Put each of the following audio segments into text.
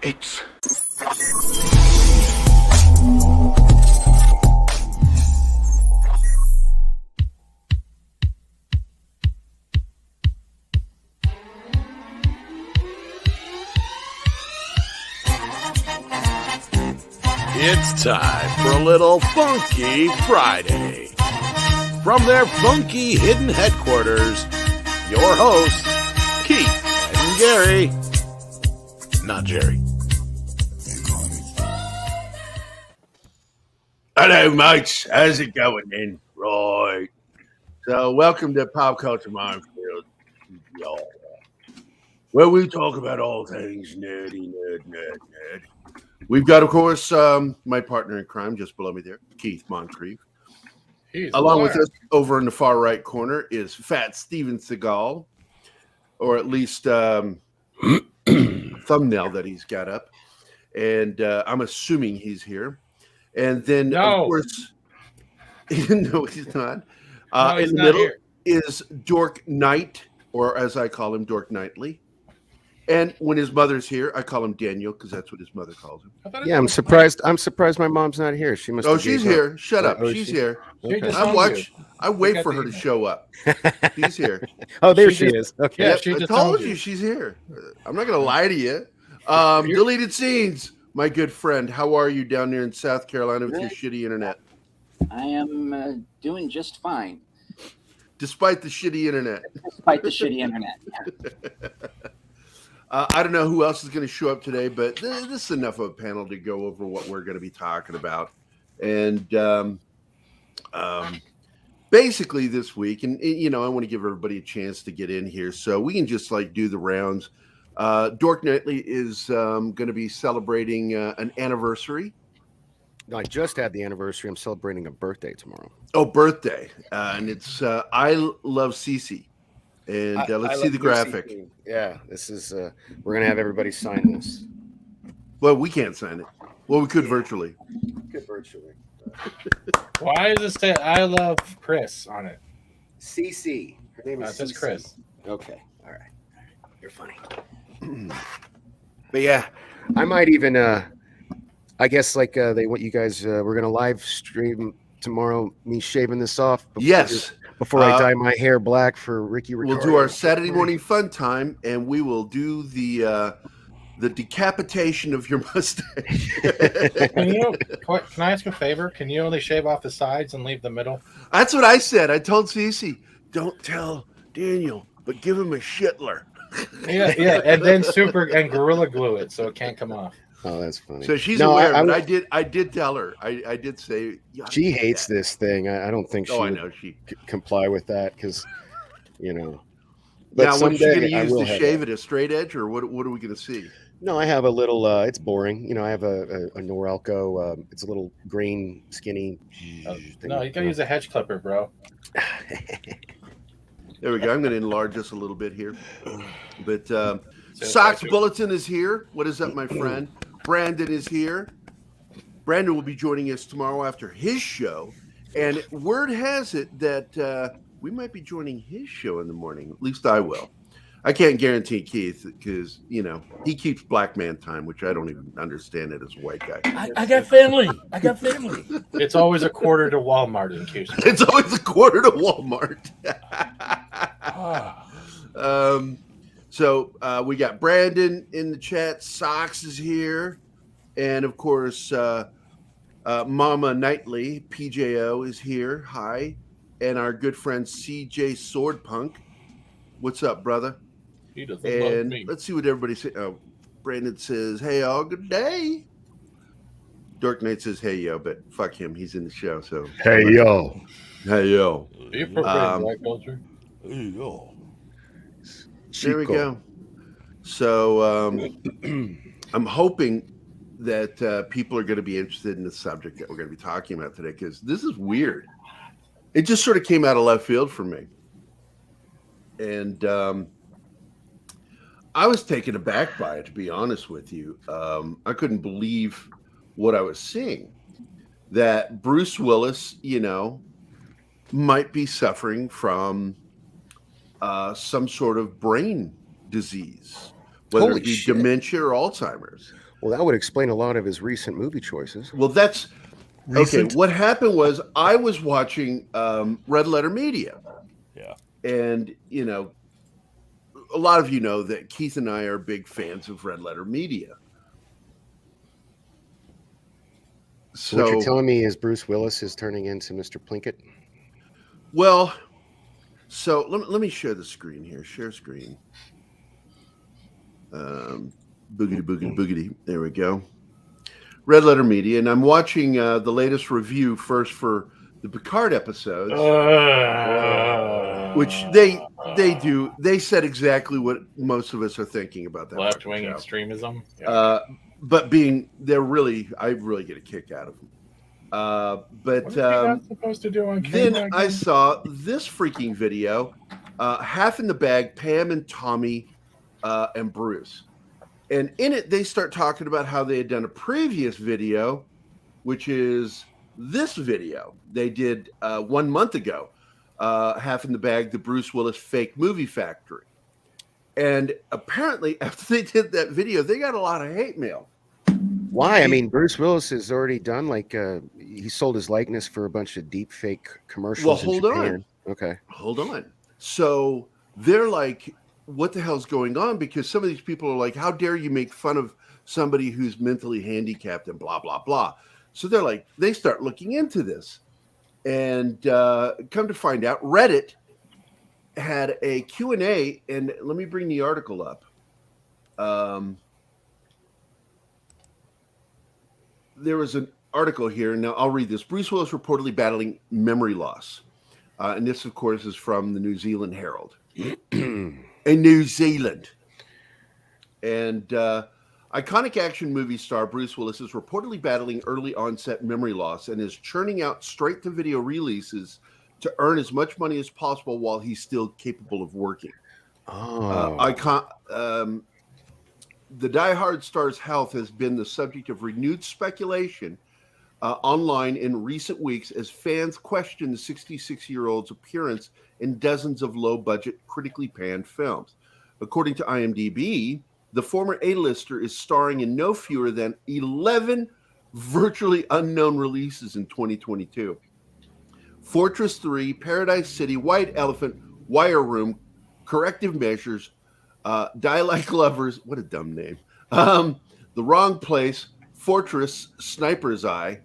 It's It's time for a little Funky Friday. From their funky hidden headquarters, your hosts, Keith and Gary. Not Jerry. Hello, mates. How's it going then? Right. So, welcome to Pop Culture Minefield, where we talk about all things nerdy, nerd. We've got, of course, my partner in crime just below me there, Keith Moncrief. Along with us over in the far right corner is Fat Steven Seagal, or at least thumbnail that he's got up. And I'm assuming he's here. And then, of course, no, he's not. He's in the not middle here. is Dork Knight, or as I call him, Dork Knightley. And when his mother's here, I call him Daniel because that's what his mother calls him. Yeah, I'm surprised. I'm surprised my mom's not here. She must. Oh, she's here. Shut up. She's here. Okay. I wait for her to show up. She's here. Oh, there she is. Okay. Yeah, Yep, she I just told told you you. she's here. I'm not going to lie to you. Deleted scenes. My good friend, how are you down there in South Carolina with your shitty internet? I am doing just fine, Despite the shitty internet. despite the shitty internet. I don't know who else is going to show up today, but this is enough of a panel to go over what we're going to be talking about. And basically this week, and I want to give everybody a chance to get in here, so we can just do the rounds. Dork Knightley is going to be celebrating an anniversary. No, I just had the anniversary. I'm celebrating a birthday tomorrow. Oh, birthday. And it's I Love Cece. And let's see the graphic. Yeah, this is. We're gonna have everybody sign this. Well, we can't sign it. Well, we could virtually. Good virtually. Why does it say I love Chris on it? CC. Her name is. It says CC. Chris. Okay. All right. You're funny. But yeah, I might even. I guess they want you guys. We're gonna live stream tomorrow. Me shaving this off. Yes. Before I dye my hair black for Ricky Ricardo. We'll do our Saturday morning fun time, and we will do the decapitation of your mustache. Can I ask a favor? Can you only shave off the sides and leave the middle? That's what I said. I told Cece, don't tell Daniel, but give him a shitler. Yeah, and then and Gorilla Glue it so it can't come off. Oh, that's funny. So she's aware. But I did tell her. I did say she hates this thing. I don't think she. Oh, I know she comply with that because, But now, what are you going to use to shave it? it? A straight edge, or what are we going to see? No, I have a little. It's boring. I have a Norelco. It's a little green, skinny. No, you got to use a hedge clipper, bro. There we go. I'm going to enlarge this a little bit here. But Sox Bulletin is here. What is up, my friend? Brandon is here. Brandon will be joining us tomorrow after his show. And word has it that we might be joining his show in the morning. At least I will. I can't guarantee Keith because, he keeps black man time, which I don't even understand it as a white guy. I got family. It's always a quarter to Walmart in Houston. It's always a quarter to Walmart. So we got Brandon in the chat. Sox is here. And, of course, Mama Knightley, PJO, is here. Hi. And our good friend CJ Swordpunk. What's up, brother? He doesn't love me. Let's see what everybody says. Oh, Brandon says, hey, all, good day. Dork Knight says, hey, yo, but fuck him. He's in the show. So Hey, yo. Hey, yo. Are you appropriating black culture? Hey, yo. There we go. So I'm hoping that people are going to be interested in the subject that we're going to be talking about today because this is weird. It just sort of came out of left field for me. And I was taken aback by it, to be honest with you. I couldn't believe what I was seeing. That Bruce Willis, might be suffering from some sort of brain disease, whether it be dementia or Alzheimer's. Well, that would explain a lot of his recent movie choices. Well, that's Recent? okay. What happened was I was watching Red Letter Media. Yeah. And, a lot of you know that Keith and I are big fans of Red Letter Media. So what you're telling me is Bruce Willis is turning into Mr. Plinkett? Well, so let me share the screen here. Share screen. Boogity, boogity, boogity. There we go. Red Letter Media. And I'm watching the latest review first for the Picard episodes, which they do. They said exactly what most of us are thinking about that. Left-wing extremism. Yeah. But I really get a kick out of them. But what are you not supposed to do on then camera I again? saw this freaking video, half in the bag, Pam and Tommy and Bruce. And in it, they start talking about how they had done a previous video, which is this video they did 1 month ago, half in the bag, the Bruce Willis fake movie factory. And apparently, after they did that video, they got a lot of hate mail. Why? I mean, Bruce Willis has already done he sold his likeness for a bunch of deep fake commercials. Well, hold on. Okay. Hold on. So they're like, what the hell's going on? Because some of these people are like, how dare you make fun of somebody who's mentally handicapped and blah, blah, blah. So they're like, they start looking into this. And come to find out, Reddit had a Q&A, and let me bring the article up. There was an article here. Now, I'll read this. Bruce Willis reportedly battling memory loss. And this, of course, is from the New Zealand Herald. In New Zealand. And iconic action movie star Bruce Willis is reportedly battling early onset memory loss and is churning out straight-to-video releases to earn as much money as possible while he's still capable of working. The Die Hard star's health has been the subject of renewed speculation online in recent weeks as fans question the 66-year-old's appearance in dozens of low-budget, critically panned films. According to IMDb, the former A-lister is starring in no fewer than 11 virtually unknown releases in 2022. Fortress 3, Paradise City, White Elephant, Wire Room, Corrective Measures, Die Like Lovers, what a dumb name, The Wrong Place, Fortress, Sniper's Eye,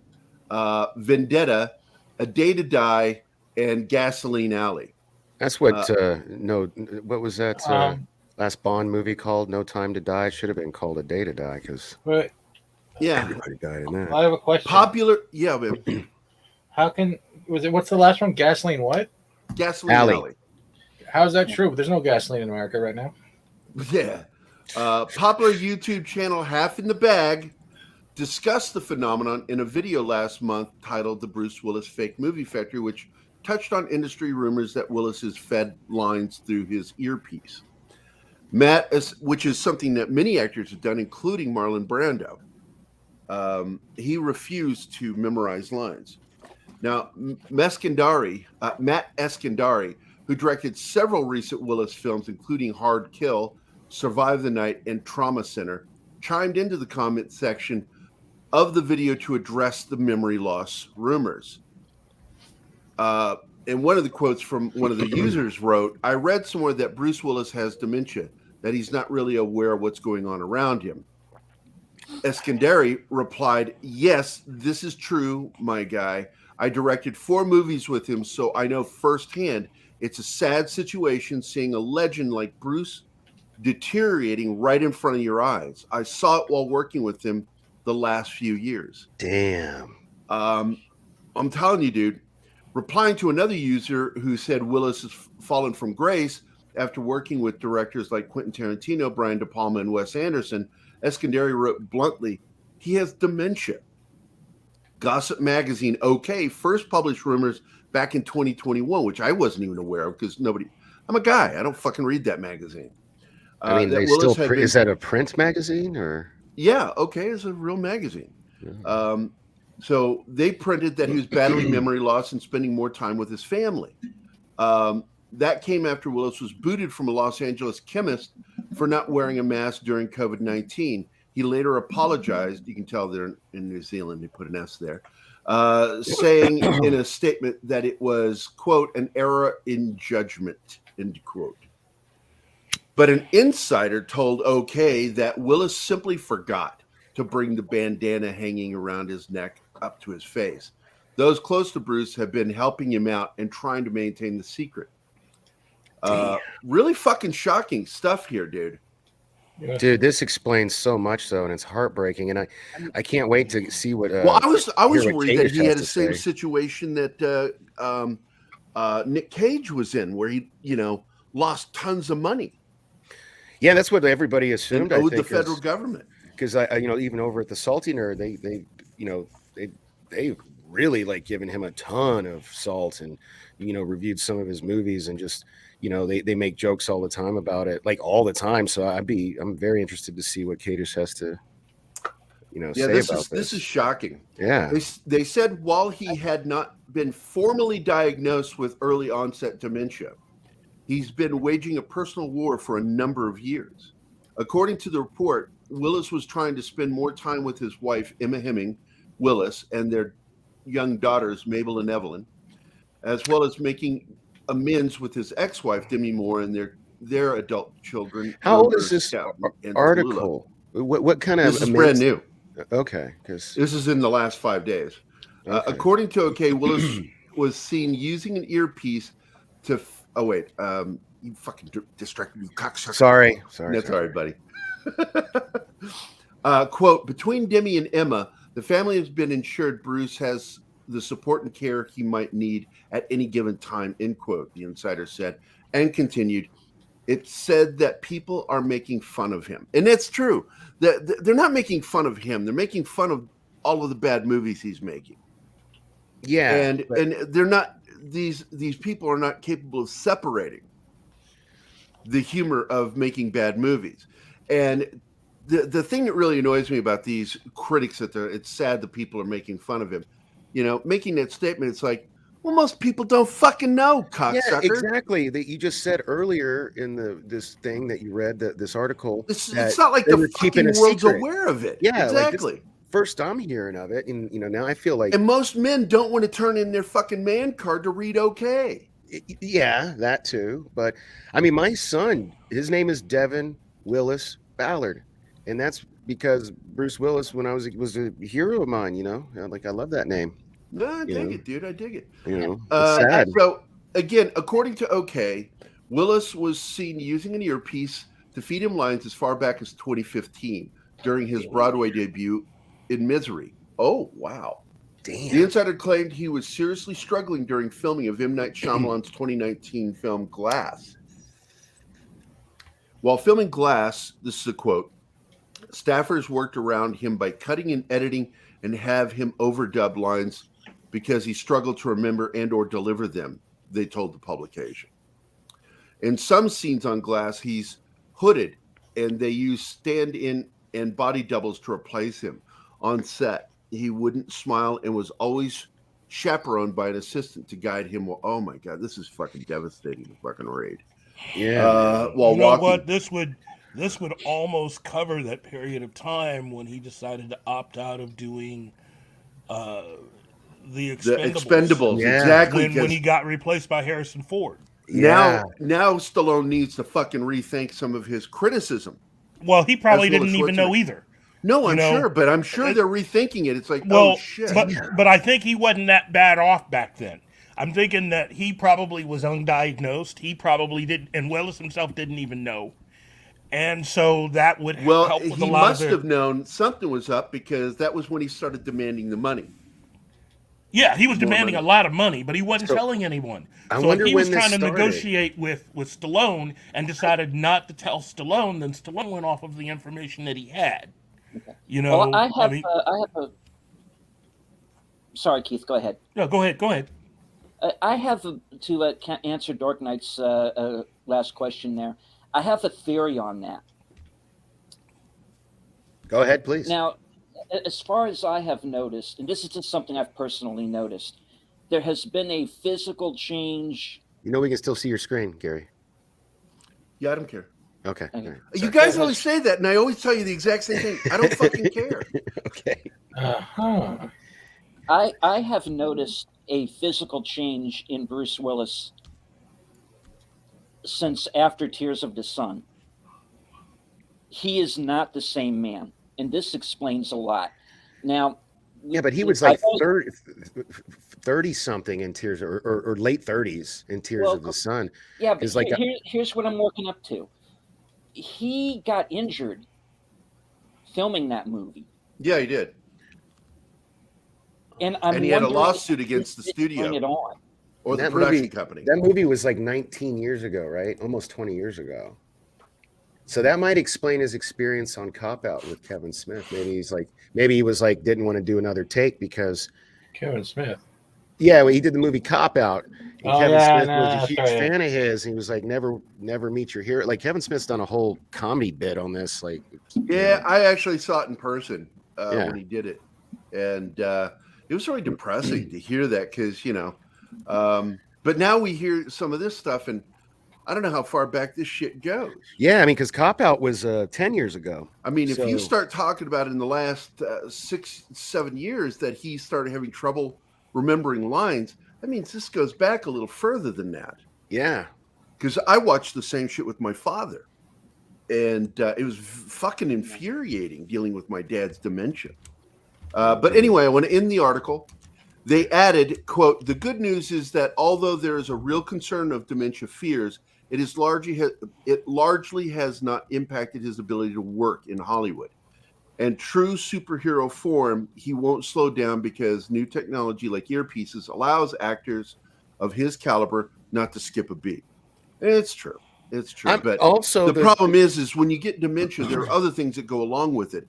Vendetta, A Day to Die, and Gasoline Alley. That's what, what was that last Bond movie called? No Time to Die? It should have been called A Day to Die because everybody died in that. I have a question. Man. What's the last one? Gasoline what? Gasoline Alley. How is that true? There's no gasoline in America right now. Yeah. Popular YouTube channel Half in the Bag discussed the phenomenon in a video last month titled The Bruce Willis Fake Movie Factory, which touched on industry rumors that Willis has fed lines through his earpiece. Which is something that many actors have done, including Marlon Brando. He refused to memorize lines. Now, Matt Eskandari, who directed several recent Willis films, including Hard Kill, Survive the Night, and Trauma Center, chimed into the comment section of the video to address the memory loss rumors. And one of the quotes from one of the users wrote, I read somewhere that Bruce Willis has dementia, that he's not really aware of what's going on around him. Eskandari replied, yes, this is true, my guy. I directed 4 movies with him, so I know firsthand it's a sad situation seeing a legend like Bruce deteriorating right in front of your eyes. I saw it while working with him the last few years. Damn. I'm telling you, dude. Replying to another user who said Willis has fallen from grace after working with directors like Quentin Tarantino, Brian De Palma, and Wes Anderson, Eskandari wrote bluntly, he has dementia. Gossip Magazine, first published rumors back in 2021, which I wasn't even aware of because I'm a guy. I don't fucking read that magazine. I mean, they still is that a print magazine or? Yeah, it's a real magazine. Yeah. So they printed that he was battling memory loss and spending more time with his family. That came after Willis was booted from a Los Angeles chemist for not wearing a mask during COVID-19. He later apologized. You can tell they're in New Zealand. They put an S there, saying in a statement that it was, quote, an error in judgment, end quote. But an insider told OK that Willis simply forgot to bring the bandana hanging around his neck up to his face. Those close to Bruce have been helping him out and trying to maintain the secret. Really fucking shocking stuff here, dude. Yeah. Dude, this explains so much, though, and it's heartbreaking. And I can't wait to see what. Well, I was hear what worried that Cage he has had to the same say. situation that Nick Cage was in, where he, lost tons of money Yeah, that's what everybody and assumed. owed I the think federal government. because even over at the Salty Nerd, they really like given him a ton of salt and reviewed some of his movies and just they make jokes all the time about it, like all the time. So I'm very interested to see what Cadish has to say about this is shocking. Yeah, They said while he had not been formally diagnosed with early onset dementia, he's been waging a personal war for a number of years. According to the report, Willis was trying to spend more time with his wife, Emma Hemming Willis, and their young daughters, Mabel and Evelyn, as well as making amends with his ex-wife, Demi Moore, and their adult children. How old is this article? What kind of This is brand new. Okay, because This is in the last 5 days. okay. According to OK, Willis was seen using an earpiece to. You fucking distracted me, cocksucker. Sorry. That's all right, buddy. Quote, between Demi and Emma, the family has been ensured Bruce has the support and care he might need at any given time, end quote, the insider said, and continued. It said that people are making fun of him. And that's true. They're not making fun of him. They're making fun of all of the bad movies he's making. Yeah, And they're not, these people are not capable of separating the humor of making bad movies. And the thing that really annoys me about these critics it's sad that people are making fun of him. Making that statement, it's like, well, most people don't fucking know, cocksucker. yeah, exactly. That you just said earlier in this thing that you read, this article. It's not like the fucking world's aware of it. Yeah, exactly. Like first I'm hearing of it, and now I feel like. And most men don't want to turn in their fucking man card to read OK. Yeah, that too. But I mean, my son, his name is Devin Willis Ballard, and that's because Bruce Willis, when I was a hero of mine. Like I love that name. No, I dig it, dude. I dig it. It's sad. So again, according to OK, Willis was seen using an earpiece to feed him lines as far back as 2015 during his Broadway debut in Misery. Oh, wow. Damn. The insider claimed he was seriously struggling during filming of M. Night Shyamalan's 2019 film Glass. While filming Glass, this is a quote, staffers worked around him by cutting and editing and have him overdub lines because he struggled to remember and or deliver them, they told the publication. In some scenes on Glass, he's hooded and they use stand-in and body doubles to replace him. On set, he wouldn't smile and was always chaperoned by an assistant to guide him. Oh my God, this is fucking devastating to fucking read. Yeah. While You know walking, what? This would almost cover that period of time when he decided to opt out of doing the Expendables. Yeah. Exactly. When he got replaced by Harrison Ford. Now Stallone needs to fucking rethink some of his criticism. Well, he probably As well didn't as even know Schwarzenegger. either. No, I'm You know, sure, but I'm sure they're rethinking it. It's like, Well, oh shit. but I think he wasn't that bad off back then. I'm thinking that he probably was undiagnosed. He probably didn't, and Willis himself didn't even know. And so that would help with he a lot must of have known something was up because that was when he started demanding the money. Yeah, he was More demanding money. a lot of money, but he wasn't So, telling anyone. I So wonder if he when was this trying to started. negotiate with Stallone and decided not to tell Stallone, then Stallone went off of the information that he had. You know, Well, I have a. Sorry, Keith. Go ahead. No, go ahead. I have to answer Dark Knight's last question there. I have a theory on that. Go ahead, please. Now, as far as I have noticed, and this is just something I've personally noticed, there has been a physical change. We can still see your screen, Gary. Yeah, I don't care. Okay. Okay. All right. You guys always say that, and I always tell you the exact same thing. I don't fucking care. Okay. Uh-huh. I have noticed a physical change in Bruce Willis since after Tears of the Sun. He is not the same man, and this explains a lot. Now, Yeah, but he was I like know- 30 something in Tears or late 30s in Tears Well, of the Sun. yeah, but It's like here's what I'm working up to. He got injured filming that movie, Yeah, he did. and I'm And he had a wondering lawsuit if against the he didn't bring studio it on. or the that production movie- company. that movie was like 19 years ago, right? Almost 20 years ago. So that might explain his experience on Cop Out with Kevin Smith. Maybe he was like didn't want to do another take because Kevin Smith. yeah, well, he did the movie Cop Out. And Oh, Kevin yeah, Smith no, was a that's huge right. fan of his. He was like, never meet your hero. Like Kevin Smith's done a whole comedy bit on this. Like, Yeah, I actually saw it in person Yeah. when he did it, and it was really depressing to hear that because but now we hear some of this stuff, and I don't know how far back this shit goes. yeah, I mean, because Cop Out was 10 years ago. I mean, if you So- start talking about in the last 6-7 years that he started having trouble remembering lines, that means this goes back a little further than that. Yeah, Because I watched the same shit with my father, and it was fucking infuriating dealing with my dad's dementia. But anyway, I want to end the article. They added, quote, "The good news is that although there is a real concern of dementia fears, it largely has not impacted his ability to work in Hollywood. And true superhero form, he won't slow down because new technology like earpieces allows actors of his caliber not to skip a beat." It's true. It's true. But also the problem is when you get dementia, there are other things that go along with it,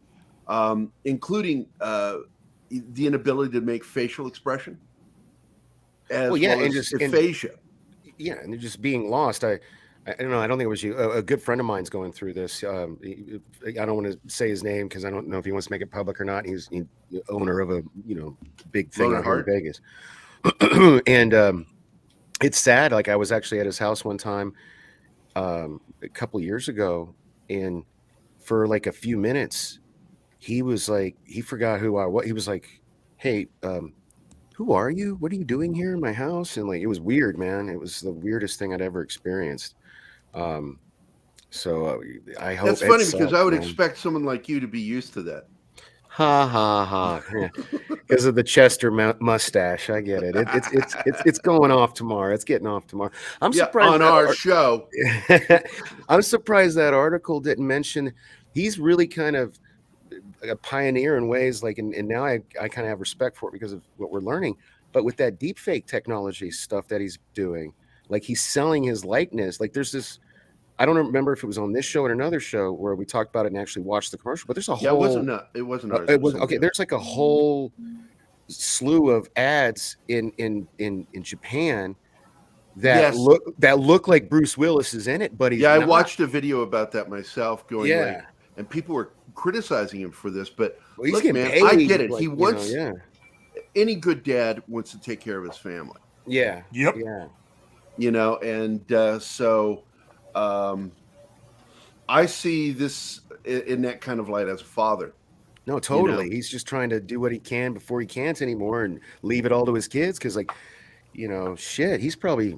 including the inability to make facial expression, as well and as just aphasia. Yeah, and they're just being lost. I don't know. I don't think it was you. A good friend of mine's going through this. I don't want to say his name because I don't know if he wants to make it public or not. He's the owner of a big thing Loner out here in Heart? Vegas, and it's sad. Like I was actually at his house one time a couple years ago, and for like a few minutes, he was like he forgot who I was. He was like, "Hey, who are you? What are you doing here in my house?" And like it was weird, man. It was the weirdest thing I'd ever experienced. So I hope That's funny it because sucks, I would man. expect someone like you to be used to that. Ha ha ha! Because of the Chester mustache, I get it. It's going off tomorrow. It's getting off tomorrow. I'm Yeah, surprised on that our show. I'm surprised that article didn't mention he's really kind of a pioneer in ways like, and now I kind of have respect for it because of what we're learning. But with that deep fake technology stuff that he's doing, like he's selling his likeness. Like there's this. I don't remember if it was on this show or another show where we talked about it and actually watched the commercial. But there's a Yeah, whole. it wasn't ours. It was somebody okay. else. There's like a whole slew of ads in Japan that Yes. look like Bruce Willis is in it, but he's Yeah, I not. watched a video about that myself. Going, Yeah. like, and people were criticizing him for this, but Well, he's look, getting man, paid. I get it. Like, He you know, wants yeah, any good dad wants to take care of his family. yeah, Yep. yeah. And so I see this in that kind of light as a father. No, totally. He's just trying to do what he can before he can't anymore and leave it all to his kids. Cause like, shit, he's probably,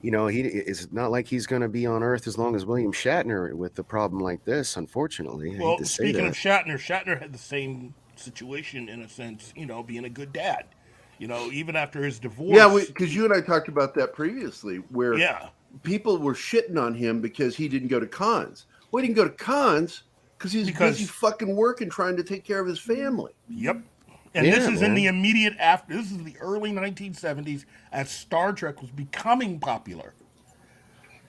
he is not like he's going to be on Earth as long as William Shatner with a problem like this, unfortunately. I hate Well, to say speaking that. of Shatner had the same situation in a sense, being a good dad. Even after his divorce. Yeah, because you and I talked about that previously, where Yeah. people were shitting on him because he didn't go to cons. Well, he didn't go to cons because he was busy fucking working, trying to take care of his family. Yep. And Yeah, this is man. in the immediate after. This is the early 1970s as Star Trek was becoming popular.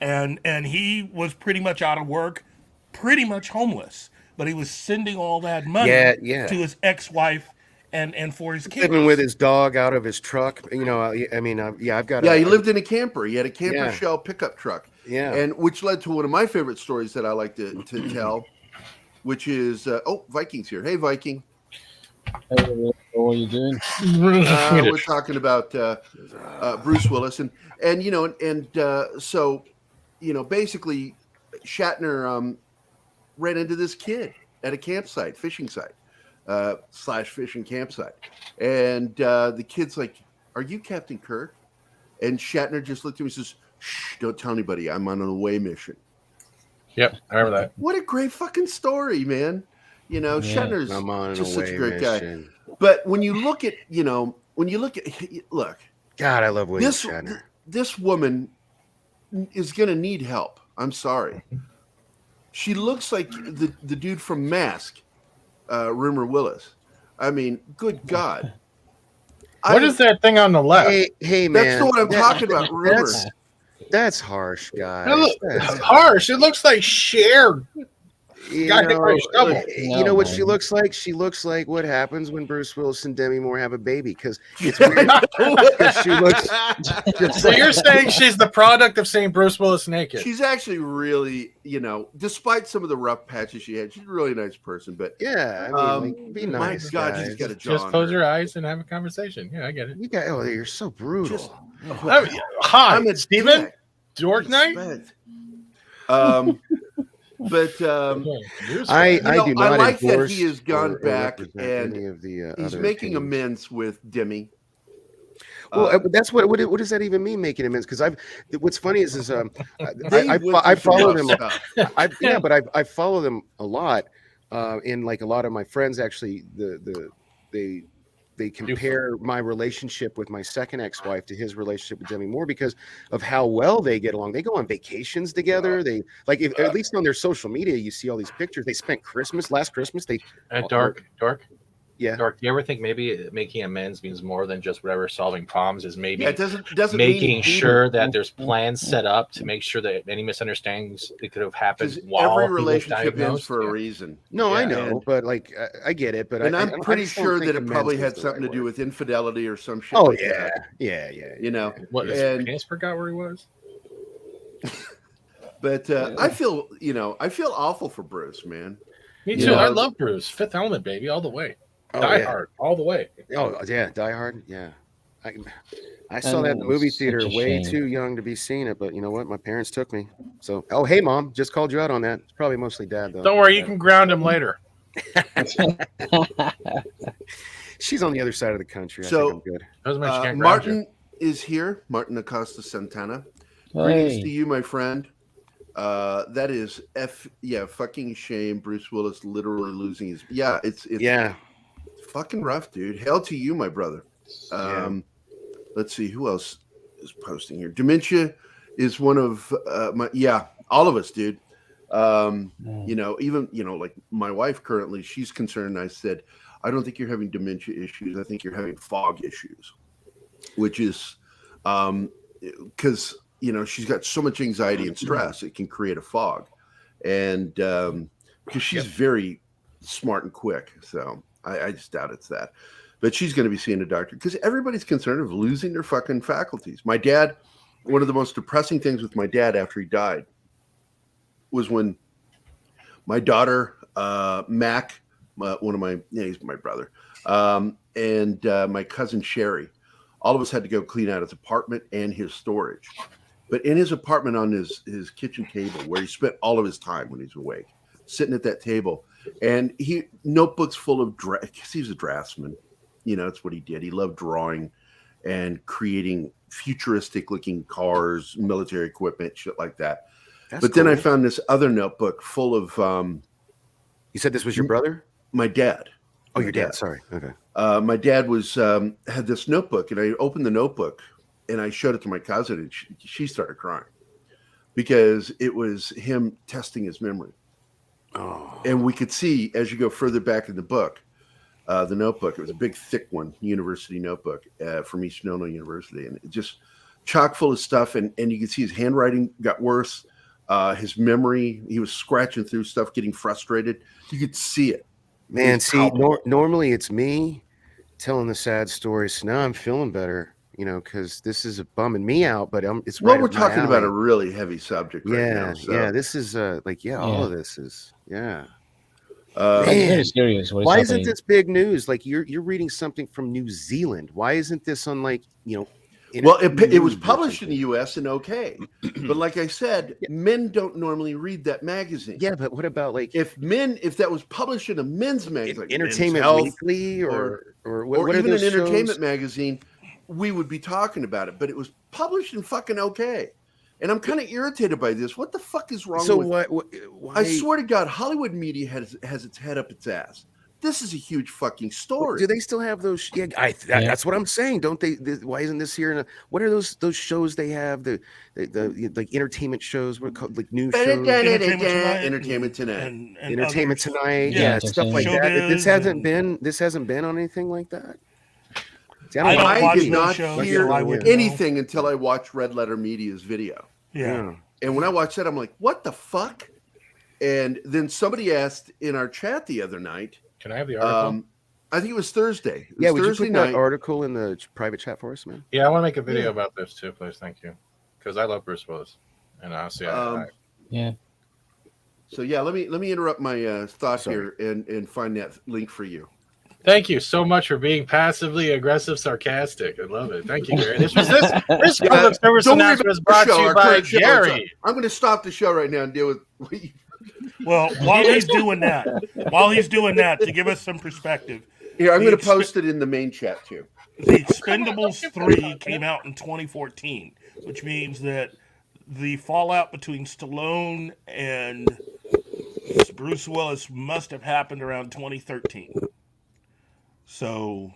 And he was pretty much out of work, pretty much homeless. But he was sending all that money Yeah. to his ex-wife and for his kids. Living with his dog out of his truck. I've got. Yeah, he lived in a camper. He had a camper Yeah. shell pickup truck. Yeah. And which led to one of my favorite stories that I like to tell, which is Viking's here. Hey, Viking. Hey, what are you doing? We're talking about Bruce Willis, so basically Shatner ran into this kid at a campsite, fishing site, / fishing campsite. And the kid's like, "Are you Captain Kirk?" And Shatner just looked at him and says, "Shh, don't tell anybody. I'm on an away mission." Yep, I remember that. What a great fucking story, man. You know, Shatner's I'm on an just such a away great mission. guy. But when you look at, look, God, I love William Shatner. This woman is going to need help. I'm sorry. She looks like the dude from Mask, Rumor Willis. I mean, good God. What is that thing on the left? Hey, man. That's what I'm talking about, Rumor. That's harsh, guys. That's harsh. It looks like Cher. You Got hit by a shovel. you know what she looks like? She looks like what happens when Bruce Willis and Demi Moore have a baby, because it's weird. 'Cause she looks just So you're saying she's the product of seeing Bruce Willis naked? She's actually really, despite some of the rough patches she had, she's a really nice person. But yeah, I mean, like, be nice. my God, guys. she's got a jaw. Just on close her. your eyes and have a conversation. Yeah, I get it. You got, you're so brutal. Just- Hi, I'm a Steven. dick. Dork Night. Respect. I do not I like that endorse he has gone or back represent and any of the he's other making opinions. amends with Demi. Well, that's what does that even mean, making amends? Because what's funny is They I went through some follow rough them. stuff. I follow them a lot. In like a lot of my friends, actually, they compare my relationship with my second ex-wife to his relationship with Demi Moore because of how well they get along. They go on vacations together. They at least on their social media, you see all these pictures. They spent last Christmas. Dork. Yeah. Dork, do you ever think maybe making amends means more than just whatever solving problems is maybe Yeah, it doesn't making mean sure that there's plans set up to make sure that any misunderstandings that could have happened because while every he was relationship ends diagnosed? for a reason. No, I Yeah. know, but like I get it. But And I'm I pretty just don't sure think that it probably amends had is the something right to do word. with infidelity or some shit. Oh like yeah, that. yeah. What? And- Penis forgot where he was. But I feel awful for Bruce, man. Me You too. know, I love Bruce. Fifth Element, baby, all the way. Oh, Die yeah. Hard, all the way. Oh yeah, Die Hard. Yeah, I saw that in the Oh, movie such theater a way shame. too young to be seeing it, but you know what? My parents took me. So, oh hey mom, just called you out on that. It's probably mostly dad though. Don't worry, you can ground him later. She's on the other side of the country. I So, think I'm good. Doesn't mean she can't ground you. Martin is here. Martin Acosta Santana. Greetings to Hey, you, my friend. That is fucking shame. Bruce Willis literally losing his. Yeah, it's Yeah, fucking rough, dude. Hail to you, my brother. Yeah. Let's see who else is posting here. Dementia is one of all of us, dude. Even like my wife currently, she's concerned. I said, I don't think you're having dementia issues. I think you're having fog issues, which is because she's got so much anxiety and stress, it can create a fog, and because she's very smart and quick, so I just doubt it's that. But she's going to be seeing a doctor because everybody's concerned of losing their fucking faculties. My dad, one of the most depressing things with my dad after he died was when my daughter, Mac, he's my brother, and my cousin Sherry, all of us had to go clean out his apartment and his storage. But in his apartment on his kitchen table, where he spent all of his time when he's awake, sitting at that table, and notebooks full of because he was a draftsman. That's what he did. He loved drawing and creating futuristic looking cars, military equipment, shit like that. That's Then I cool. found this other notebook full of You said this was your brother? my dad. Oh, My your dad. Sorry. Okay. My dad had this notebook, and I opened the notebook and I showed it to my cousin, and she started crying because it was him testing his memory. Oh, And we could see as you go further back in the book, the notebook, it was a big, thick one, university notebook from East Nono University, and it just chock full of stuff. And you could see his handwriting got worse. His memory, he was scratching through stuff, getting frustrated. You could see it. man. It's See, palpable. normally it's me telling the sad stories. So now I'm feeling better, because this is bumming me out. But it's Well, right we're up my talking about a alley. really heavy subject right now. So, Yeah. This is all of this is I'm Man. very serious. What is Why happening? isn't this big news? Like you're reading something from New Zealand. Why isn't this on Well, it was published in the U.S. and okay, but like I said, men don't normally read that magazine. Yeah, but what about like if that was published in a men's magazine, like Entertainment Men's Health Weekly or what are even those an entertainment shows? magazine, we would be talking about it. But it was published in fucking okay, and I'm kind of irritated by this. What the fuck is wrong? So with why? I swear to God, Hollywood media has its head up its ass. This is a huge fucking story. Do they still have those? Yeah, that's what I'm saying. Don't they? Why isn't this here? What are those shows they have? The like entertainment shows. What are called like news shows? Entertainment Tonight. And Entertainment others. Tonight. Yeah, Yeah, stuff like that. Showbiz This hasn't been on anything like that. See, I don't I watch did those not shows, hear so I wouldn't know. anything until I watched Red Letter Media's video. Yeah. And when I watched that, I'm like, what the fuck? And then somebody asked in our chat the other night. Can I have the article? I think it was Thursday. Yeah, would Thursday you put night. that article in the private chat for us, man? Yeah, I want to make a video about this too, please. Thank you. Because I love Bruce Willis. And honestly, Yeah. So yeah, let me interrupt my thought here and find that link for you. thank you so much for being passively aggressive, sarcastic. I love it. Thank you, Gary. This public service Don't worry announcement was about brought the to show, you our by current show. Gary. I'm going to stop the show right now and deal with what you. Well, while he's doing that, to give us some perspective, Here, I'm going to post it in the main chat too. The Expendables 3 came out in 2014, which means that the fallout between Stallone and Bruce Willis must have happened around 2013. So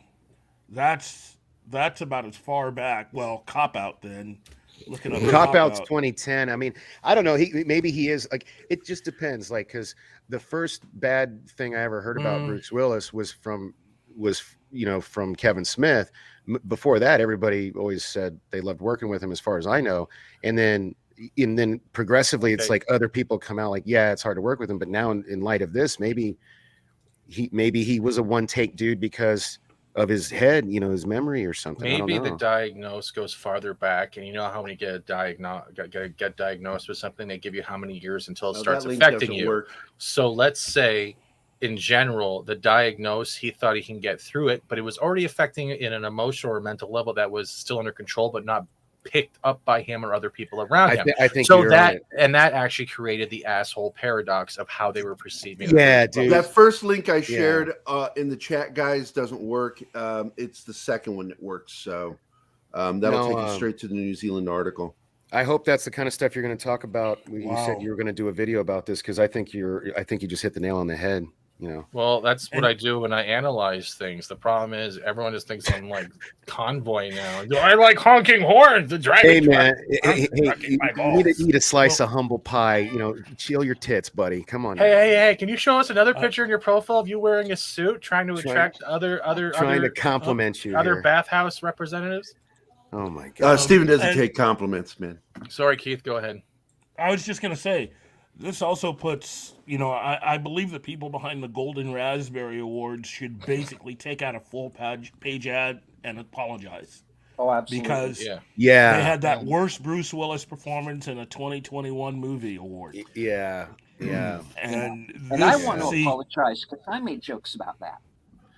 that's about as far back. Well, Cop Out then. Looking up Cop Out's 2010. I mean, I don't know. Maybe he is like. It just depends. Like, because the first bad thing I ever heard about Bruce Willis was from Kevin Smith. Before that, everybody always said they loved working with him, as far as I know. And then progressively, it's like other people come out like, yeah, it's hard to work with him. But now, in light of this, maybe he was a one take dude because of his head, his memory or something. Maybe the diagnose goes farther back, and you know how when you get diagnosed with something, they give you how many years until it starts affecting you. Work. So let's say, in general, the diagnose, he thought he can get through it, but it was already affecting it in an emotional or mental level that was still under control, but not picked up by him or other people around him. I think so. That actually created the asshole paradox of how they were perceiving. Yeah, dude. That first link I shared in the chat, guys, doesn't work. It's the second one that works. So that'll take you straight to the New Zealand article. I hope that's the kind of stuff you're going to talk about. You said you were going to do a video about this because I think you just hit the nail on the head. Well, that's what I do when I analyze things. The problem is everyone just thinks I'm like Convoy now. I like honking horns. The dragon. Hey man, you need to eat a slice of humble pie. Chill your tits, buddy. Come on. Hey! Can you show us another picture in your profile of you wearing a suit, trying to attract other to compliment you, other bathhouse representatives? Oh my God, Steven doesn't take compliments, man. Sorry, Keith. Go ahead. I was just gonna say. This also puts, I believe the people behind the Golden Raspberry Awards should basically take out a full page ad and apologize. Oh, absolutely. Because they had that worst Bruce Willis performance in a 2021 movie award. Yeah. And I want to apologize because I made jokes about that.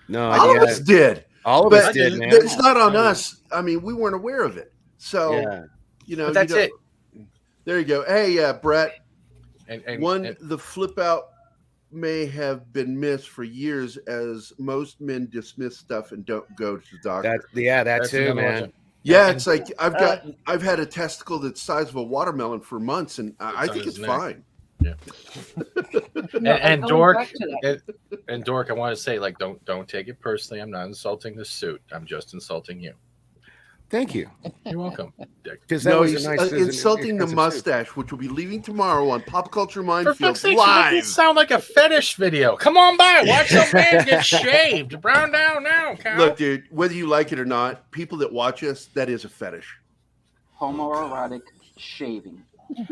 No, all of us did. All of us did, man. It's not on us. I mean, we weren't aware of it. So, but that's it. There you go. Hey, Brett. And the flip out may have been missed for years, as most men dismiss stuff and don't go to the doctor. That too, man. Yeah, it's like I've had a testicle that's the size of a watermelon for months, and I think it's fine. Yeah. and Dork, I want to say, like, don't take it personally. I'm not insulting the suit. I'm just insulting you. Thank you. You're welcome, Dick. He's insulting the mustache, which will be leaving tomorrow on Pop Culture Minefield live. It sound like a fetish video. Come on by, watch some man get shaved. Brown down now, Cal. Look, dude, whether you like it or not, people that watch us, that is a fetish. Homoerotic shaving.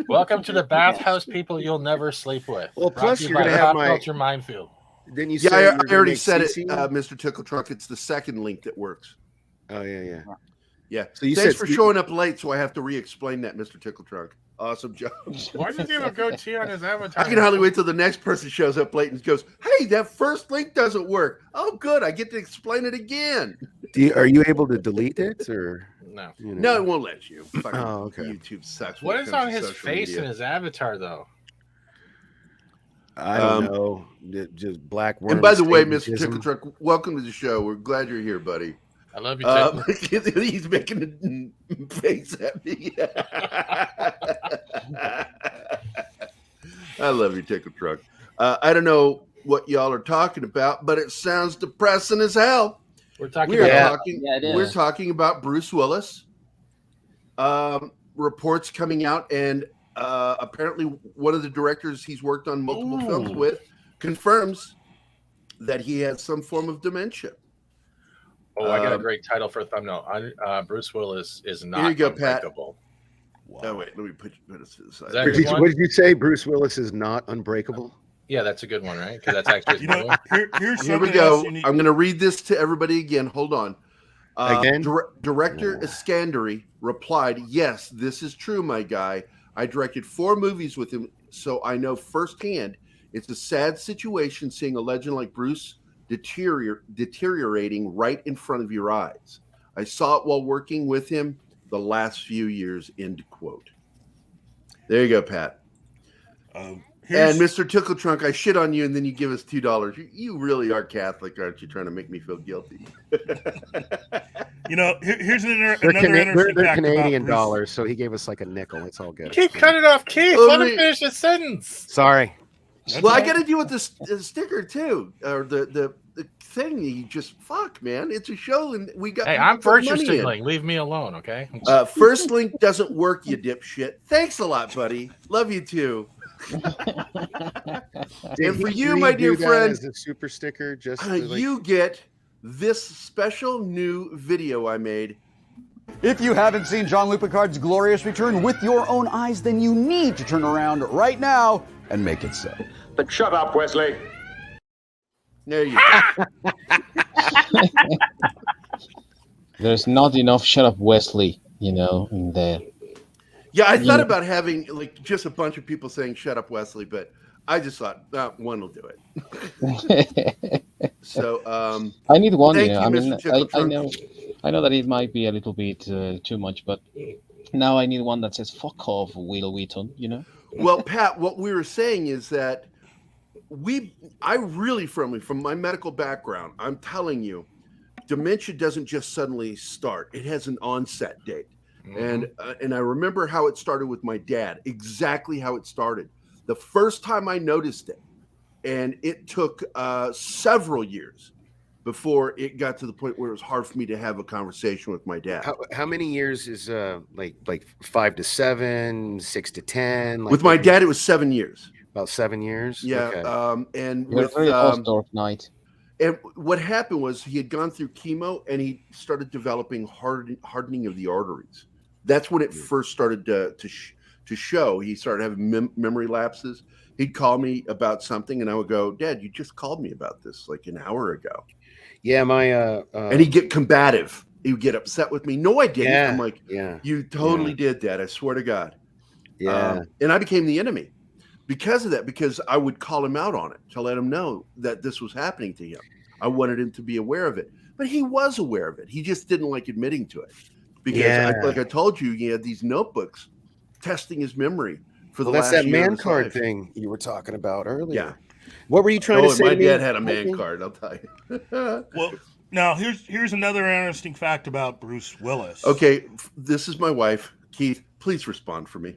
Welcome to the bathhouse people you'll never sleep with. Well, plus you're gonna have Pop Culture Minefield. Didn't you say? Yeah, I already said it, Mr. Tickle Trunk. It's the second link that works. Oh yeah. Yeah. So thanks for showing up late, so I have to re-explain that, Mr. Tickle Trunk. Awesome job. Why does he have a goatee on his avatar? I can hardly wait till the next person shows up late and goes, "Hey, that first link doesn't work." Oh, good. I get to explain it again. Are you able to delete it or? No. You know. No, it won't let you. Fucking Oh, okay. YouTube sucks. What when it is comes on to his social face media. and his avatar, though? I don't know. Just black worm. And by the way, Mr. Satanism. Tickle Truck, welcome to the show. We're glad you're here, buddy. I love you, Tickle. He's making a face at me. I love you, Tickle Truck. I don't know what y'all are talking about, but it sounds depressing as hell. We're talking We're about talking. Yeah, it is. We're talking about Bruce Willis. Reports coming out, and apparently one of the directors he's worked on multiple films with confirms that he has some form of dementia. Oh, I got a great title for a thumbnail. Bruce Willis is not Here you go, Pat. unbreakable. Oh wait, let me put this to the side. Is that What good one? did you say? Bruce Willis is not unbreakable. Yeah, that's a good one, right? Because that's actually his You know, name. here's Here we something go. else you need. I'm going to read this to everybody again. Hold on. Again? Director Iskandari replied, "Yes, this is true, my guy. I directed 4 movies with him, so I know firsthand it's a sad situation seeing a legend like Bruce deteriorating right in front of your eyes. I saw it while working with him the last few years," end quote. There you go, Pat. Here's- And Mr. Tickle Trunk, I shit on you, and then you give us $2. You really are Catholic, aren't you? Trying to make me feel guilty. You know, here's another They're interesting fact Canadian about Bruce. dollars, so he gave us like a nickel. It's all good. Keep cutting off Keith. Oh, Let him wait. finish his sentence. Sorry. Well, I got to deal with this the sticker too, or the thing. You just fuck, man. It's a show, and we got. Hey, people I'm put virtue money in. signaling. Leave me alone, okay? First link doesn't work, you dipshit. Thanks a lot, buddy. Love you too. And for you, my dear friend, as a super sticker, just you get this special new video I made. If you haven't seen Jean-Luc Picard's glorious return with your own eyes, then you need to turn around right now and make it so. But shut up, Wesley. There you go. There's not enough "Shut Up, Wesley," in there. Yeah, I thought about having like just a bunch of people saying "Shut up, Wesley," but I just thought one will do it. So I need one. thank I you, mean, Mr. Tickle I Trunk. I know that it might be a little bit too much, but now I need one that says "Fuck off, Will Wheaton." Well, Pat, what we were saying is that I really firmly, from my medical background, I'm telling you, dementia doesn't just suddenly start. It has an onset date. Mm-hmm. And I remember how it started with my dad, exactly how it started. The first time I noticed it, and it took several years before it got to the point where it was hard for me to have a conversation with my dad. How many years is like 5 to 7, 6 to 10? Like With my dad, it was 7 years. about 7 years. Yeah. Okay. And You're with very Dark Knight. and what happened was he had gone through chemo and he started developing hardening of the arteries. That's when it first started to show. He started having memory lapses. He'd call me about something, and I would go, "Dad, you just called me about this like an hour ago." Yeah, my And he'd get combative. He would get upset with me. No, I didn't. Yeah, I'm like, yeah, "You totally did, Dad. I swear to God." yeah. And I became the enemy because of that, because I would call him out on it to let him know that this was happening to him. I wanted him to be aware of it, but he was aware of it. He just didn't like admitting to it because, like I told you, he had these notebooks testing his memory for the That's last that year of man his card life. thing you were talking about earlier. Yeah. What were you trying to say? My to me? dad had a man card. I'll tell you. Well, now here's another interesting fact about Bruce Willis. Okay, this is my wife, Keith. Please respond for me.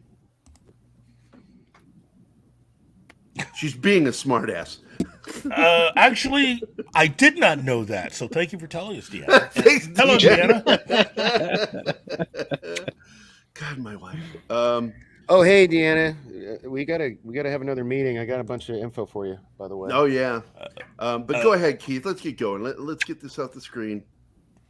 She's being a smartass. Actually, I did not know that, so thank you for telling us, Deanna. Thanks, Hello, Deanna. God, my wife. Oh, hey, Deanna, we gotta have another meeting. I got a bunch of info for you, by the way. Oh yeah, but go ahead, Keith. Let's get going. Let's get this off the screen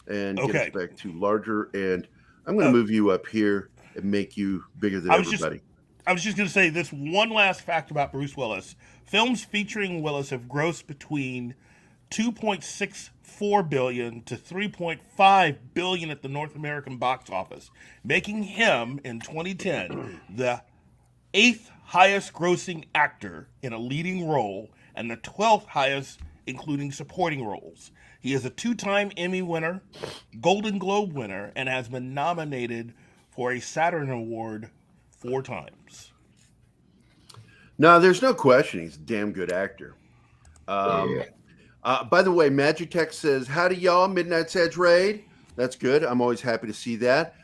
and get Okay. us back to larger. And I'm going to move you up here and make you bigger than I was everybody. I was just going to say this one last fact about Bruce Willis. Films featuring Willis have grossed between $2.64 billion to $3.5 billion at the North American box office, making him, in 2010, the 8th highest grossing actor in a leading role and the 12th highest including supporting roles. He is a 2-time Emmy winner, Golden Globe winner, and has been nominated for a Saturn Award 4 times. No, there's no question he's a damn good actor. By the way, Magic Tech says, howdy y'all, Midnight's Edge Raid. That's good. I'm always happy to see that.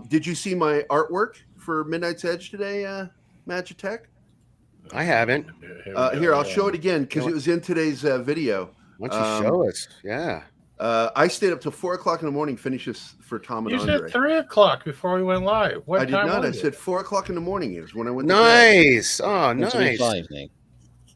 Did you see my artwork for Midnight's Edge today, Magic Tech? I haven't. Here, I'll show it again because it was in today's video. Why don't you show us? Yeah. I stayed up till 4 o'clock in the morning, finish this for Tom and You Andre. said 3 o'clock before we went live. What I did time not. I was said it? 4 o'clock in the morning is when I went to bed. Nice. Oh, nice. 125, Nick.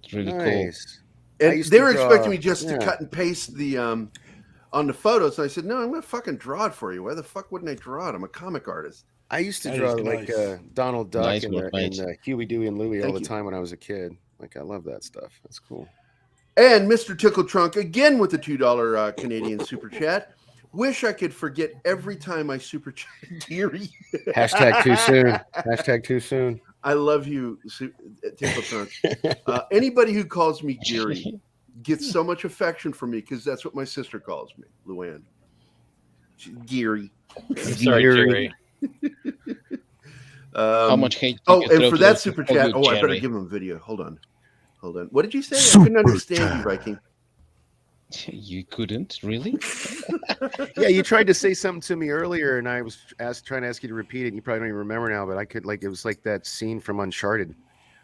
It's really Nice. And they were expecting me just to cut and paste the on the photos. And I said, no, I'm going to fucking draw it for you. Why the fuck wouldn't I draw it? I'm a comic artist. I used to That draw is like nice. Donald Duck Nice and, work, mate. Huey, Dewey, and Louie all Thank the you. time when I was a kid. Like, I love that stuff. That's cool. And Mr. Tickle Trunk again with the $2 Canadian super chat. Wish I could forget every time I super chat Deary. Hashtag too soon. Hashtag too soon. I love you, Tickle Trunk. Anybody who calls me Deary gets so much affection from me because that's what my sister calls me, Luann. Geary. Sorry, Jerry. How much hate? Oh, you and throw for to that those super people, chat, good I better Jerry? give him a video. Hold on. What did you say? I couldn't understand you, Viking. You couldn't really. Yeah, you tried to say something to me earlier, and I was trying to ask you to repeat it. And you probably don't even remember now, but I could. Like, it was like that scene from Uncharted.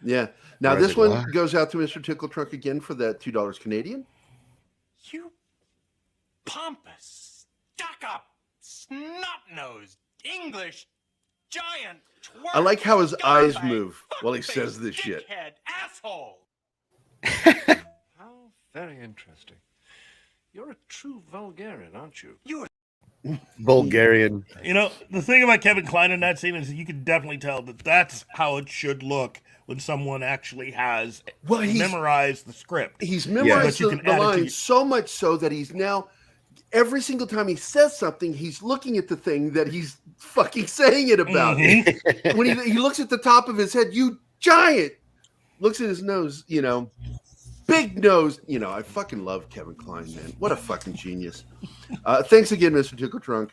Yeah. Now Or is this it one what? goes out to Mr. Tickle Trunk again for that $2 Canadian. You pompous, stuck-up, snot-nosed, English giant twerp. I like how his eyes scumbag, move while he fuckface, says this shit. dickhead, asshole. How very interesting. You're a true Vulgarian, aren't you? You Bulgarian. You know, the thing about Kevin Kline in that scene is you can definitely tell that that's how it should look when someone actually has memorized the script. He's memorized But you can the add it to lines your- so much so that he's now, every single time he says something, he's looking at the thing that he's fucking saying it about. Mhm. When he looks at the top of his head, you giant, looks at his nose, you know, big nose. You know, I fucking love Kevin Kline, man. What a fucking genius. Thanks again, Mr. Tickle Trunk.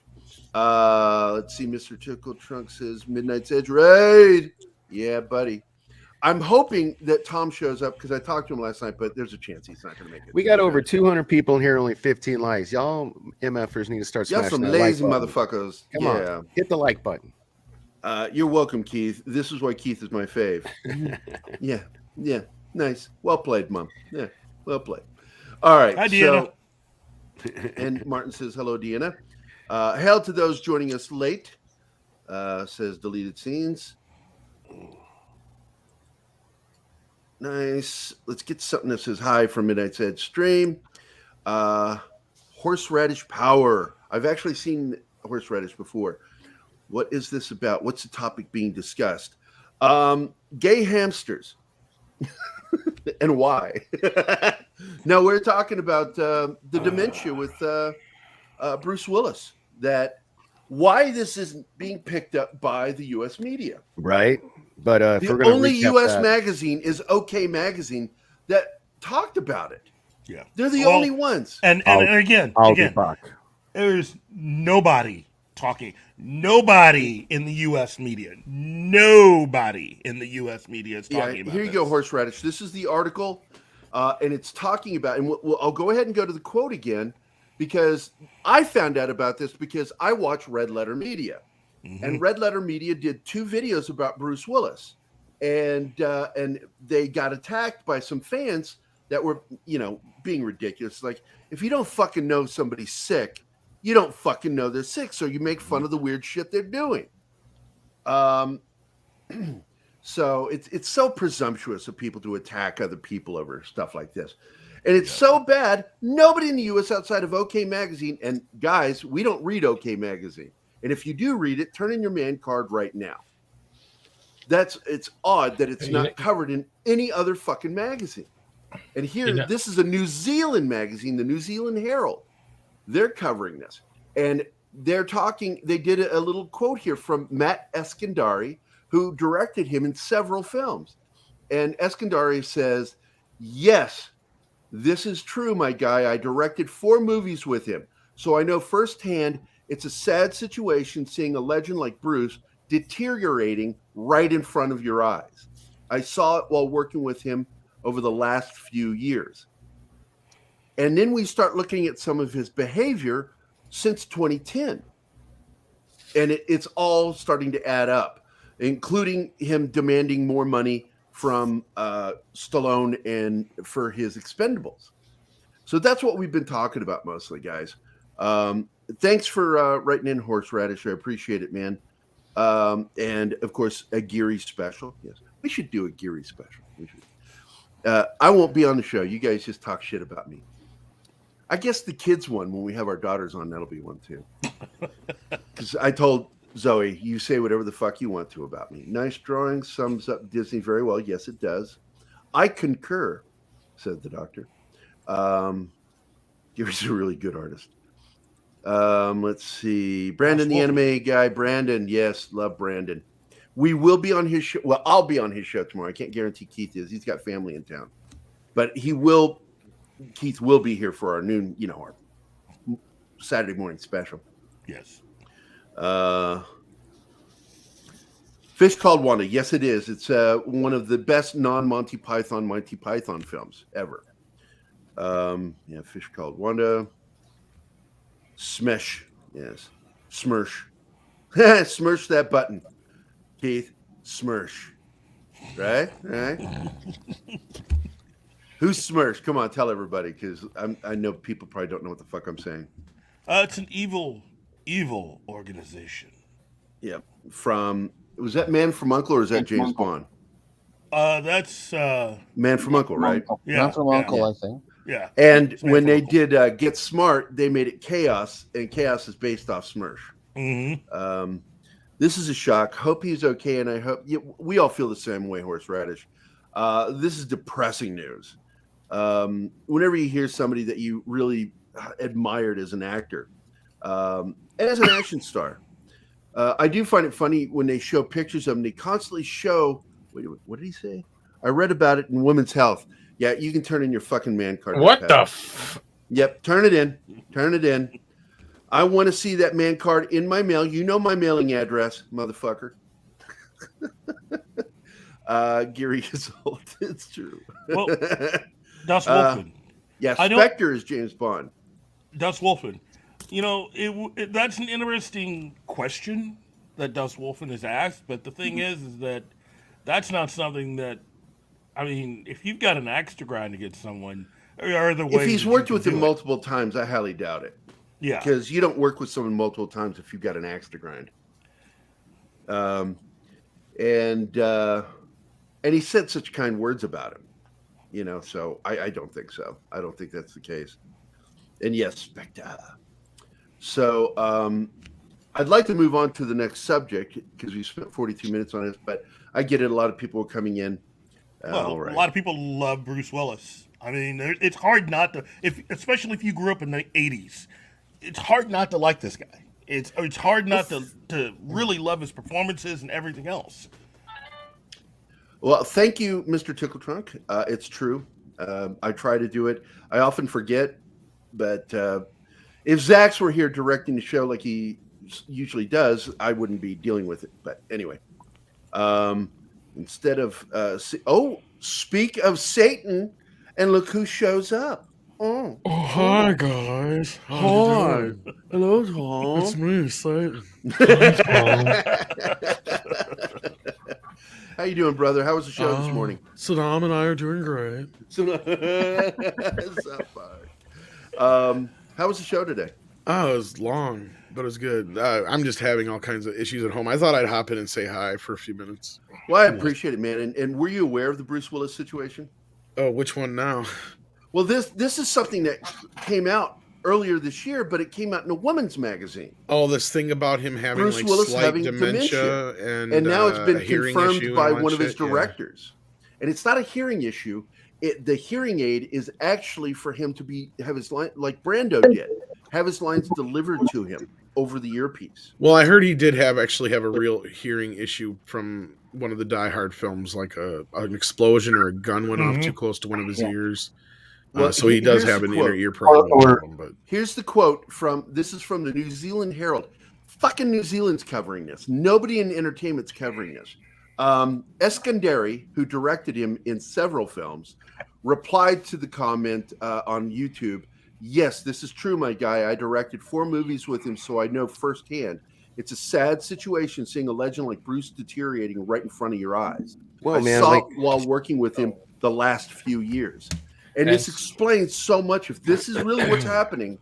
Let's see. Mr. Tickle Trunk says Midnight's Edge Raid. Yeah, buddy. I'm hoping that Tom shows up because I talked to him last night, but there's a chance he's not going to make it. We got over 200 people in here, only 15 likes. Y'all MFers need to start Y'all smashing some that lazy like button. motherfuckers. Come yeah. on, hit the like button. You're welcome, Keith. This is why Keith is my fave. Yeah. Nice. Well played, Mom. Yeah. Well played. All right. Hi, Deanna. And Martin says, hello, Deanna. Hail to those joining us late, says Deleted Scenes. Nice. Let's get something that says hi from Midnight's Edge stream. Horseradish power. I've actually seen horseradish before. What is this about? What's the topic being discussed? Gay hamsters. And why? No, we're talking about the dementia with Bruce Willis. That why this isn't being picked up by the U.S. media. Right. But if The we're going to only U.S. that, magazine is OK Magazine that talked about it. Yeah. They're the Well, only ones. And again, there's nobody talking. Nobody in the U.S. media. Nobody in the U.S. media is talking about here you this. go, Horseradish. This is the article, and it's talking about, and I'll go ahead and go to the quote again, because I found out about this because I watch Red Letter Media. And Red Letter Media did 2 videos about Bruce Willis, and they got attacked by some fans that were, being ridiculous. Like, if you don't fucking know somebody's sick, you don't fucking know they're sick, so you make fun of the weird shit they're doing. So it's so presumptuous of people to attack other people over stuff like this. And it's so bad, nobody in the U.S. outside of OK Magazine, and guys, we don't read OK Magazine. And if you do read it, turn in your man card right now. It's odd that it's not covered in any other fucking magazine. And here, this is a New Zealand magazine, the New Zealand Herald. They're covering this. And they're talking, they did a little quote here from Matt Eskandari, who directed him in several films. And Eskandari says, yes, This is true, my guy. I directed 4 movies with him, so I know firsthand it's a sad situation seeing a legend like Bruce deteriorating right in front of your eyes. I saw it while working with him over the last few years. And then we start looking at some of his behavior since 2010. And it's all starting to add up, including him demanding more money from Stallone and for his Expendables. So that's what we've been talking about mostly, guys. Thanks for writing in, Horseradish. I appreciate it, man. And of course, a Geary special. Yes, we should do a Geary special. We should. I won't be on the show. You guys just talk shit about me. I guess the kids one, when we have our daughters on, that'll be one too. Because I told Zoe, you say whatever the fuck you want to about me. Nice drawing, sums up Disney very well. Yes, it does. I concur, said the doctor. Gary's a really good artist. Let's see. Brandon, the anime guy. Brandon, yes, love Brandon. We will be on his show. Well, I'll be on his show tomorrow. I can't guarantee Keith is. He's got family in town. But he will. Keith will be here for our noon, our Saturday morning special. Yes. Fish Called Wanda. Yes, it is. It's one of the best non-Monty Python films ever. Fish Called Wanda. Smesh. Yes. Smirsh. Smirsh that button. Keith. Smirsh. Right? Who's Smirsh? Come on, tell everybody, because I know people probably don't know what the fuck I'm saying. It's an evil organization. Yeah. Was that Man from U.N.C.L.E. or is that James Bond? That's Man from U.N.C.L.E., right? Yeah, Man from U.N.C.L.E., I think. Yeah. And when they did Get Smart, they made it Chaos, and Chaos is based off Smirsh. Mm-hmm. This is a shock. Hope he's okay, and I hope we all feel the same way, Horseradish. This is depressing news. Whenever you hear somebody that you really admired as an actor, and as an action star, I do find it funny when they show pictures of him. They constantly show. Wait, what did he say? I read about it in Women's Health. Yeah, you can turn in your fucking man card. What the? Yep, turn it in. Turn it in. I want to see that man card in my mail. You know my mailing address, motherfucker. Geary is old. It's true. Well, Dust Wolfen. Yeah, Spectre is James Bond. Dust Wolfen. That's an interesting question that Dust Wolfen is asked, but the thing is that that's not something that, if you've got an axe to grind against someone, or the way if he's worked with him multiple times, I highly doubt it. Yeah, because you don't work with someone multiple times if you've got an axe to grind. And he said such kind words about him, so I don't think so. I don't think that's the case. And yes, Spectre. So I'd like to move on to the next subject because we spent 42 minutes on this, but I get it. A lot of people are coming in. A lot of people love Bruce Willis. It's hard not to, especially if you grew up in the 80s, it's hard not to like this guy. It's hard not to really love his performances and everything else. Well, thank you, Mr. Tickle Trunk. It's true. I try to do it. I often forget, but if Zach's were here directing the show like he usually does, I wouldn't be dealing with it. But anyway, instead of speak of Satan, and look who shows up. Oh, hi guys. Hi. Hello, Tom. It's me, Satan. How you doing, brother? How was the show this morning? Saddam and I are doing great. So far. How was the show today? Oh, it was long, but it was good. I'm just having all kinds of issues at home. I thought I'd hop in and say hi for a few minutes. Well, I appreciate it, man. And were you aware of the Bruce Willis situation? Oh, which one now? Well, this is something that came out earlier this year, but it came out in a woman's magazine. Oh, this thing about him having Bruce Willis slight having dementia and now it's been confirmed by one of his directors. Yeah. And it's not a hearing issue. The hearing aid is actually for him to have his line, like Brando did, have his lines delivered to him over the earpiece. Well, I heard he did actually have a real hearing issue from one of the Die Hard films, like an explosion or a gun went off too close to one of his ears. So he does here's have the an quote. inner ear problem. But Here's the quote this is from the New Zealand Herald. Fucking New Zealand's covering this. Nobody in entertainment's covering this. Eskandari, who directed him in several films, replied to the comment on YouTube, "Yes, this is true, my guy. I directed 4 movies with him, so I know firsthand. It's a sad situation seeing a legend like Bruce deteriorating right in front of your eyes. Well, I man, saw like, it while working with him the last few years." And this explains so much. If this is really what's happening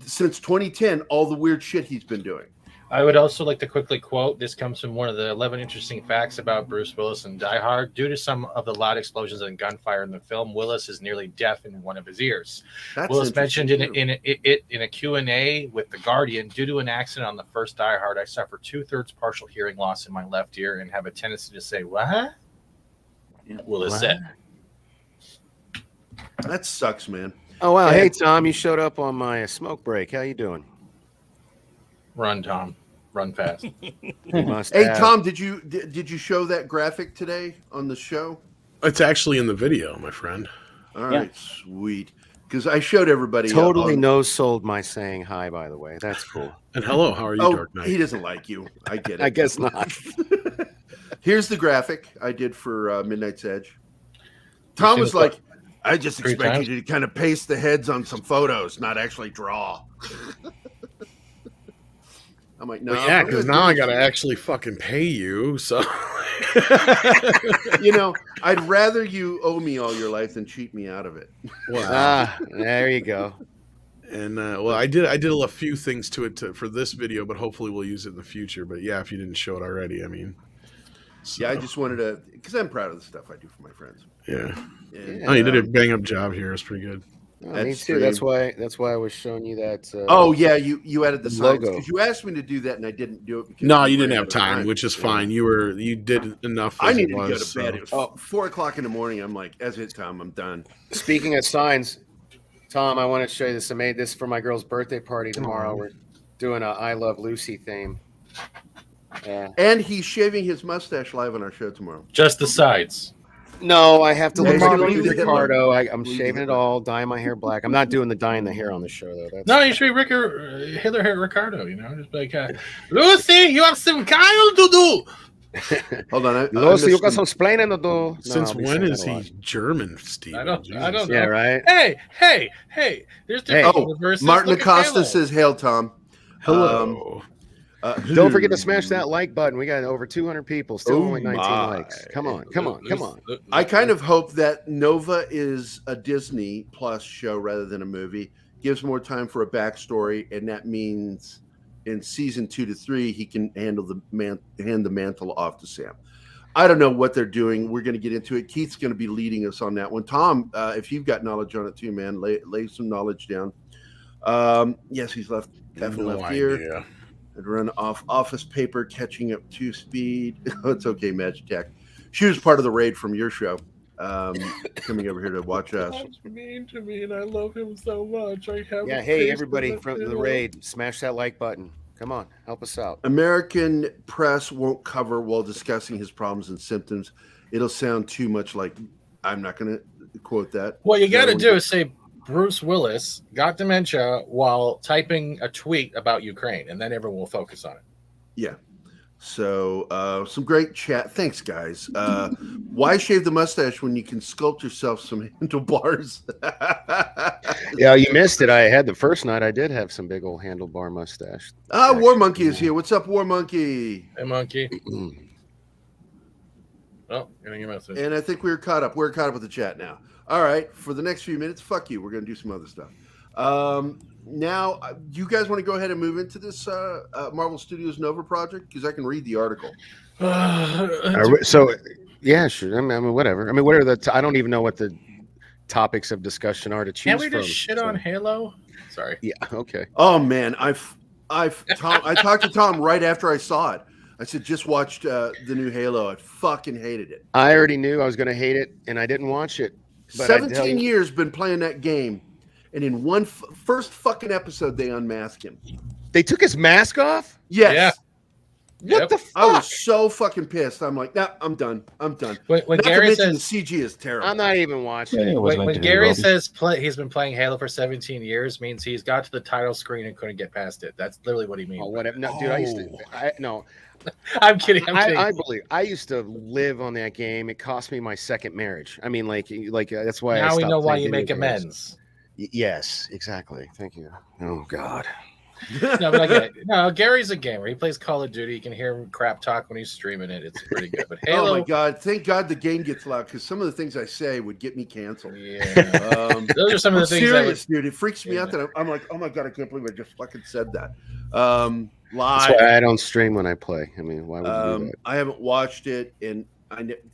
since 2010, all the weird shit he's been doing. I would also like to quickly quote, this comes from one of the 11 interesting facts about Bruce Willis and Die Hard. Due to some of the loud explosions and gunfire in the film, Willis is nearly deaf in one of his ears. Willis mentioned in a Q&A with The Guardian, due to an accident on the first Die Hard, I suffer 2/3 partial hearing loss in my left ear and have a tendency to say, what? Willis said. That sucks, man. Oh, wow. Hey, Tom, you showed up on my smoke break. How you doing? Run, Tom. Run fast. Tom, did you show that graphic today on the show? It's actually in the video, my friend. All right, sweet. Because I showed everybody. Totally no-sold my saying hi, by the way. That's cool. And hello, how are you, Dark Knight? He doesn't like you. I get it. I guess not. Here's the graphic I did for Midnight's Edge. Tom was like, I just expect you to kind of paste the heads on some photos, not actually draw. I'm like, no. Well, yeah, because now I got to actually fucking pay you. So, I'd rather you owe me all your life than cheat me out of it. Wow. There you go. And I did a few things to it for this video, but hopefully we'll use it in the future. But yeah, if you didn't show it already, I mean. So. Yeah, I just wanted to, because I'm proud of the stuff I do for my friends. Yeah. Oh, you did a bang up job here. It's pretty good. Oh, me too. That's why I was showing you that. You added the signs because you asked me to do that and I didn't do it. No, you didn't have time, which is fine. You did enough. I needed to go to bed. It was 4 o'clock in the morning. I'm like, as it's time, I'm done. Speaking of signs, Tom, I want to show you this. I made this for my girl's birthday party tomorrow. We're doing a I Love Lucy theme. Yeah. And he's shaving his mustache live on our show tomorrow. Just the sides. No, I have to look like Ricardo. I'm shaving it all, dyeing my hair black. I'm not doing the dyeing the hair on the show though. No, you should be Hitler hair Ricardo. Just like Lucy, you have some kind to do. Hold on, Lucy, you got some explaining to do. Since when is he German, Steve? I don't know. Yeah, right. Hey. There's different Martin Acosta says, "Hail, Tom." Hello. Don't forget to smash that like button. We got over 200 people, still only 19 likes. Come on. I kind of hope that Nova is a Disney Plus show rather than a movie. Gives more time for a backstory, and that means in season 2 to 3 he can hand the mantle off to Sam. I don't know what they're doing. We're going to get into it. Keith's going to be leading us on that one. Tom, if you've got knowledge on it too, man, lay some knowledge down. Yes, he's left here. I'd run off office paper, catching up to speed. It's okay, Magic Tech. She was part of the raid from your show, coming over here to watch us. He's mean to me, and I love him so much. Hey, everybody from the raid, smash that like button. Come on, help us out. American press won't cover while discussing his problems and symptoms. It'll sound too much like, I'm not going to quote that. What you got to do is say, Bruce Willis got dementia while typing a tweet about Ukraine, and then everyone will focus on it. Yeah. So some great chat. Thanks, guys. Why shave the mustache when you can sculpt yourself some handlebars? Yeah, you missed it. I had the first night. I did have some big old handlebar mustache. War Monkey is here. What's up, War Monkey? Hey, Monkey. Oh, getting your message. And I think we're caught up. We're caught up with the chat now. All right, for the next few minutes, fuck you. We're going to do some other stuff. Now, do you guys want to go ahead and move into this Marvel Studios Nova project? Because I can read the article. Yeah, sure. I mean, whatever. I mean, what are I don't even know what the topics of discussion are to choose from. Can't we just shit on Halo? Sorry. Yeah, okay. Oh, man. I talked to Tom right after I saw it. I said, just watched the new Halo. I fucking hated it. I already knew I was going to hate it, and I didn't watch it. But 17 years been playing that game, and in one first fucking episode, they unmask him. They took his mask off? Yes. Yeah. What the fuck? I was so fucking pissed. I'm like, nah, I'm done. I'm done. When Not Gary to mention says the CG is terrible. I'm not even watching Yeah, it. it was when meant to be Gary rubbish. says he's been playing Halo for 17 years, means he's got to the title screen and couldn't get past it. That's literally what he means. Oh, whatever. No, dude, I used to. No, I'm kidding. I'm kidding. I believe I used to live on that game. It cost me my second marriage. I mean, like that's why. Now I we stopped know why playing you make video games. amends. Yes, exactly. Thank you. Oh God. No, but I get it. No, Gary's a gamer. He plays Call of Duty. You can hear him crap talk when he's streaming it. It's pretty good. But Halo, Oh my god! Thank God the game gets loud because some of the things I say would get me canceled. yeah, those are some of the I'm things. serious, dude. It freaks me out that I'm like, oh my god, I can't believe I just fucking said that. Live. That's why I don't stream when I play. I mean, why would you do that? I haven't watched it, and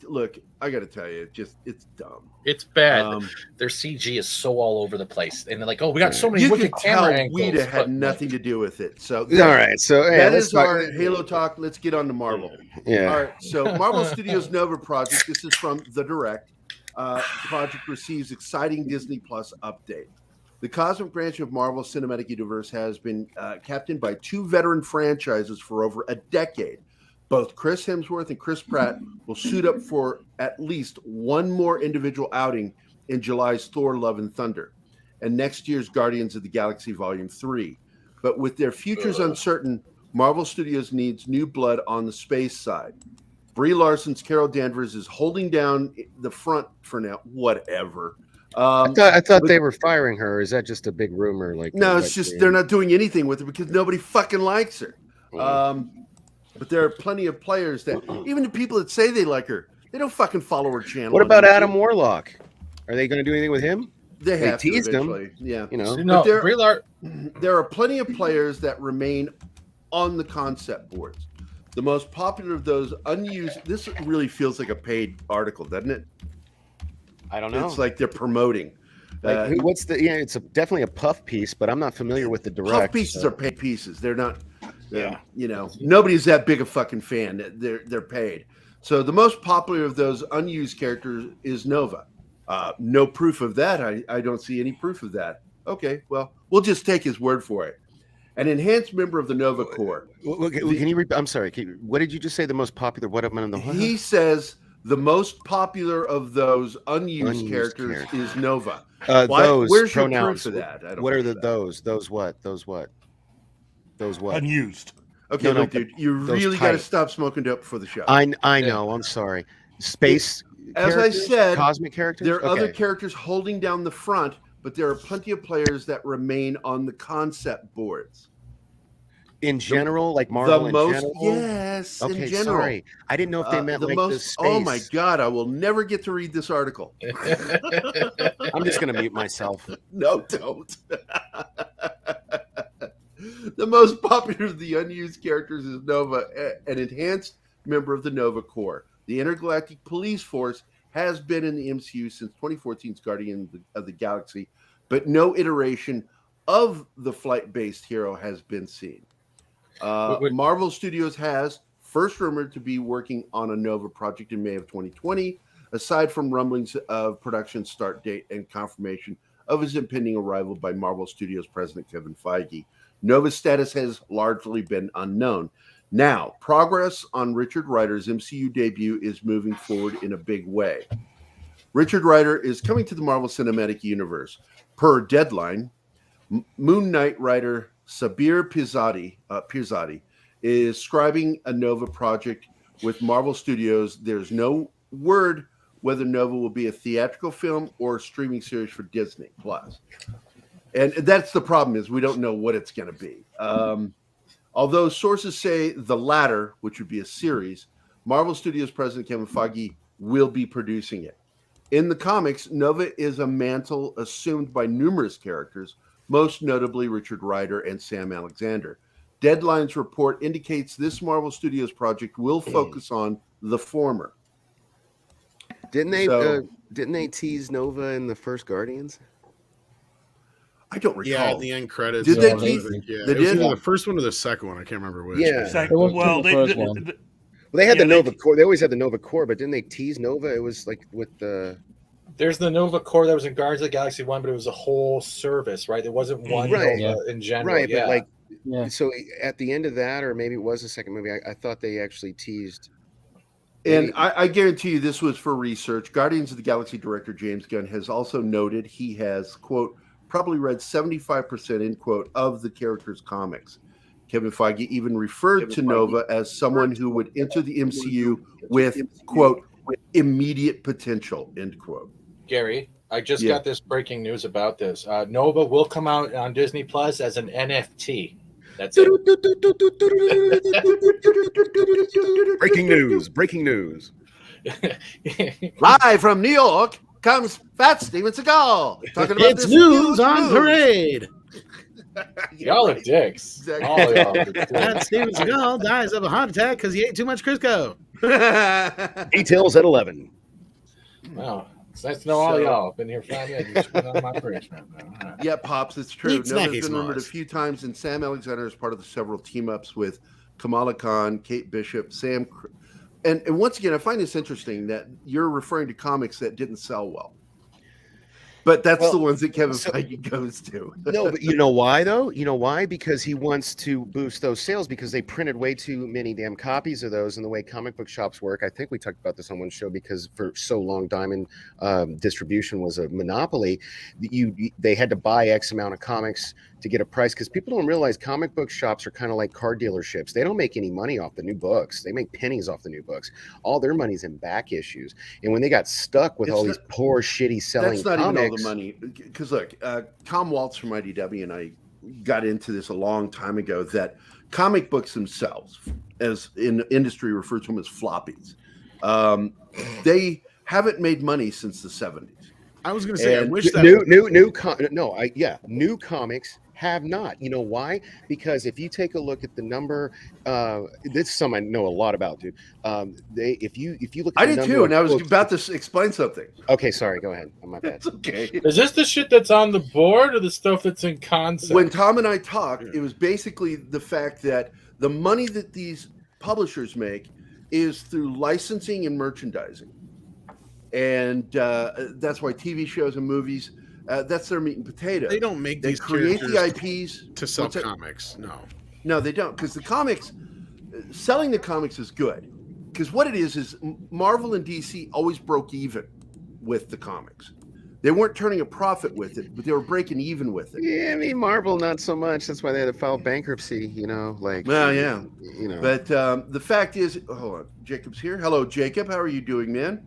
look. I got to tell you, it's dumb. It's bad. Their CG is so all over the place, and they're like, "Oh, we got so many You wicked can camera tell angles." Weta had but, nothing to do with it. So All right, so that let's is talk- our Halo talk. Let's get on to Marvel. Yeah. All right. So Marvel Studios Nova project. This is from the Direct. Project receives exciting Disney Plus update. The cosmic branch of Marvel Cinematic Universe has been captained by two veteran franchises for over a decade. Both Chris Hemsworth and Chris Pratt will suit up for at least one more individual outing in July's Thor: Love and Thunder and next year's Guardians of the Galaxy Volume 3. But with their futures uncertain, Marvel Studios needs new blood on the space side. Brie Larson's Carol Danvers is holding down the front for now. Whatever. I thought they were firing her. Is that just a big rumor? Like No, it's just they're not doing anything with her because nobody fucking likes her. But there are plenty of players that, even the people that say they like her, they don't fucking follow her channel. What about on YouTube. Adam Warlock? Are they going to do anything with him? They have to teased him. eventually. Yeah, You know. No, But there are plenty of players that remain on the concept boards. The most popular of those unused. This really feels like a paid article, doesn't it? I don't know. It's like they're promoting. Like, what's the? Yeah, it's definitely a puff piece, but I'm not familiar with the direct. Puff pieces are paid pieces. They're not. You know, nobody's that big a fucking fan. They're paid. So the most popular of those unused characters is Nova. No proof of that. I don't see any proof of that. Okay, well, we'll just take his word for it. An enhanced member of the Nova Corps. Can you? I'm sorry. What did you just say? The most popular? What among the? He says the most popular of those unused characters is Nova. Those where's pronouns. your proof of that? I don't what are know the those? Those what? Those what? Those what? Unused. Okay, No, look, dude, you those really got to type. stop smoking dope before the show. I know. I'm sorry. Space. As I characters? said, cosmic characters. there are other Okay. characters holding down the front, but there are plenty of players that remain on the concept boards. In general, like Marvel in general. Yes, Okay, in general. sorry. I didn't know if they meant the like most. the space. Oh my god, I will never get to read this article. I'm just gonna mute myself. No, don't. The most popular of the unused characters is Nova, an enhanced member of the Nova Corps. The Intergalactic Police Force has been in the MCU since 2014's Guardian of the Galaxy, but no iteration of the flight-based hero has been seen. Marvel Studios has first rumored to be working on a Nova project in May of 2020, aside from rumblings of production start date and confirmation of his impending arrival by Marvel Studios president Kevin Feige. Nova's status has largely been unknown. Now, progress on Richard Ryder's MCU debut is moving forward in a big way. Richard Ryder is coming to the Marvel Cinematic Universe. Per Deadline, Moon Knight writer Sabir Pirzadi is scribing a Nova project with Marvel Studios. There's no word whether Nova will be a theatrical film or a streaming series for Disney Plus. And that's the problem, is we don't know what it's going to be. Although sources say the latter, which would be a series, Marvel Studios president Kevin Feige will be producing it. In the comics, Nova is a mantle assumed by numerous characters, most notably Richard Ryder and Sam Alexander. Deadline's report indicates this Marvel Studios project will focus on the former. Didn't they tease Nova in the first Guardians? I don't recall. Yeah, at the end credits. Did they I tease? think, yeah. They It was did? either the first one or the second one. I can't remember which. Yeah. Well, Well, they had the Nova Corps. They always had the Nova Corps, but didn't they tease Nova? It was like with the. There's the Nova Corps that was in Guardians of the Galaxy 1, but it was a whole service, right? There wasn't one Right. Nova in general. Right, yeah. but like Yeah. So at the end of that, or maybe it was the second movie, I thought they actually teased. And I guarantee you this was for research. Guardians of the Galaxy director James Gunn has also noted he has, quote, probably read 75%, end quote, of the character's comics. Kevin Feige even referred to Nova as someone who would enter the MCU with, quote, immediate potential, end quote. Gary, I just got this breaking news about this. Nova will come out on Disney Plus as an NFT. That's it. Breaking news. Live from New York comes Fat Steven Seagal talking about It's this news on parade. Y'all are dicks. Exactly. All y'all are dicks. That Steven Seagal dies of a heart attack because he ate too much Crisco. Details at 11. Wow. It's nice to know all y'all. Been here 5 minutes. Just been on my bridge, man. All right. Yeah, Pops, it's true. Eat Nova's snacky been rumored a s'mores. few times, and Sam Alexander is part of the several team-ups with Kamala Khan, Kate Bishop, and once again, I find this interesting that you're referring to comics that didn't sell well. But that's the ones that Kevin Feige goes to. No, but you know why though? You know why? Because he wants to boost those sales because they printed way too many damn copies of those. And the way comic book shops work, I think we talked about this on one show because for so long, Diamond distribution was a monopoly. They had to buy X amount of comics to get a price because people don't realize comic book shops are kind of like car dealerships. They don't make any money off the new books. They make pennies off the new books. All their money's in back issues. And when they got stuck with these poor, shitty selling That's not comics, even all the money. Because look, Tom Waltz from IDW and I got into this a long time ago that comic books themselves, as in the industry refer to them as floppies, they haven't made money since the 70s. I was going to say, I wish that new comics have not. You know why? Because if you take a look at the number, this is something I know a lot about, dude. If you look, at I did too, and I was about to explain something. Okay, sorry, go ahead. My bad. It's okay. Is this the shit that's on the board or the stuff that's in concept? When Tom and I talked, it was basically the fact that the money that these publishers make is through licensing and merchandising. And that's why TV shows and movies, that's their meat and potatoes. They don't make these create the IPs to sell comics. No, they don't. Because the comics, selling the comics is good. Because what it is Marvel and DC always broke even with the comics. They weren't turning a profit with it, but they were breaking even with it. Yeah, I mean Marvel not so much. That's why they had to file bankruptcy. Well, yeah. But the fact is, hold on, Jacob's here. Hello, Jacob. How are you doing, man?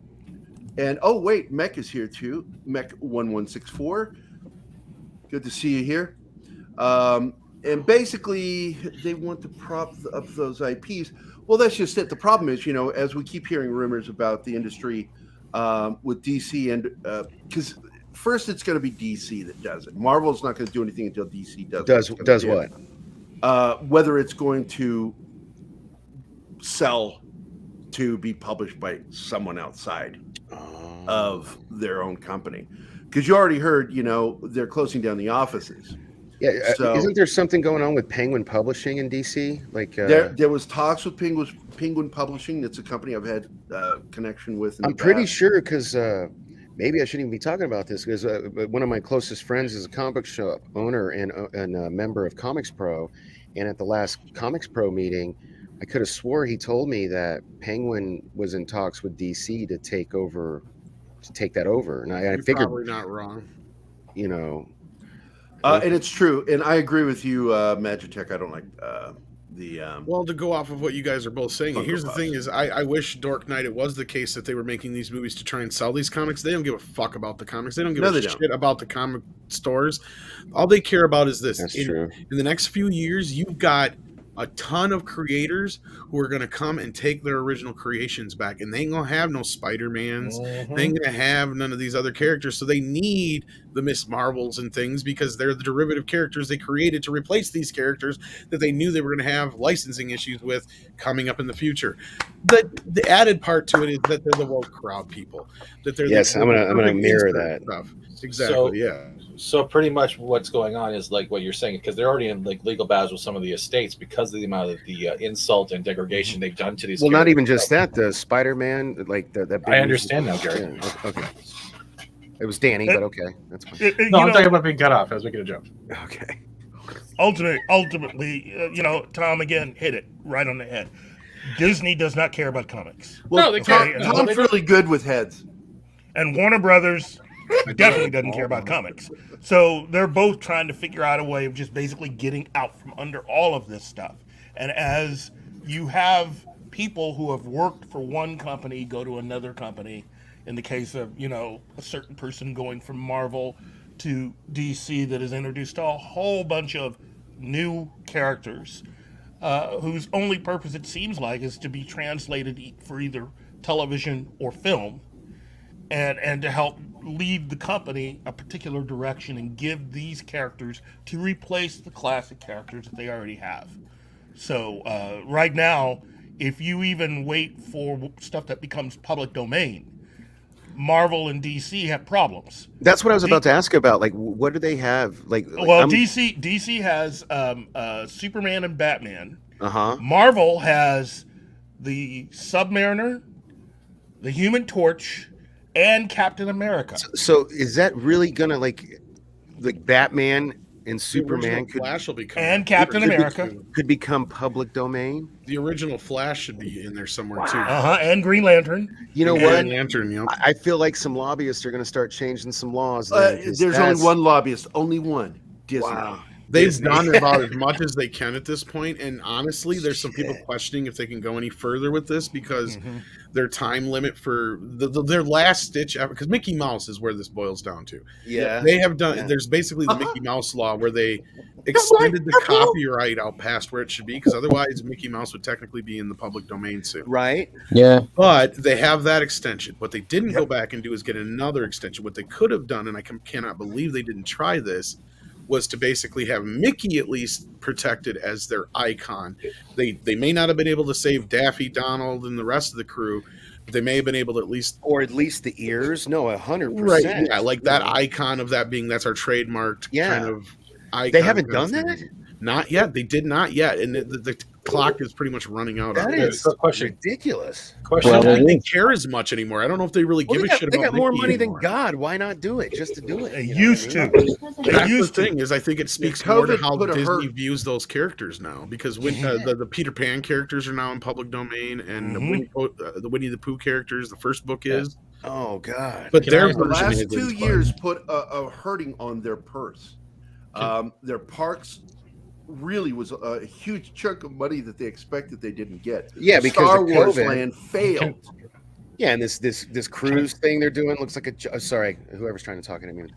And oh wait, Mech is here too. Mech 1164. Good to see you here. And basically, they want to prop up those IPs. Well, that's just it. The problem is, as we keep hearing rumors about the industry with DC, and because first it's going to be DC that does it. Marvel's not going to do anything until DC does what? Whether it's going to sell to be published by someone outside of their own company, because you already heard, they're closing down the offices. Yeah, so, isn't there something going on with Penguin Publishing in DC? Like there was talks with Penguin Publishing. That's a company I've had connection with. I'm pretty sure because maybe I shouldn't even be talking about this because one of my closest friends is a comic book shop owner and a member of Comics Pro, and at the last Comics Pro meeting, I could have swore he told me that Penguin was in talks with DC to take that over, and I figured probably not wrong. And it's true, and I agree with you, Magitech. I don't like Well, to go off of what you guys are both saying, here's the thing: is I wish Dork Knight it was the case that they were making these movies to try and sell these comics. They don't give a fuck about the comics. They don't give a shit about the comic stores. All they care about is this. That's true. In the next few years, you've got a ton of creators who are going to come and take their original creations back, and they ain't gonna have no Spider-Mans. They ain't gonna have none of these other characters, so they need the Miss Marvels and things because they're the derivative characters they created to replace these characters that they knew they were going to have licensing issues with coming up in the future. The added part to it is that they're the woke crowd people. That they're I'm gonna mirror that stuff. Exactly. So pretty much what's going on is like what you're saying, because they're already in like legal battles with some of the estates because of the amount of the insult and degradation they've done to these. Well, not even just that. The Spider-Man, like that. I understand now, Gary. Yeah, okay. It was Danny, but okay, that's fine. No, I'm talking about being cut off. I was making a joke. Okay. ultimately, Tom again hit it right on the head. Disney does not care about comics. Well, No, they care. Okay, Tom's really good with heads. and Warner Brothers definitely doesn't care about comics. So they're both trying to figure out a way of just basically getting out from under all of this stuff. And as you have people who have worked for one company go to another company, in the case of, a certain person going from Marvel to DC that has introduced a whole bunch of new characters whose only purpose, it seems like, is to be translated for either television or film, and to help lead the company a particular direction and give these characters to replace the classic characters that they already have. So right now, if you even wait for stuff that becomes public domain, Marvel and DC have problems. That's what I was about to ask about. Like, what do they have? Well, DC has Superman and Batman. Uh-huh. Marvel has the Submariner, the Human Torch, and Captain America. So is that really gonna like Batman and Superman Flash will become and Captain America could become public domain? The original Flash should be in there somewhere too. And Green Lantern. You know Green what? Lantern, yep. I feel like some lobbyists are going to start changing some laws. There's only one lobbyist, only one. Disney. Wow. They've done about as much as they can at this point, and honestly, there's some people questioning if they can go any further with this because their time limit for their last stitch effort. Because Mickey Mouse is where this boils down to. Yeah, they have done. Yeah. There's basically the Mickey Mouse law where they extended the copyright out past where it should be, because otherwise Mickey Mouse would technically be in the public domain soon. Right. Yeah. But they have that extension. What they didn't go back and do is get another extension. What they could have done, and I cannot believe they didn't try this, was to basically have Mickey at least protected as their icon. They may not have been able to save Daffy, Donald, and the rest of the crew, but they may have been able to at least the ears. No, 100%. Right. Yeah, like that icon of that being that's our trademarked kind of icon. They haven't done that? Not yet. They did not yet, and the clock is pretty much running out. That is ridiculous. Question: I don't think they care as much anymore. I don't know if they really give a shit about. They got more Mickey money anymore. than God. Why not do it? Just to do it. They used to. That's the thing is, I think it speaks more to how Disney views those characters now, because when the Peter Pan characters are now in public domain, and the Winnie the Pooh characters, the first book is. Oh God! But the last 2 years put a hurting on their purse. Their parks really was a huge chunk of money that they expected they didn't get. Yeah, because Star of Wars COVID. Land failed. Yeah, and this cruise thing they're doing looks like sorry, whoever's trying to talk to me.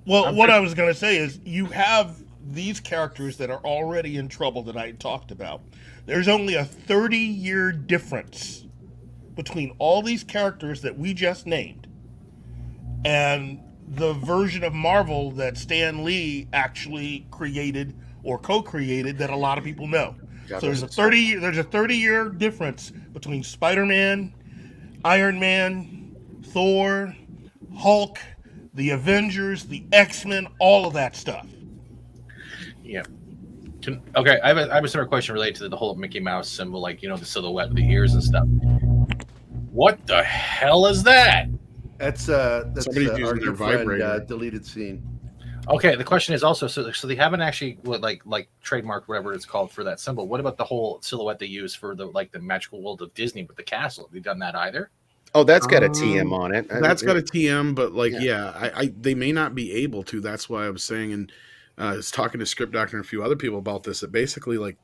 Well, what I was going to say is you have these characters that are already in trouble that I talked about. There's only a 30-year difference between all these characters that we just named and the version of Marvel that Stan Lee actually created or co-created that a lot of people know. So there's a 30-year difference between Spider-Man, Iron Man, Thor, Hulk, the Avengers, the X-Men, all of that stuff. Yeah. Okay, I have a sort of question related to the whole Mickey Mouse symbol, like, the silhouette of the ears and stuff. What the hell is that? That's our good vibrator. friend, deleted scene. Okay, the question is also, so they haven't actually like trademark whatever it's called for that symbol. What about the whole silhouette they use for the magical world of Disney with the castle? Have they done that either? Oh, that's got a TM on it. That's got a TM, but they may not be able to. That's why I was saying, and I was talking to Script Doctor and a few other people about this, that basically like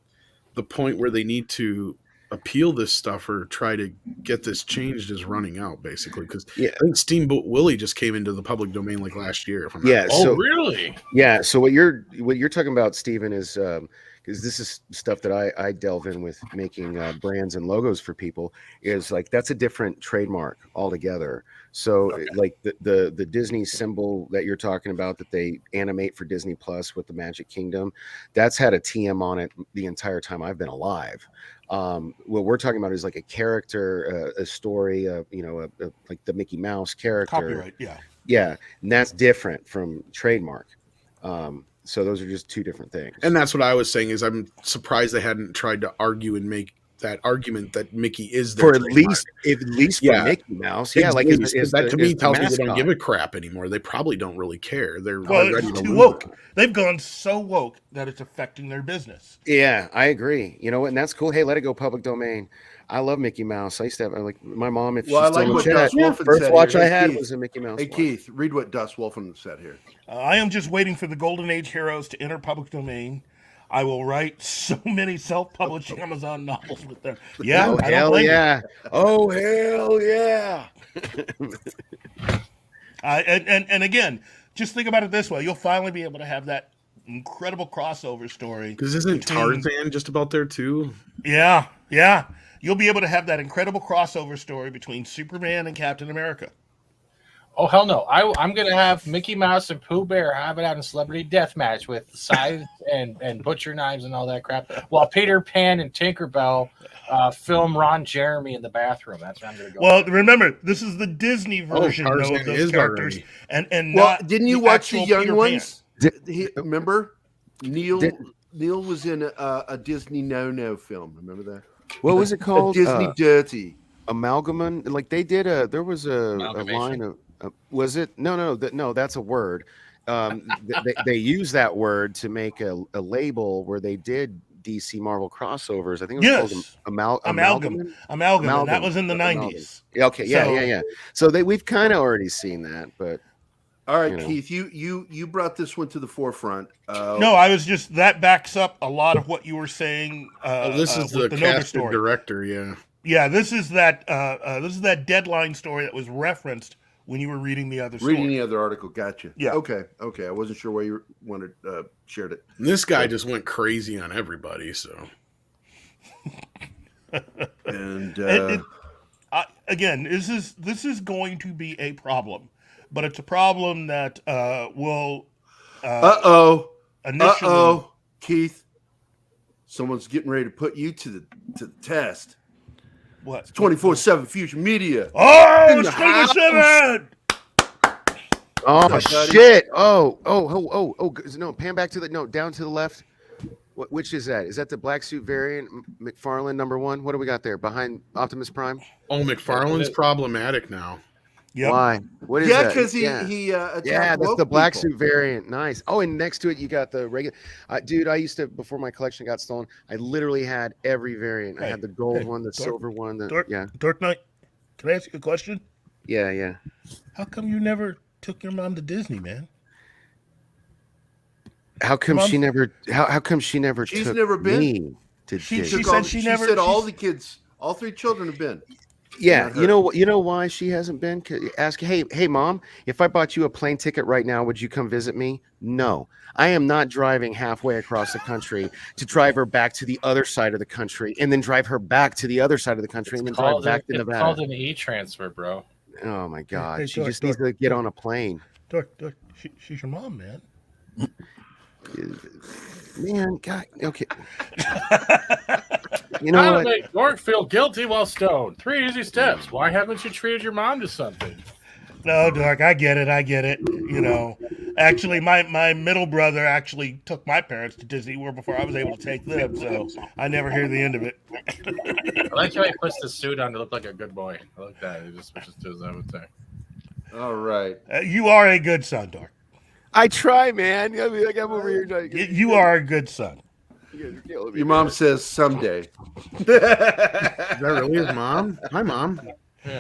the point where they need to appeal this stuff or try to get this changed is running out, basically, because I think Steamboat Willie just came into the public domain like last year. If I'm not wrong. Really? Yeah. So what you're talking about, Stephen, is because this is stuff that I delve in with making brands and logos for people. Is like that's a different trademark altogether. So like the Disney symbol that you're talking about that they animate for Disney Plus with the Magic Kingdom, that's had a TM on it the entire time I've been alive. What we're talking about is like a character, a story, like the Mickey Mouse character. Copyright, yeah, and that's different from trademark. So those are just two different things. And that's what I was saying is I'm surprised they hadn't tried to argue and make that argument that Mickey is for their at trademark. least for Yeah. Mickey Mouse. Yeah, like that to me tells me they don't mascot. give a crap anymore. They probably don't really care. They're Well, ready it's to too lose woke. it. They've gone so woke that it's affecting their business. Yeah, I agree. You know what? And that's cool. Hey, let it go public domain. I love Mickey Mouse. I used to have like my mom. If Well, I she's still like in what the chat, Dust Wolfen first said watch here. I Hey, had Keith. was a Mickey Mouse. Hey, watch. Keith, read what Dust Wolfen said here. I am just waiting for the Golden Age heroes to enter public domain. I will write so many self-published Amazon novels with them. Yeah, Oh I don't hell blame you. yeah! Oh hell yeah! And again, just think about it this way: you'll finally be able to have that incredible crossover story. Because isn't between- Tarzan just about there too? Yeah. You'll be able to have that incredible crossover story between Superman and Captain America. Oh hell no! I'm gonna have Mickey Mouse and Pooh Bear have it out in celebrity death match with scythes and butcher knives and all that crap, while Peter Pan and Tinkerbell film Ron Jeremy in the bathroom. That's where I'm gonna go. Well, remember, this is the Disney version though, Tarzan of those is characters, already. and Well, not didn't you the watch the actual young Peter ones? Pan. Remember, Neil was in a Disney no film. Remember that? What was it called? A Disney Dirty. Amalgamon. Like they did there was a line of. Was it? No, that's a word. They use that word to make a label where they did DC Marvel crossovers. I think it was called Amalgam. And that was in the 90s. Okay, yeah. So we've kind of already seen that, but all right, Keith, you brought this one to the forefront. No, I was just that backs up a lot of what you were saying. This is the Nova casted story. director, yeah. Yeah, this is that Deadline story that was referenced when you were reading the other story. Reading the other article, gotcha. Yeah. Okay. I wasn't sure where you wanted shared it. And this guy just went crazy on everybody. So, and again, this is going to be a problem, but it's a problem that will. Initially, Keith, someone's getting ready to put you to the test. What? 24/7 Future Media. Oh, it's 24/7. Oh shit! Oh! No, pan back to down to the left. Which is that? Is that the black suit variant, McFarlane #1? What do we got there behind Optimus Prime? Oh, McFarlane's problematic now. Yep. Why? What is that? Because he attacked that's woke the black people. suit variant. Nice. Oh, and next to it you got the regular. Dude, I used to, before my collection got stolen, I literally had every variant. I had the gold one, the silver one. Dark Knight. Can I ask you a question? Yeah. How come you never took your mom to Disney, man? How come she never? How come she never She's took never been. me to Disney? She said she never. said all the kids, all 3 children have been. Yeah, you know why she hasn't been? Ask, hey, mom, if I bought you a plane ticket right now, would you come visit me? No, I am not driving halfway across the country to drive her back to the other side of the country, and then drive her back to the other side of the country, and then drive back to Nevada. It's called an e-transfer, bro. Oh my God, Hey, she just needs to get on a plane. Dark, she's your mom, man. Man, God, okay. You know How to what? make Dork feel guilty while stoned. 3 easy steps. Why haven't you treated your mom to something? No, Dark, I get it. You know, actually, my middle brother actually took my parents to Disney World before I was able to take them, so I never hear the end of it. I like how he puts the suit on to look like a good boy. I like that. He just switches to his own thing. All right. You are a good son, Dark. I try, man. I mean, like I'm over here. You are a good son. Your mom says someday. Is that really his mom? Hi, mom.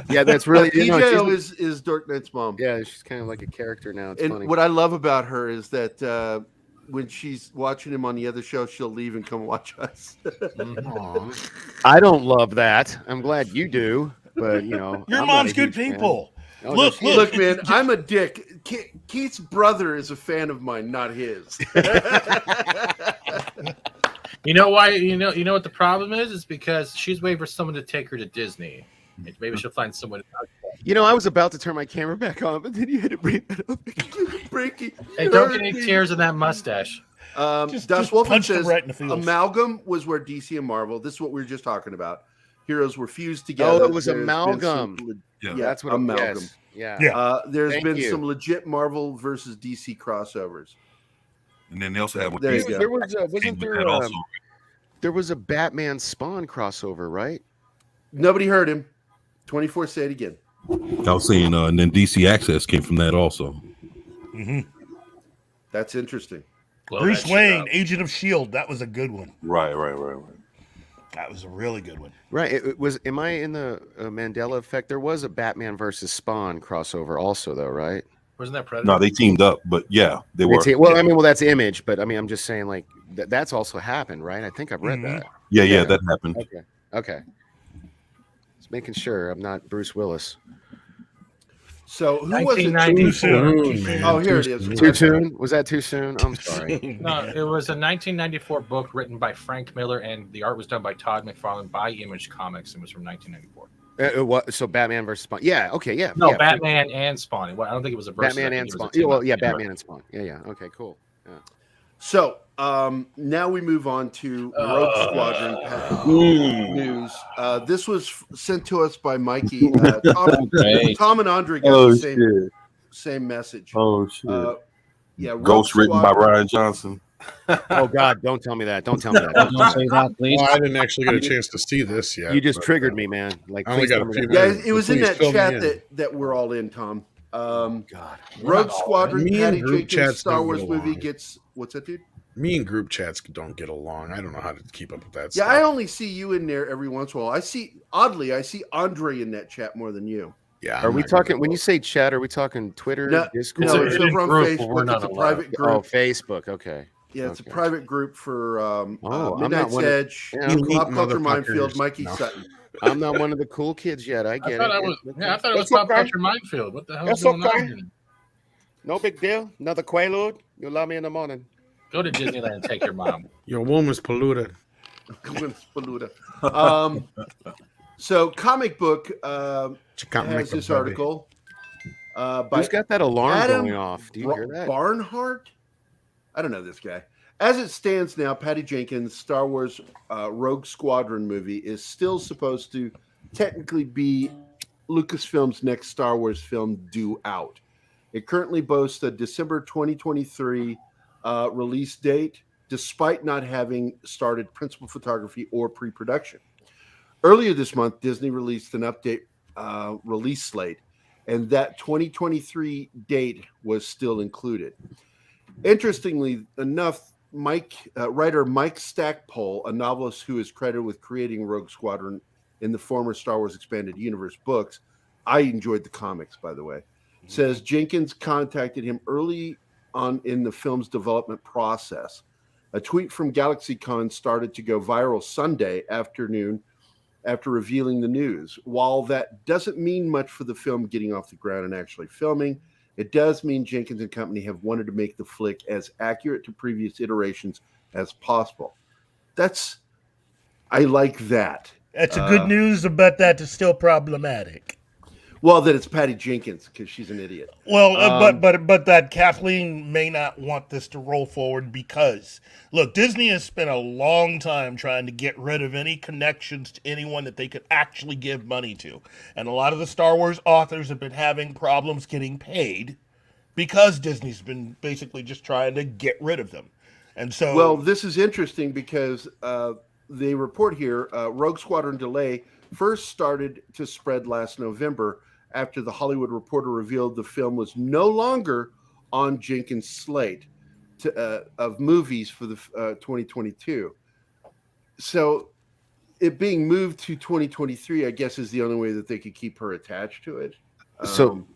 Yeah, that's really. TJ is Dark Knight's mom. Yeah, she's kind of like a character now. It's and funny. what I love about her is that when she's watching him on the other show, she'll leave and come watch us. I don't love that. I'm glad you do, but your I'm mom's not a good huge fan. people. Oh, Look, man, I'm a dick. Keith's brother is a fan of mine, not his. You know why? You know what the problem is? It's because she's waiting for someone to take her to Disney. Maybe she'll find someone. I was about to turn my camera back on, but then you had to bring that up. Hey, don't get any tears in that mustache. Dust Wolfen punch them says right in the feels. Amalgam was where DC and Marvel. This is what we were just talking about. Heroes were fused together. Oh, it was There's been Amalgam. Yeah, That's what Amalgam. Yeah. There's Thank been you. some legit Marvel versus DC crossovers. And then they also have There you go. There was wasn't there? There was a Batman Spawn crossover, right? Nobody heard him. 24, say it again. I was saying, and then DC Access came from that also. Mm-hmm. That's interesting. Bruce Wayne, Agent of S.H.I.E.L.D. That was a good one. Right. That was a really good one. Right. It was. Am I in the Mandela effect? There was a Batman versus Spawn crossover, also, though, right? Wasn't that Predator? No, they teamed up, but yeah, they were. Well, that's Image, but I mean, I'm just saying, like, that's also happened, right? I think I've read that. Yeah, that happened. Okay. Just making sure I'm not Bruce Willis. So who was it? Too soon. Oh, here it is. Too soon? Was that too soon? I'm sorry. No, it was a 1994 book written by Frank Miller, and the art was done by Todd McFarlane by Image Comics, and was from 1994. So Batman versus Spawn. Yeah. Okay. Yeah. No, yeah. Batman and Spawn. Well, I don't think it was a versus. Batman and Spawn. Yeah, Batman and Spawn. Yeah. Okay. Cool. Yeah. So now we move on to Rogue Squadron news. This was sent to us by Mikey. Tom and Andre got the same message. Oh shit! Yeah, Ghost written by Ryan Johnson. Oh God! Don't tell me that. Don't tell me that. Don't say that, please. Well, I didn't actually get a chance to see this yet. You just triggered me, man. Like, I only got a few guys, it was in that Please fill chat me in. that we're all in, Tom. God. Rogue Squadron, Me and Patty group Jenkins chats Star don't Wars get movie along. gets what's that, dude? Me and group chats don't get along. I don't know how to keep up with that Yeah, stuff. I only see you in there every once in a while. I see Andre in that chat more than you. Yeah. Are we talking when you say chat? Are we talking Twitter, No, Discord? no, it's over on group, but we're Facebook. not It's a allowed. private group. Oh, Facebook. Okay. Yeah, it's a Okay. private group for I'm not Midnight's one of- Edge, Yeah, Elite Pop Culture motherfuckers. Minefield, Mikey No. Sutton. I'm not one of the cool kids yet. I get I thought it. I thought it was That's Pop okay. Culture Minefield. What the hell That's is going okay. on here? No big deal. Another Quaalude. You'll love me in the morning. Go to Disneyland and take your mom. Your womb is polluted. So comic book Can't make has a this baby. article by Who's got that alarm Adam going off? Do you hear that? Barnhart? I don't know this guy. As it stands now, Patty Jenkins' Star Wars Rogue Squadron movie is still supposed to technically be Lucasfilm's next Star Wars film due out. It currently boasts a December 2023 release date, despite not having started principal photography or pre-production. Earlier this month, Disney released an update release slate, and that 2023 date was still included. Interestingly enough, writer Mike Stackpole, a novelist who is credited with creating Rogue Squadron in the former Star Wars Expanded Universe books, I enjoyed the comics, by the way, says Jenkins contacted him early on in the film's development process. A tweet from GalaxyCon started to go viral Sunday afternoon after revealing the news. While that doesn't mean much for the film getting off the ground and actually filming, it does mean Jenkins and company have wanted to make the flick as accurate to previous iterations as possible. I like that. That's a good news, but that is still problematic. Well, that it's Patty Jenkins because she's an idiot. Well, but that Kathleen may not want this to roll forward because, look, Disney has spent a long time trying to get rid of any connections to anyone that they could actually give money to. And a lot of the Star Wars authors have been having problems getting paid because Disney's been basically just trying to get rid of them. And so... Well, this is interesting because they report here, Rogue Squadron delay first started to spread last November after the Hollywood Reporter revealed the film was no longer on Jenkins' slate of movies for the 2022. So it being moved to 2023, I guess, is the only way that they could keep her attached to it. So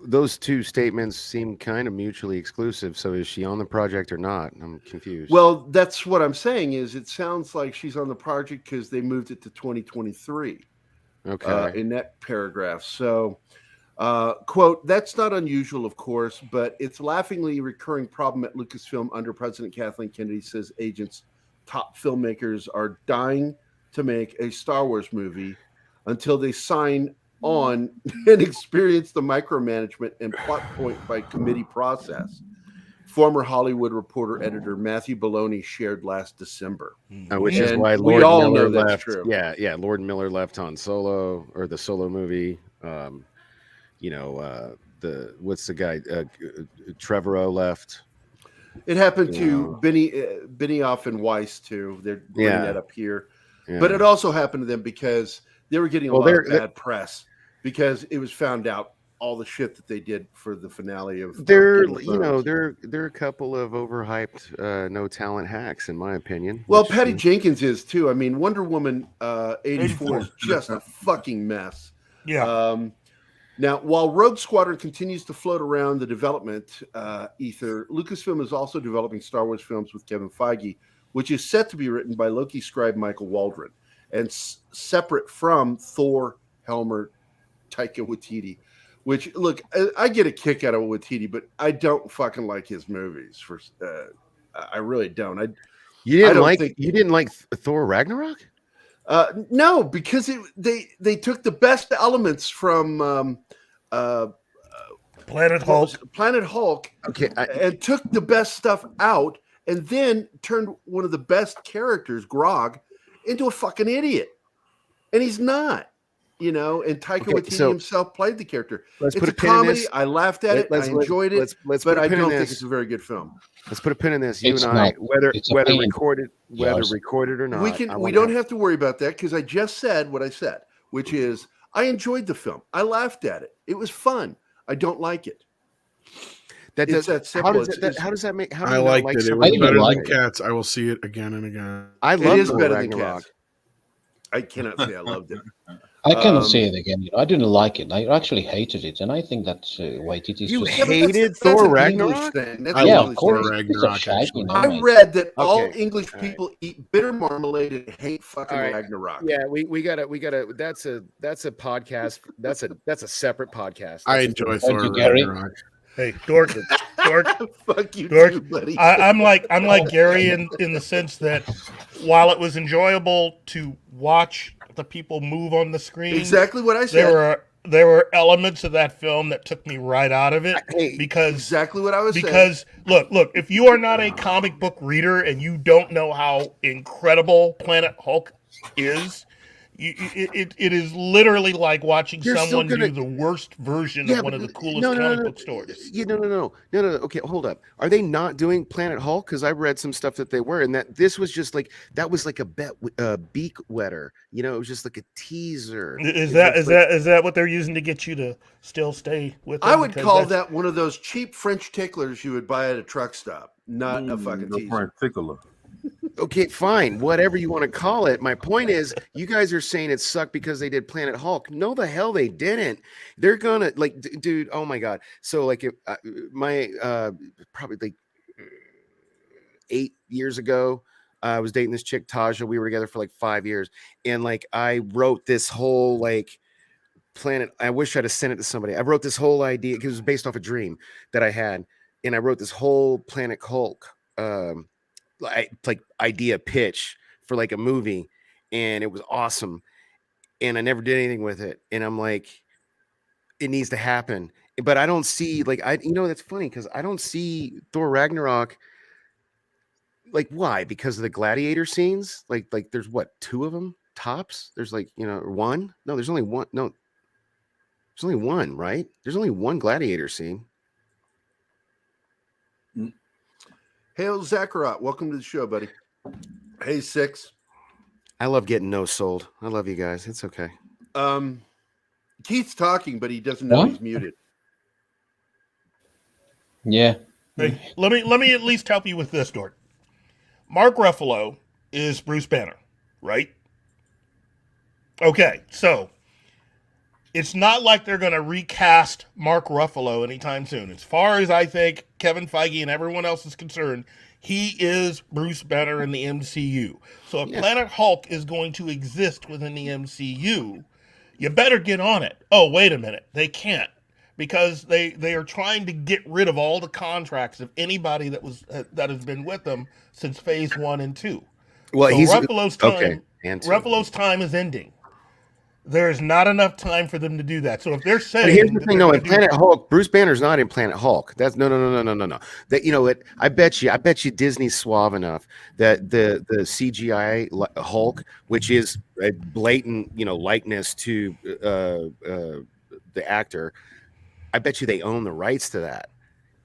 those two statements seem kind of mutually exclusive. So is she on the project or not? I'm confused. Well, that's what I'm saying is it sounds like she's on the project because they moved it to 2023. Okay. In that paragraph. So, quote, that's not unusual, of course, but it's a laughingly recurring problem at Lucasfilm under President Kathleen Kennedy, says agents. Top filmmakers are dying to make a Star Wars movie until they sign on and experience the micromanagement and plot point by committee process. Former Hollywood Reporter editor Matthew Bologna shared last December. Which is And why we Lord all Miller know that's left. true. Yeah. Lord Miller left on Solo or the Solo movie. What's the guy? Trevorrow left. It happened to Benioff and Weiss too. They're bringing that up here, but it also happened to them because they were getting a lot of bad press because it was found out all the shit that they did for the finale of. They're a couple of overhyped, no talent hacks, in my opinion. Well, Patty Jenkins is too. I mean, Wonder Woman 84 is just a fucking mess. Yeah. Now, while Rogue Squadron continues to float around the development ether, Lucasfilm is also developing Star Wars films with Kevin Feige, which is set to be written by Loki scribe Michael Waldron, and separate from Thor, Helmer, Taika Waititi. Which, look, I get a kick out of Waititi, but I don't fucking like his movies. I really don't. You didn't like Thor Ragnarok? No, because they took the best elements from Planet Hulk, and took the best stuff out, and then turned one of the best characters, Grog, into a fucking idiot, and he's not. And Taika Waititi himself played the character. It's a comedy. I laughed at it. I enjoyed it, but I don't think it's a very good film. Let's put a pin in this. You and I, whether recorded or not, we don't have to worry about that because I just said what I said, which is I enjoyed the film. I laughed at it. It was fun. I don't like it. It's that simple. How does that make? How I liked it. It was better than Cats. I will see it again and again. I love it. Better than Cats. I cannot say I loved it. I cannot say it again. I didn't like it. I actually hated it, and I think that's Waititi's. You hated Thor Ragnarok? Yeah, of course. I read that all English people eat bitter marmalade and hate fucking Ragnarok. Yeah, we gotta. That's a podcast. That's a separate podcast. I enjoy Thor Ragnarok. Hey, Dork. Fuck you, Dork. Too, buddy. I'm like Gary in the sense that while it was enjoyable to watch the people move on the screen, exactly what I said. There were elements of that film that took me right out of it because exactly what I was saying. Because look, if you are not a comic book reader and you don't know how incredible Planet Hulk is. It is literally like watching someone do the worst version of one of the coolest comic book stories. No. Okay, hold up. Are they not doing Planet Hulk? Because I read some stuff that they were, and that this was just like that was like a beak wetter. It was just like a teaser. Is that what they're using to get you to still stay with them? I would call that one of those cheap French ticklers you would buy at a truck stop, not a fucking teaser. Tickler. Okay, fine. Whatever you want to call it. My point is, you guys are saying it sucked because they did Planet Hulk. No, the hell they didn't. They're gonna dude. Oh my god. So probably like 8 years ago, I was dating this chick Taja. We were together for like 5 years, and I wrote this whole Planet. I wish I'd have sent it to somebody. I wrote this whole idea because it was based off a dream that I had, and I wrote this whole Planet Hulk. Idea pitch for a movie, and it was awesome, and I never did anything with it, and I'm like, it needs to happen, but I don't see that's funny because I don't see Thor Ragnarok. Why? Because of the gladiator scenes. There's what, 2 of them tops? There's one. No, there's only one. No, there's only one, right? There's only one gladiator scene. Hail Zacharot, welcome to the show, buddy. Hey, Six. I love getting no sold. I love you guys. It's okay. Keith's talking, but he doesn't know he's muted. Yeah. Hey, let me at least help you with this, Dork. Mark Ruffalo is Bruce Banner, right? Okay, so it's not like they're going to recast Mark Ruffalo anytime soon. As far as I think Kevin Feige and everyone else is concerned, he is Bruce Banner in the MCU. So if Planet Hulk is going to exist within the MCU, you better get on it. Oh, wait a minute. They can't, because they are trying to get rid of all the contracts of anybody that has been with them since Phase 1 and 2. Well, so Ruffalo's time is ending. There's not enough time for them to do that. So if they're saying, but here's the thing, in Planet Hulk, Bruce Banner's not in Planet Hulk. That's no. That I bet you Disney's suave enough that the CGI Hulk, which is a blatant likeness to the actor, I bet you they own the rights to that.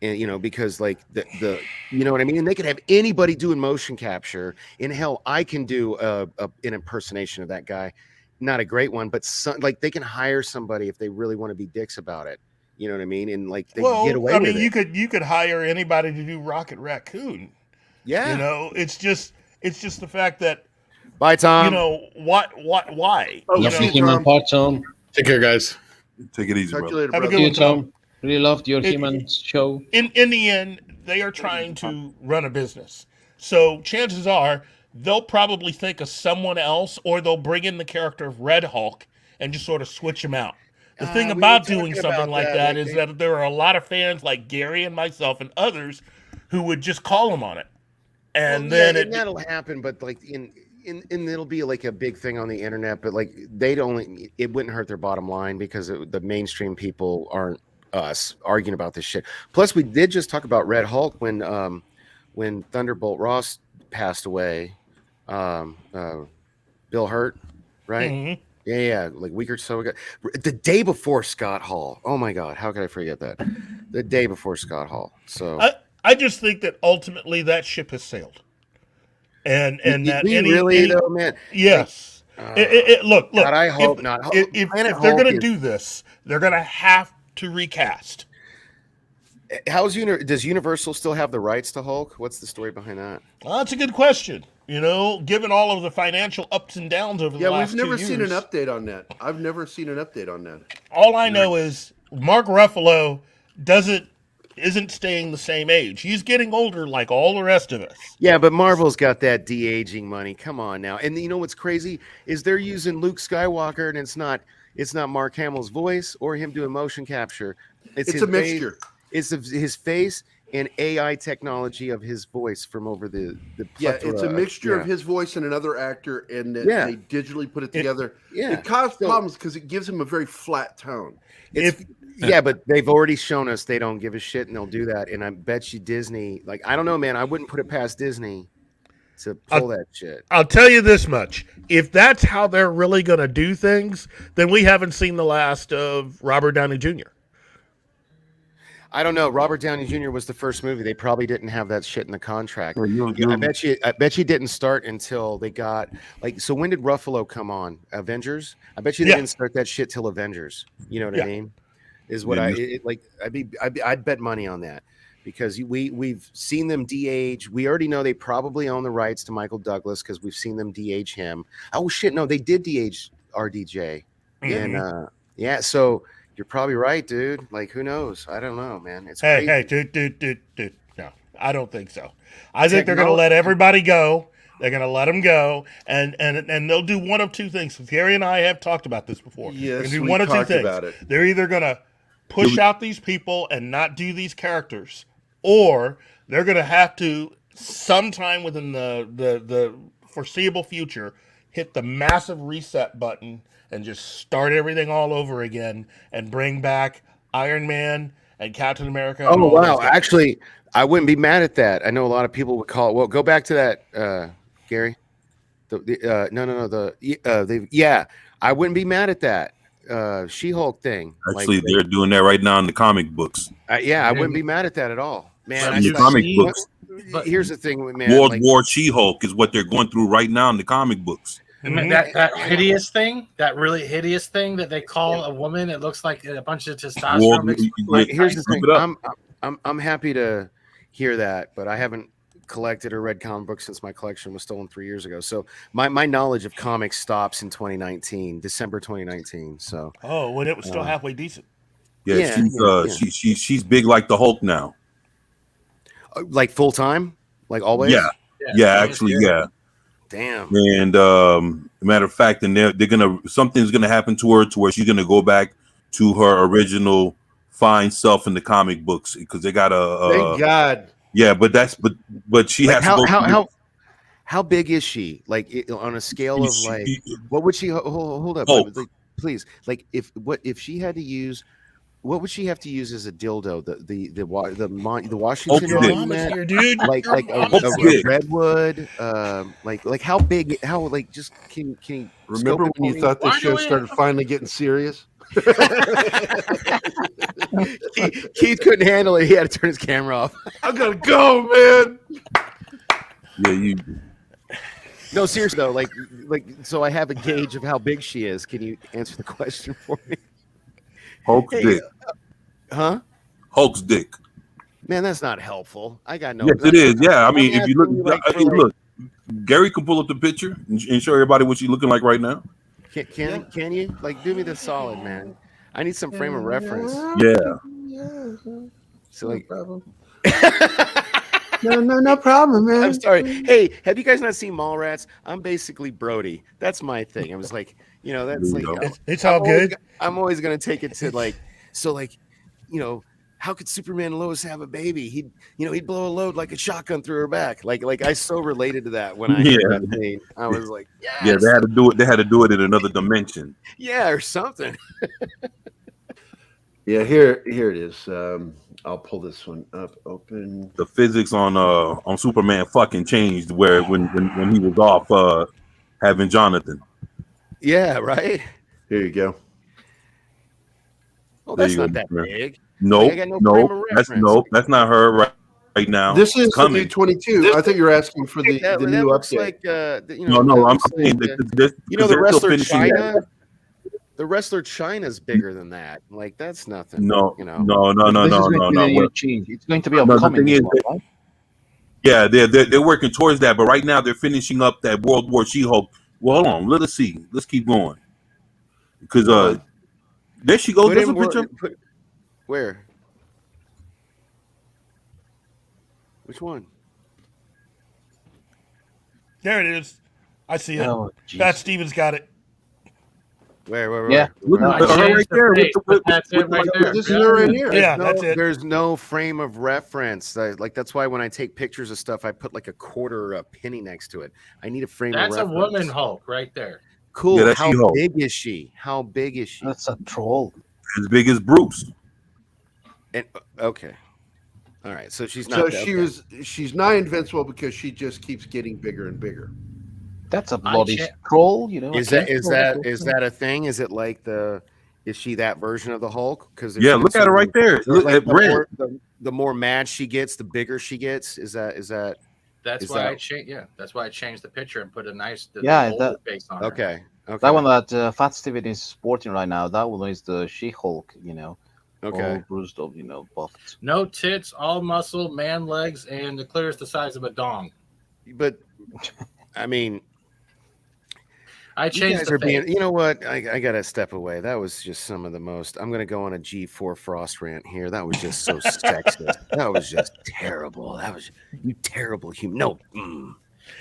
and because like the you know what I mean. And they could have anybody doing motion capture. In hell, I can do an impersonation of that guy. Not a great one, but like they can hire somebody if they really want to be dicks about it. You know what I mean? And like they get away with it. you could hire anybody to do Rocket Raccoon. Yeah. It's just the fact that bye, Tom. Why? Oh, Your human part, Tom. Take care, guys. Take it easy, Talk to bro. you later, Have a brother. good You, one, Tom. Really loved your human show. In the end, they are trying to run a business. So chances are they'll probably think of someone else, or they'll bring in the character of Red Hulk and just sort of switch him out. The thing we about were doing talking something about like that is that there are a lot of fans like Gary and myself and others who would just call him on it. And that'll happen, but like in it'll be like a big thing on the internet, but like it wouldn't hurt their bottom line because the mainstream people aren't us arguing about this shit. Plus, we did just talk about Red Hulk when Thunderbolt Ross passed away. Bill Hurt, right? Mhm. Yeah, like a week or so ago. The day before Scott Hall. Oh my God, how could I forget that? The day before Scott Hall. So I just think that ultimately that ship has sailed, and that though, man. Yes. Look. God, I hope not. If they're going to do this, they're going to have to recast. Does Universal still have the rights to Hulk? What's the story behind that? Well, that's a good question. Given all of the financial ups and downs over the last 2 years. Yeah, we've never seen an update on that. I've never seen an update on that. All I know is Mark Ruffalo isn't staying the same age. He's getting older like all the rest of us. Yeah, but Marvel's got that de-aging money. Come on now. And you know what's crazy is they're using Luke Skywalker, and it's not Mark Hamill's voice or him doing motion capture. It's a mixture. It's his face and AI technology of his voice from over the plethora. It's a mixture of his voice and another actor, and they digitally put it together. It caused problems because it gives him a very flat tone. But they've already shown us they don't give a shit, and they'll do that. And I bet you Disney, like, I don't know, man, I wouldn't put it past Disney to pull that shit. I'll tell you this much. If that's how they're really going to do things, then we haven't seen the last of Robert Downey Jr. I don't know. Robert Downey Jr. was the first movie. They probably didn't have that shit in the contract. I bet you didn't start until they got so when did Ruffalo come on? Avengers? I bet you they didn't start that shit till Avengers. You know what I mean? Is what I'd bet money on that because we've seen them de-age. We already know they probably own the rights to Michael Douglas because we've seen them de-age him. Oh shit, no, they did de-age RDJ. And so you're probably right, dude. Like, who knows? I don't know, man. It's crazy. Hey, dude. No, I don't think so. I think they're going to let everybody go. They're going to let them go, and they'll do one of two things. Gary and I have talked about this before. Yes, do we one of two talked things. about it. They're either going to push out these people and not do these characters, or they're going to have to sometime within the foreseeable future hit the massive reset button and just start everything all over again and bring back Iron Man and Captain America. Oh, wow. Actually, I wouldn't be mad at that. I know a lot of people would call it. Well, go back to that, Gary. I wouldn't be mad at that She-Hulk thing. Actually, they're doing that right now in the comic books. I wouldn't be mad at that at all. Man, in the comic books. But here's the thing, man. World War She-Hulk is what they're going through right now in the comic books. That hideous thing, that really hideous thing that they call a woman, it looks like a bunch of testosterone. Here's the thing. I'm happy to hear that, but I haven't collected or read comic books since my collection was stolen 3 years ago. So my knowledge of comics stops in 2019, December 2019. So when it was still halfway decent. She's big like the Hulk now. Like full time, like always. Yeah. Damn. And matter of fact, and something's gonna happen to her to where she's gonna go back to her original fine self in the comic books because they got a. Thank God. Yeah, but she has to go. How big is she? Like on a scale of like, what would she hold up? Like, please, like if she had to use. What would she have to use as a dildo? The Washington Monument, dude. like a redwood, like how big? How like just can you remember when you thought this show started finally getting serious? Keith couldn't handle it. He had to turn his camera off. I gotta go, man. Yeah, you. No, seriously though, like, so I have a gauge of how big she is. Can you answer the question for me? Hulk's dick. Huh? Hulk's dick. Man, that's not helpful. I got no. Yes, it is. Yeah, I mean, I'm if you look, asking you, like, I mean, look, Gary can pull up the picture and show everybody what she's looking like right now. Can you like do me the solid, man? I need some frame of reference. Yeah. So like, no problem, man. I'm sorry. Hey, have you guys not seen Mallrats? I'm basically Brody. That's my thing. I was like, that's like, it's all good. I'm always gonna take it to like, so like, how could Superman and Lois have a baby? He'd blow a load like a shotgun through her back. Like I so related to that when I heard that scene. I was like, yes. Yeah, they had to do it. They had to do it in another dimension. Yeah, or something. Yeah, here it is. I'll pull this one up. Open. The physics on Superman fucking changed where when he was off having Jonathan. Yeah, right. Here you go. Oh, that's not that big. Nope, that's not her right now. This is coming. the new 22. I think you're asking for the new update. Like, no, I'm saying the wrestler China. The wrestler China's bigger than that. Like that's nothing. No. It's going to be upcoming. Right? Yeah, they're working towards that, but right now they're finishing up that World War She-Hulk. Well, hold on, let us see. Let's keep going because there she goes. There's a picture. Where? Which one? There it is. I see it. Oh, Pat Stevens got it. Where? Yeah. Right there. That's it right there. This is her right here. Yeah, that's it. There's no frame of reference. That's why when I take pictures of stuff, I put like a quarter or a penny next to it. I need a frame of That's reference. a woman Hulk right there. Cool. Yeah, that's How She-Hulk. big is she? How big is she? That's a troll. As big as Bruce. And, okay. All right. So she's So not. she's not invincible because she just keeps getting bigger and bigger. That's a bloody troll. Is that a thing? Is it like is she that version of the Hulk? Because Yeah, look at her right there. Look like at Brent. the more mad she gets, the bigger she gets. Is that? That's Is why that- I changed. Yeah, that's why I changed the picture and put a nice that- face on. Her. Okay. That one that Fat Steven is sporting right now. That one is the She-Hulk. Okay. All bruised up. Buffed. No tits, all muscle, man legs, and the clear is the size of a dong. But I mean, I you changed guys the are face. being. You know what? I gotta step away. That was just some of the most. I'm gonna go on a G4 Frost rant here. That was just so sexist. That was just terrible. That was you terrible human. No.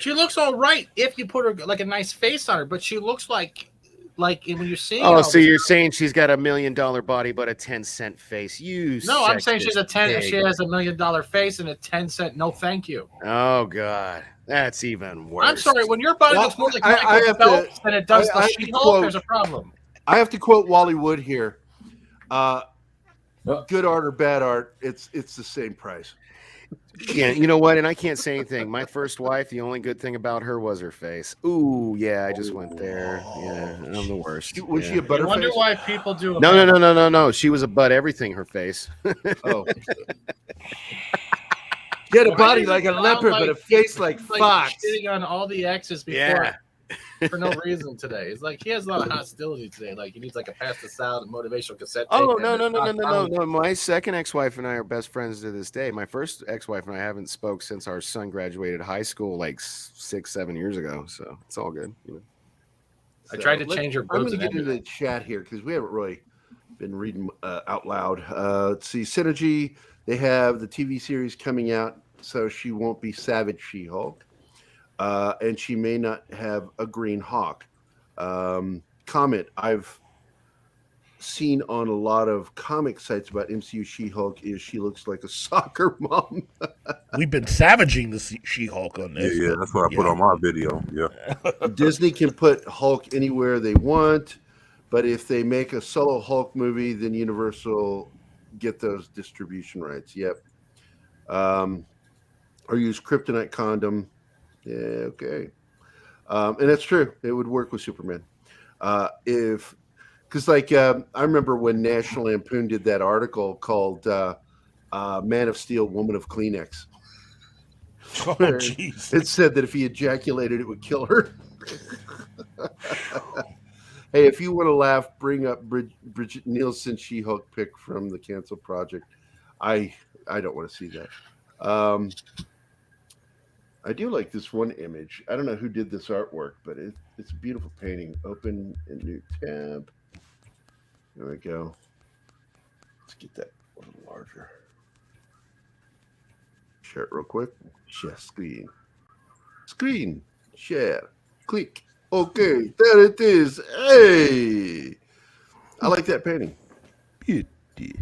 She looks all right if you put her like a nice face on her, but she looks like when you're seeing. Oh, so you're saying she's got $1 million body but a 10-cent face? No, I'm saying she's a 10. She has $1 million face and a 10-cent. No, thank you. Oh God, that's even worse. I'm sorry. When your body looks more like I Michael have Phelps to- than it does I the have to She-Hulk, quote- there's a problem. I have to quote Wally Wood here. Good art or bad art, it's the same price. Yeah, you know what? And I can't say anything. My first wife, the only good thing about her was her face. Ooh, yeah, I just went there. Yeah, I'm the worst. Was she a I butterface? wonder why people do it. No. She was a butt everything. Her face. Oh. She had a body like a leopard, but a face like fox. Shitting on all the exes before. Yeah. For no reason today. It's like he has a lot of hostility today. Like he needs like a pass the sound and motivational cassette. Oh tape no. and My second ex-wife and I are best friends to this day. My first ex-wife and I haven't spoke since our son graduated high school like 6-7 years ago. So it's all good. I tried to change her I'm boobs. going to get into the chat here because we haven't really been reading out loud. Let's see. Synergy, they have the TV series coming out, so she won't be Savage She-Hulk. And she may not have a green hawk. Comment I've seen on a lot of comic sites about MCU She-Hulk is she looks like a soccer mom. We've been savaging the She-Hulk on this. Yeah, that's what I put on my video. Yeah. Disney can put Hulk anywhere they want, but if they make a solo Hulk movie, then Universal get those distribution rights. Yep. Or use kryptonite condom. Yeah, okay. And that's true. It would work with Superman. If Because like I remember when National Lampoon did that article called "Man of Steel, Woman of Kleenex." Oh, jeez. It said that if he ejaculated, it would kill her. Hey, if you want to laugh, bring up Bridget Nielsen She-Hulk pic from the Cancel Project. I don't want to see that. I do like this one image. I don't know who did this artwork, but it's a beautiful painting. Open a new tab. There we go. Let's get that a little larger. Share it real quick. Share screen. Screen. Share. Click. Okay, there it is. Hey, I like that painting. Beauty.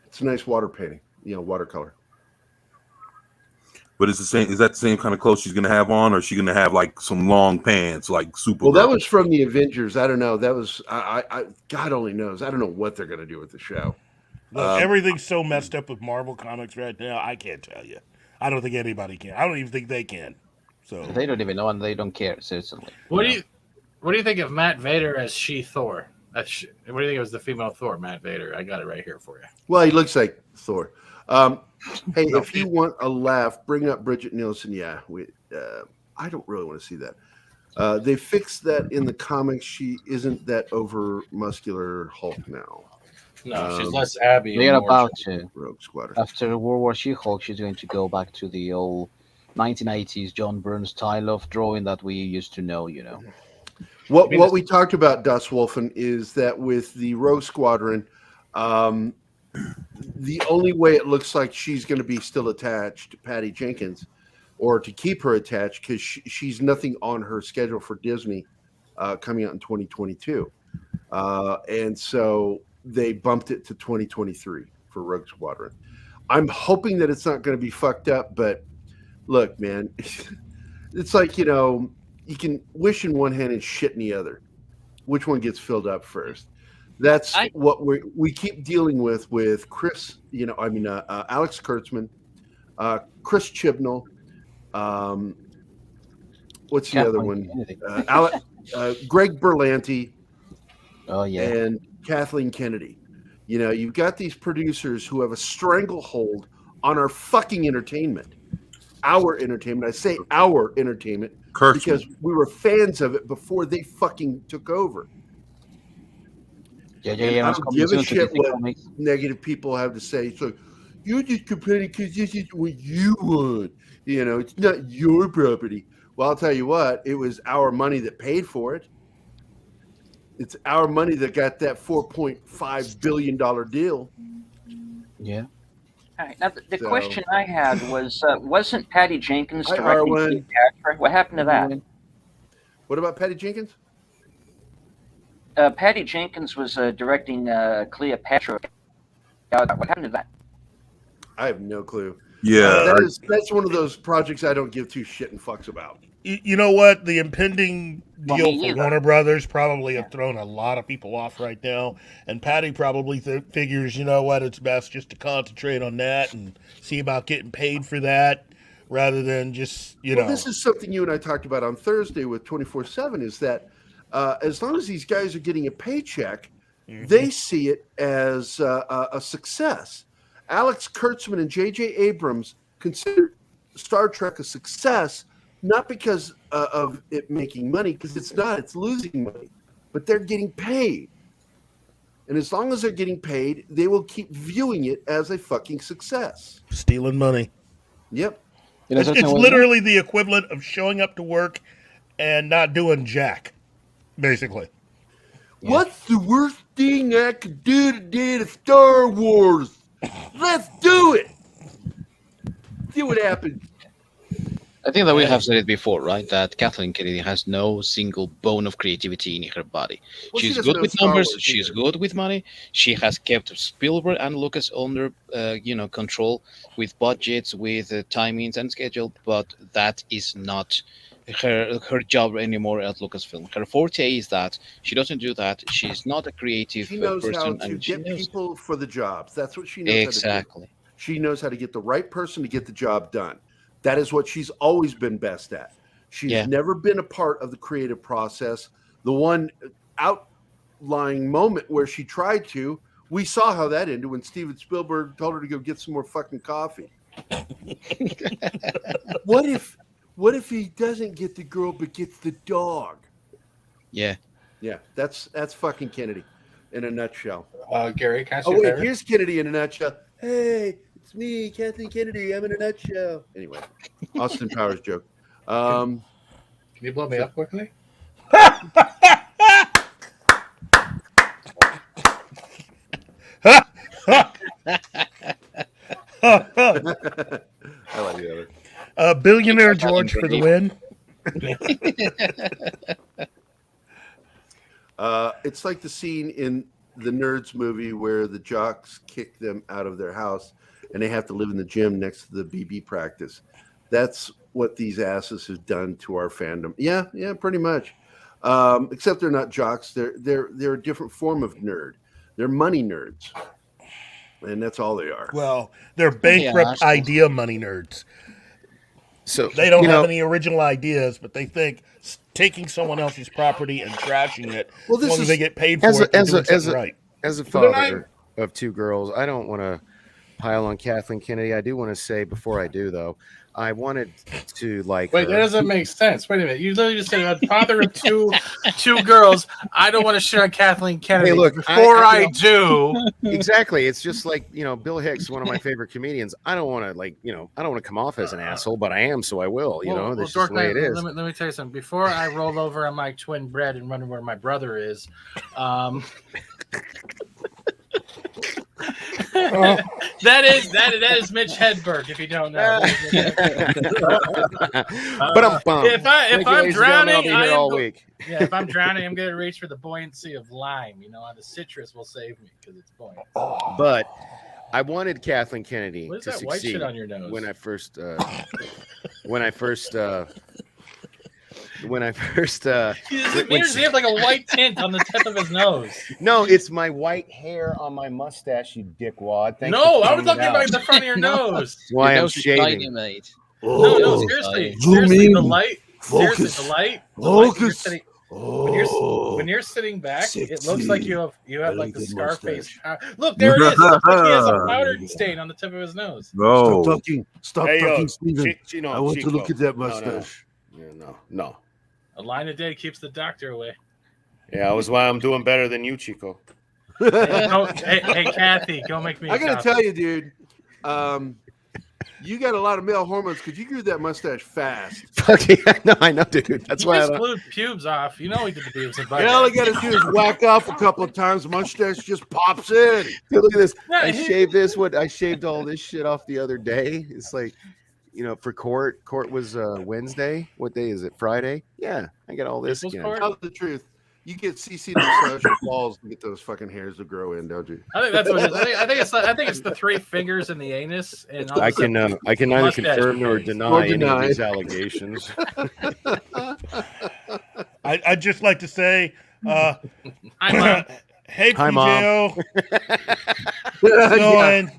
It's a nice water painting. Watercolor. But it's the same. Is that the same kind of clothes she's gonna have on, or is she gonna have like some long pants, like super? Well, that was from the Avengers. I don't know. That was I God only knows. I don't know what they're gonna do with the show. Look, everything's so messed up with Marvel Comics right now. I can't tell you. I don't think anybody can. I don't even think they can. So They don't even know, and they don't care. Certainly. What do you think of Matt Vader as She-Thor? What do you think it was the female Thor, Matt Vader? I got it right here for you. Well, he looks like Thor. Hey, if you want a laugh, bring up Bridget Nielsen. Yeah, I don't really want to see that. They fixed that in the comics. She isn't that over muscular Hulk now. No, she's less Abby. They're about to. Rogue Squadron. After World War She-Hulk, she's going to go back to the old 1980s John Byrne style of drawing that we used to know. What we talked about, Dust Wolfen, is that with the Rogue Squadron, the only way it looks like she's going to be still attached to Patty Jenkins, or to keep her attached, because she's nothing on her schedule for Disney coming out in 2022. And so they bumped it to 2023 for Rogue Squadron. I'm hoping that it's not going to be fucked up, but look, man, it's like, you can wish in one hand and shit in the other. Which one gets filled up first? That's what we keep dealing with Chris, Alex Kurtzman, Chris Chibnall, what's the other one? Greg Berlanti. Oh, yeah. And Kathleen Kennedy. You've got these producers who have a stranglehold on our fucking entertainment. Our entertainment. I say our entertainment because we were fans of it before they fucking took over. Yeah. I don't give a shit what negative people have to say. So you're just complaining because this is what you want. It's not your property. Well, I'll tell you what, it was our money that paid for it. It's our money that got that $4.5 billion deal. Yeah. All right. Now, the question I had was, wasn't Patty Jenkins directing Cleopatra? What happened to that? What about Patty Jenkins? Patty Jenkins was directing Cleopatra. What happened to that? I have no clue. Yeah. That's one of those projects I don't give two shit and fucks about. You know what? The impending deal for Warner Brothers probably have thrown a lot of people off right now. And Patty probably figures, it's best just to concentrate on that and see about getting paid for that rather than just, Well, this is something you and I talked about on Thursday with 24/7 is that as long as these guys are getting a paycheck, they see it as a success. Alex Kurtzman and J.J. Abrams consider Star Trek a success, not because of it making money, because it's not. It's losing money. But they're getting paid. And as long as they're getting paid, they will keep viewing it as a fucking success. Stealing money. Yep. It's literally the equivalent of showing up to work and not doing jack, basically. Yeah. What's the worst thing I could do today to Star Wars? Let's do it. See what happens. I think that we have said it before, right? That Kathleen Kennedy has no single bone of creativity in her body. Well, she's good with numbers. She's good with money. She has kept Spielberg and Lucas under, control with budgets, with timings and schedule. But that is not her job anymore at Lucasfilm. Her forte is that she doesn't do that. She's not a creative person. She knows how to get people for the jobs. That's what she knows exactly. How to do. She knows how to get the right person to get the job done. That is what she's always been best at. She's never been a part of the creative process. The one lying moment where she tried to. We saw how that ended when Steven Spielberg told her to go get some more fucking coffee. What if he doesn't get the girl but gets the dog? Yeah. Yeah, that's fucking Kennedy in a nutshell. Gary, can I ask Oh you a wait, favor? here's Kennedy in a nutshell. Hey, it's me, Kathleen Kennedy. I'm in a nutshell. Anyway, Austin Powers joke. Can you blow me up quickly? I like the other. Billionaire George for the win. It's like the scene in the Nerds movie where the jocks kick them out of their house and they have to live in the gym next to the BB practice. That's what these asses have done to our fandom. Yeah, pretty much. Except they're not jocks. They're a different form of nerd. They're money nerds. And that's all they are. Well, they're bankrupt idea money nerds. So they don't have any original ideas, but they think taking someone else's property and trashing it, as long as they get paid for it, they're doing something right. As a father of two girls, I don't want to pile on Kathleen Kennedy. I do want to say before I do, though, I wanted to Wait, that doesn't make sense. Wait a minute. You literally just said a father of two girls. I don't want to shit on Kathleen Kennedy. Hey, look, before I do. Exactly. It's just like, Bill Hicks, one of my favorite comedians. I don't want to I don't want to come off as an asshole, but I am, so I will. That's just the way it is. Let me tell you something. Before I roll over on my twin bed and run where my brother is, that is Mitch Hedberg, if you don't know. But if I'm drowning, if I'm drowning, I'm gonna reach for the buoyancy of lime. The citrus will save me because it's buoyant. But I wanted Kathleen Kennedy What is to that succeed white shit on your nose? when I first You have like a white tint on the tip of his nose. No, it's my white hair on my mustache, you dickwad. I was looking at the front of your nose. That's why I'm shaving. No, seriously. Seriously, the light. Seriously, the light. When you're sitting back, it looks like you have like the Scarface. Look, there it is. It looks like he has a powder stain on the tip of his nose. No. Stop talking, Steven. Chino, I want to Chico. look at that mustache. No. A line a day keeps the doctor away. Yeah, that was why I'm doing better than you, Chico. Hey, Kathy, go make me a I gotta coffee. tell you, dude. You got a lot of male hormones because you grew that mustache fast. Fuck yeah, I know, dude. That's why just glued pubes off. You know he did the pubes and butt. All I gotta do is whack off a couple of times. Mustache just pops in. Dude, look at this. Yeah, I shaved this. I shaved all this shit off the other day. It's like, for court. Court was Wednesday. What day is it? Friday? Yeah, I got all this. Tell the truth. You get CC to massage your balls to get those fucking hairs to grow in, don't you? I think that's what it is. I think it's the three fingers in the anus. And I can neither mustache confirm nor face. deny any of these allegations. I'd just like to say, Hi, Mom. hey, Hi, Mom. PJO.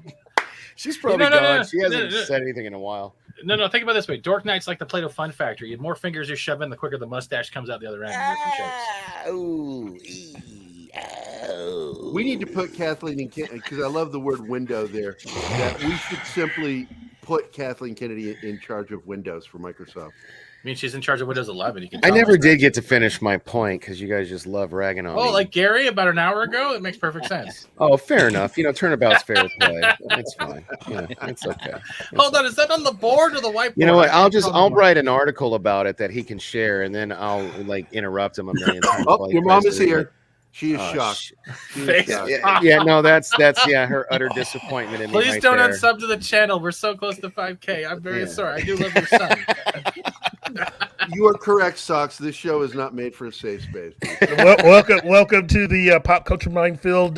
She's probably No. gone. She hasn't said anything in a while. No, think about it this way. Dork Knight's like the Play-Doh Fun Factory. The more fingers you shove in, the quicker the mustache comes out the other end. We need to put Kathleen in because I love the word window there. That we should simply put Kathleen Kennedy in charge of Windows for Microsoft. I mean, she's in charge of Windows 11. You can. I tell never her. did get to finish my point because you guys just love ragging on me. Oh, like Gary about an hour ago? It makes perfect sense. Oh, fair enough. Turnabout's fair play. It's fine. It's okay. Hold on, is that on the board or the whiteboard? You know what? I'll write an article about it that he can share, and then I'll interrupt him a million times. Oh, your mom is here. She is shocked. No, that's her utter disappointment in me. Please don't unsub to the channel. We're so close to 5K. I'm very sorry. I do love your son. You are correct, Socks. This show is not made for a safe space. Welcome to the pop culture minefield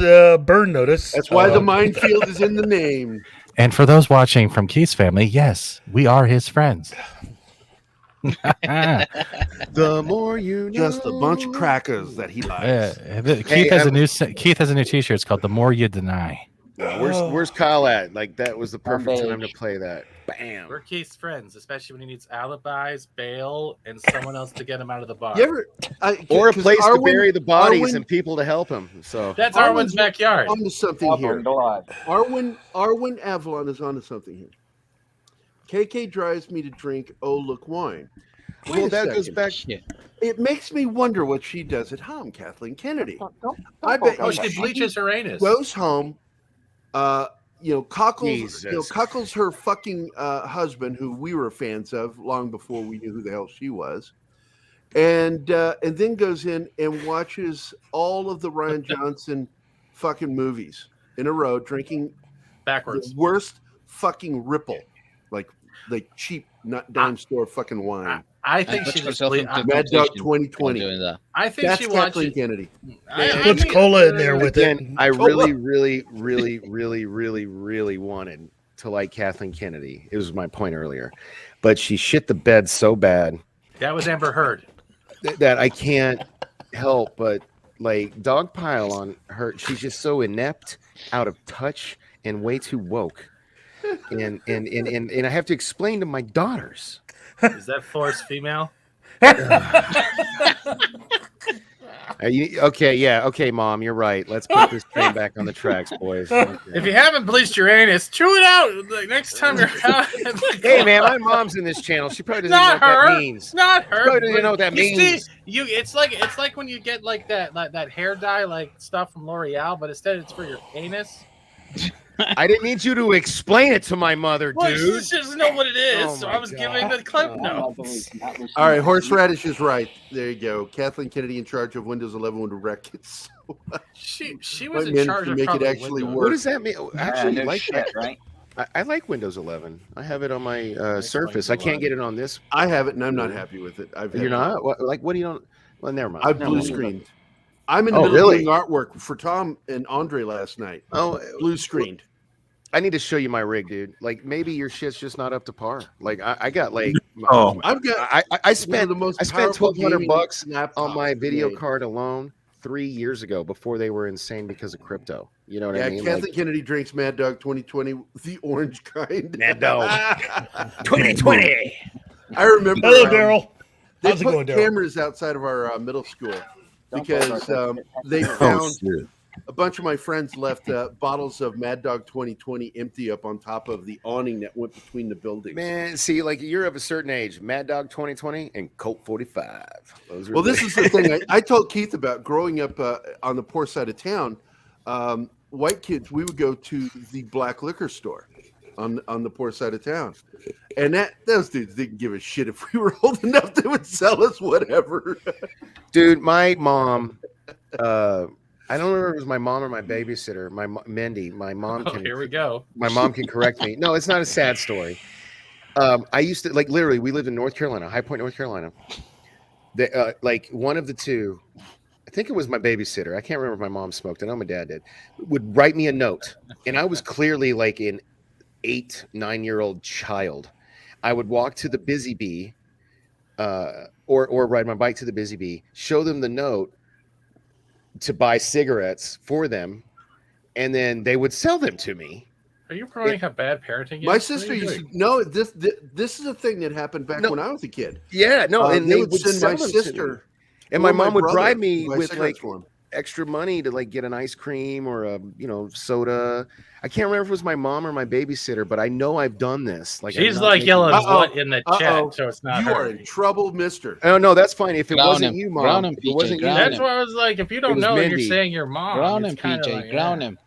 burn notice. That's why the minefield is in the name. And for those watching from Keith's family, yes, we are his friends. The more you know. Just a bunch of crackers that he likes. Keith has a new T-shirt. It's called "The More You Deny." Where's Kyle at? Like that was the perfect time to Beige. play that. Bam. We're Keith's friends, especially when he needs alibis, bail, and someone else to get him out of the bar. You ever, Or a 'cause place to Arwen- bury the bodies Arwen- and people to help him. So That's Arwen's backyard. Onto something here. Arwen Avalon is onto something here. KK drives me to drink Oh Look wine. Wait well, a that goes second. back. It makes me wonder what she does at home, Kathleen Kennedy. I bet she bleaches her anus. Goes home, cockles, Jesus. cuckles her fucking husband, who we were fans of long before we knew who the hell she was, and then goes in and watches all of the Ryan Johnson fucking movies in a row, drinking backwards the worst fucking Ripple, like cheap, not dime store fucking wine. I think she just Mad Dog 2020. I think That's she Kathleen watches. Kennedy. Puts cola in there with it. I really, really, really, really, really, really wanted to like Kathleen Kennedy. It was my point earlier, but she shit the bed so bad That was Amber Heard. that I can't help but like dogpile on her. She's just so inept, out of touch, and way too woke. And I have to explain to my daughters. Is that forced female? Okay, yeah, okay, Mom, you're right. Let's put this train back on the tracks, boys. Okay. If you haven't bleached your anus, chew it out. Like, next time you're out. Hey, man, my mom's in this channel. She probably doesn't Not know what her. that means. Not her. She probably doesn't know what that You means. see, it's like when you get like that hair dye like stuff from L'Oreal, but instead it's for your anus. I didn't need you to explain it to my mother, Well, dude. she doesn't know what it is, Oh so my I was giving the clip notes. All right, Horseradish is right. There you go. Kathleen Kennedy in charge of Windows 11 would wreck it so much. She was in Managed charge to of make it probably actually Windows. work. What does that mean? Actually, no like shit, that. right? I like Windows 11. I have it on my Surface. I can't get it on this. I have it, and I'm not happy with it. You're not? What do you don't? Well, never mind. I've Never blue mind. screened. I'm in the Oh, middle really? of doing artwork for Tom and Andre last night. Oh, blue screened. I need to show you my rig, dude. Like maybe your shit's just not up to par. Like I got like Oh. I've got. I spent the most I spent powerful $1,200 gaming on my laptops video made. card alone 3 years ago before they were insane because of crypto. You know what Yeah, I mean? Kathleen Kennedy drinks Mad Dog 2020, the orange kind. Mad Dog 2020. I remember. Hello, Daryl. They How's it put going, Daryl? cameras outside of our middle school because they Oh, found shit. a bunch of my friends left bottles of Mad Dog 2020 empty up on top of the awning that went between the buildings. Man, see, like you're of a certain age. Mad Dog 2020 and Colt 45. Those are Well, this is the thing I told Keith about growing up on the poor side of town. White kids, we would go to the black liquor store on the poor side of town, and those dudes didn't give a shit if we were old enough. They would sell us whatever. Dude, my mom. I don't remember if it was my mom or my babysitter, Mindy. My mom can. Here we go. My mom can correct me. No, it's not a sad story. I used to like literally. We lived in North Carolina, High Point, North Carolina. Like one of the two, I think it was my babysitter. I can't remember if my mom smoked. I know my dad did. Would write me a note, and I was clearly like an 8-9-year-old child. I would walk to the Busy Bee, or ride my bike to the Busy Bee, show them the note to buy cigarettes for them, and then they would sell them to me. Are you promoting how bad parenting is? My What are sister you used to doing? know this is a thing that happened back when I was a kid. Yeah, no, and they would send sell my them to me. sister, and or my mom would brother bribe me to buy with cigarettes like for 'em. extra money to like get an ice cream or a soda. I can't remember if it was my mom or my babysitter, but I know I've done this. Like She's I'm not like making- yelling Uh-oh. what in the chat, Uh-oh. so it's not You her. are in trouble, mister. Oh no, that's fine. If it Ground wasn't him. you, Ground mom, him, if it PJ, wasn't you, ground That's him. why I was like, if you It don't was know, and you're Mindy. saying your mom. Ground it's him, kinda PJ. like, Ground yeah. him.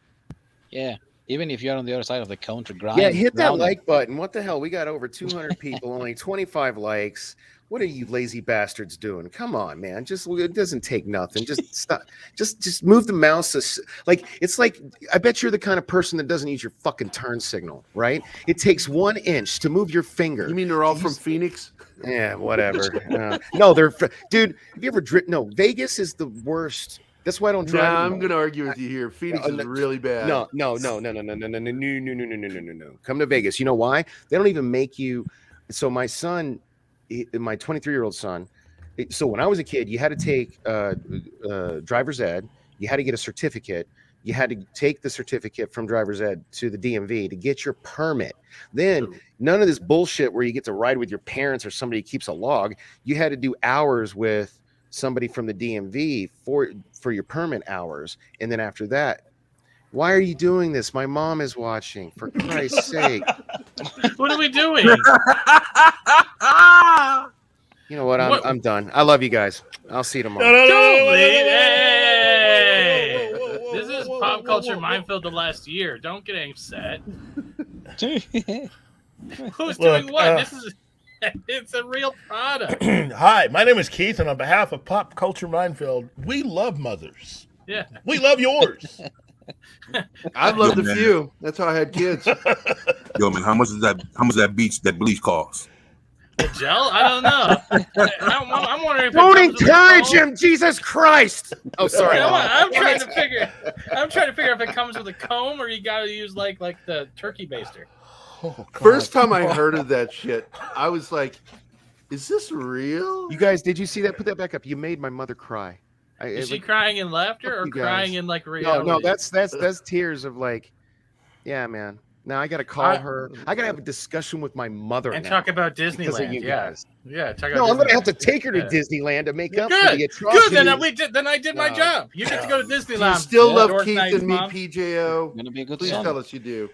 Yeah. Even if you're on the other side of the country, ground yeah, him. hit that Ground him. like button. What the hell? We got over 200 people, only 25 likes. What are you lazy bastards doing? Come on, man. It doesn't take nothing. Just stop. Just move the mouse. Like it's like I bet you're the kind of person that doesn't use your fucking turn signal, right? It takes 1 inch to move your finger. You mean they're all from Phoenix? Yeah, whatever. No, they're dude. Have you ever driven? No, Vegas is the worst. That's why I don't No, drive. I'm anymore. going to argue with you here. Phoenix is really bad. No. Come to Vegas. You know why? They don't even make you. So my son, my 23-year-old son. So when I was a kid, you had to take driver's ed. You had to get a certificate You had to take the certificate from driver's ed to the DMV to get your permit. Then none of this bullshit where you get to ride with your parents or somebody keeps a log. You had to do hours with somebody from the DMV for your permit hours. And then after that, why are you doing this? My mom is watching, for Christ's sake. What are we doing? You know what? I'm done. I love you guys. I'll see you tomorrow. This is pop culture minefield the last year. Don't get upset. Who's doing what? This is it's a real product. Hi, my name is Keith, and on behalf of Pop Culture Minefield, we love mothers. Yeah. We love yours. I've loved a few. That's how I had kids. Yo, man, how much is that bleach cost? The gel? I don't know. I'm wondering if don't encourage him, Jesus Christ. Oh, sorry. I'm trying to figure if it comes with a comb or you got to use like the turkey baster. Oh, first time I heard of that shit, I was like, "Is this real?" You guys, did you see that? Put that back up. You made my mother cry. Is she crying in laughter or crying in like reality? No, that's tears of like, yeah, man. Now I got to call her. I got to have a discussion with my mother and now talk about Disneyland. Yeah. Talk about no, I'm going to have to Disneyland. take her to Disneyland to make up for the atrocities. Good. Then I did my job. You get to go to Disneyland. You still love Keith and me, PJO. Gonna be a good Please son. tell us you do.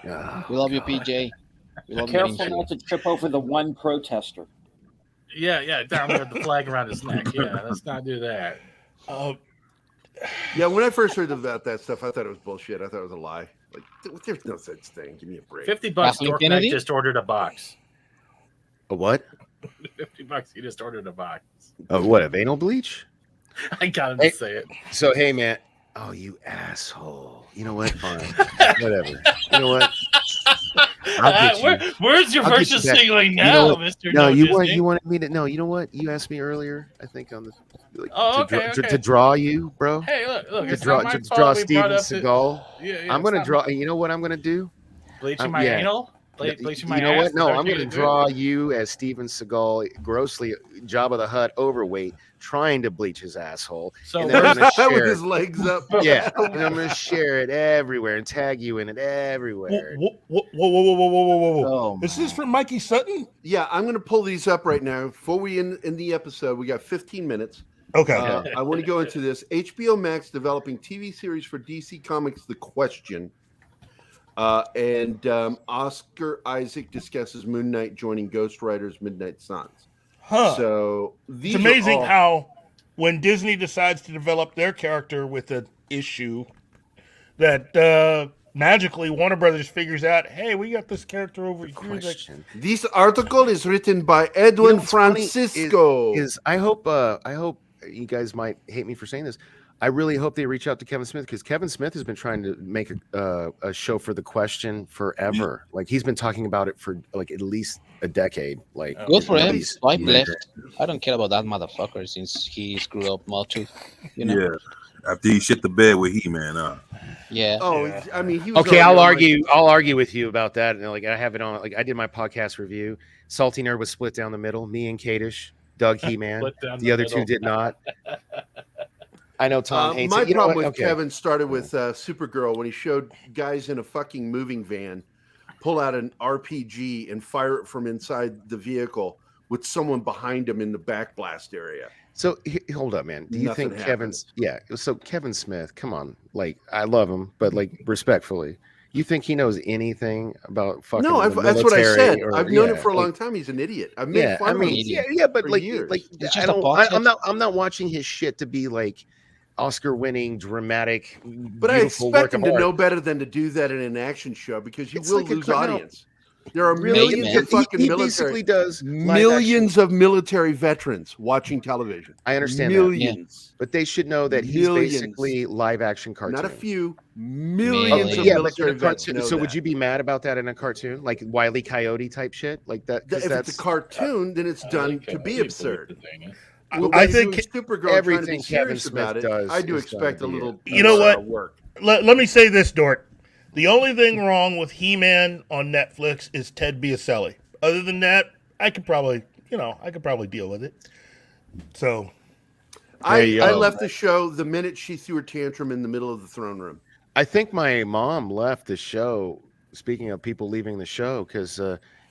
We love you, PJ. We love Careful not to trip over the one protester. Yeah, down there with the flag around his neck. Yeah, let's not do that. Yeah, when I first heard about that stuff, I thought it was bullshit. I thought it was a lie. Like, there's no such thing. Give me a break. $50. Kathleen Dork Kennedy? just ordered a box. A what? $50. He just ordered a box. What? A anal bleach? I got him to say it. So hey, man. Oh, you asshole. You know what? Fine. Whatever. You know what? Where's your virtual signaling now, Mr. No, you Disney? wanted me to. No, you know what? You asked me earlier. I think on the to draw you, bro. Hey, look. To draw Steven Seagal. Yeah, I'm gonna draw. You know what I'm gonna do? Bleaching my anal. Bleaching my you know ass? what? No, I'm gonna draw you as Steven Seagal, grossly Jabba the Hutt overweight, trying to bleach his asshole. So and then I'm gonna share with it. his legs up. Yeah, and I'm gonna share it everywhere and tag you in it everywhere. Whoa. Oh, Is this from Mikey Sutton? Yeah, I'm going to pull these up right now. Before we end the episode, we got 15 minutes. Okay. I want to go into this. HBO Max developing TV series for DC Comics, The Question. And Oscar Isaac discusses Moon Knight joining Ghost Rider's Midnight Suns. Huh. So these it's amazing are all... how when Disney decides to develop their character with an issue that magically Warner Brothers figures out, hey, we got this character over here. This article is written by Edwin Francisco. I hope you guys might hate me for saying this. I really hope they reach out to Kevin Smith because Kevin Smith has been trying to make a show for The Question forever. Like he's been talking about it for like at least a decade. Like good for him. Swipe left. I don't care about that motherfucker since he screwed up Maltooth. You know? Yeah. After he shit the bed with He-Man, Yeah. Oh, I mean, he was okay. I'll argue with you about that. And like I have it on. Like I did my podcast review. Salty Nerd was split down the middle. Me and Kadish, Doug He-Man. The other two did not. I know Tom hates my it. problem with Kevin started with Supergirl when he showed guys in a fucking moving van pull out an RPG and fire it from inside the vehicle with someone behind him in the back blast area. So hold up, man. Do you Nothing think happened. So Kevin Smith, come on. Like I love him, but like respectfully, you think he knows anything about fucking No, the that's what I military said. or- I've known yeah, him for a like- long time. He's an idiot. I've made fun of him. But for like, years. It's I just a don't. I'm not watching his shit to be like Oscar-winning, dramatic. But I beautiful work expect him of to art. know better than to do that in an action show because you It's will like a lose criminal. audience. There are Really? millions of fucking He military, basically does live millions of military veterans watching television. I understand millions, but they should know that he's Millions. basically live action cartoon. not a few, millions of Yeah, but in military a vets cartoon. know So that. would you be mad about that in a cartoon, like Wile E. Coyote type shit, like that? 'Cause If that's it's a cartoon, then it's done to be absurd. Well, I by think doing Supergirl trying to everything be Kevin serious Smith about it, does I do is expect a gonna be little. You know what? Work. Let me say this, Dort. The only thing wrong with He-Man on Netflix is Ted Biaselli. Other than that, I could probably deal with it. So, I left the show the minute she threw her tantrum in the middle of the throne room. I think my mom left the show. Speaking of people leaving the show, because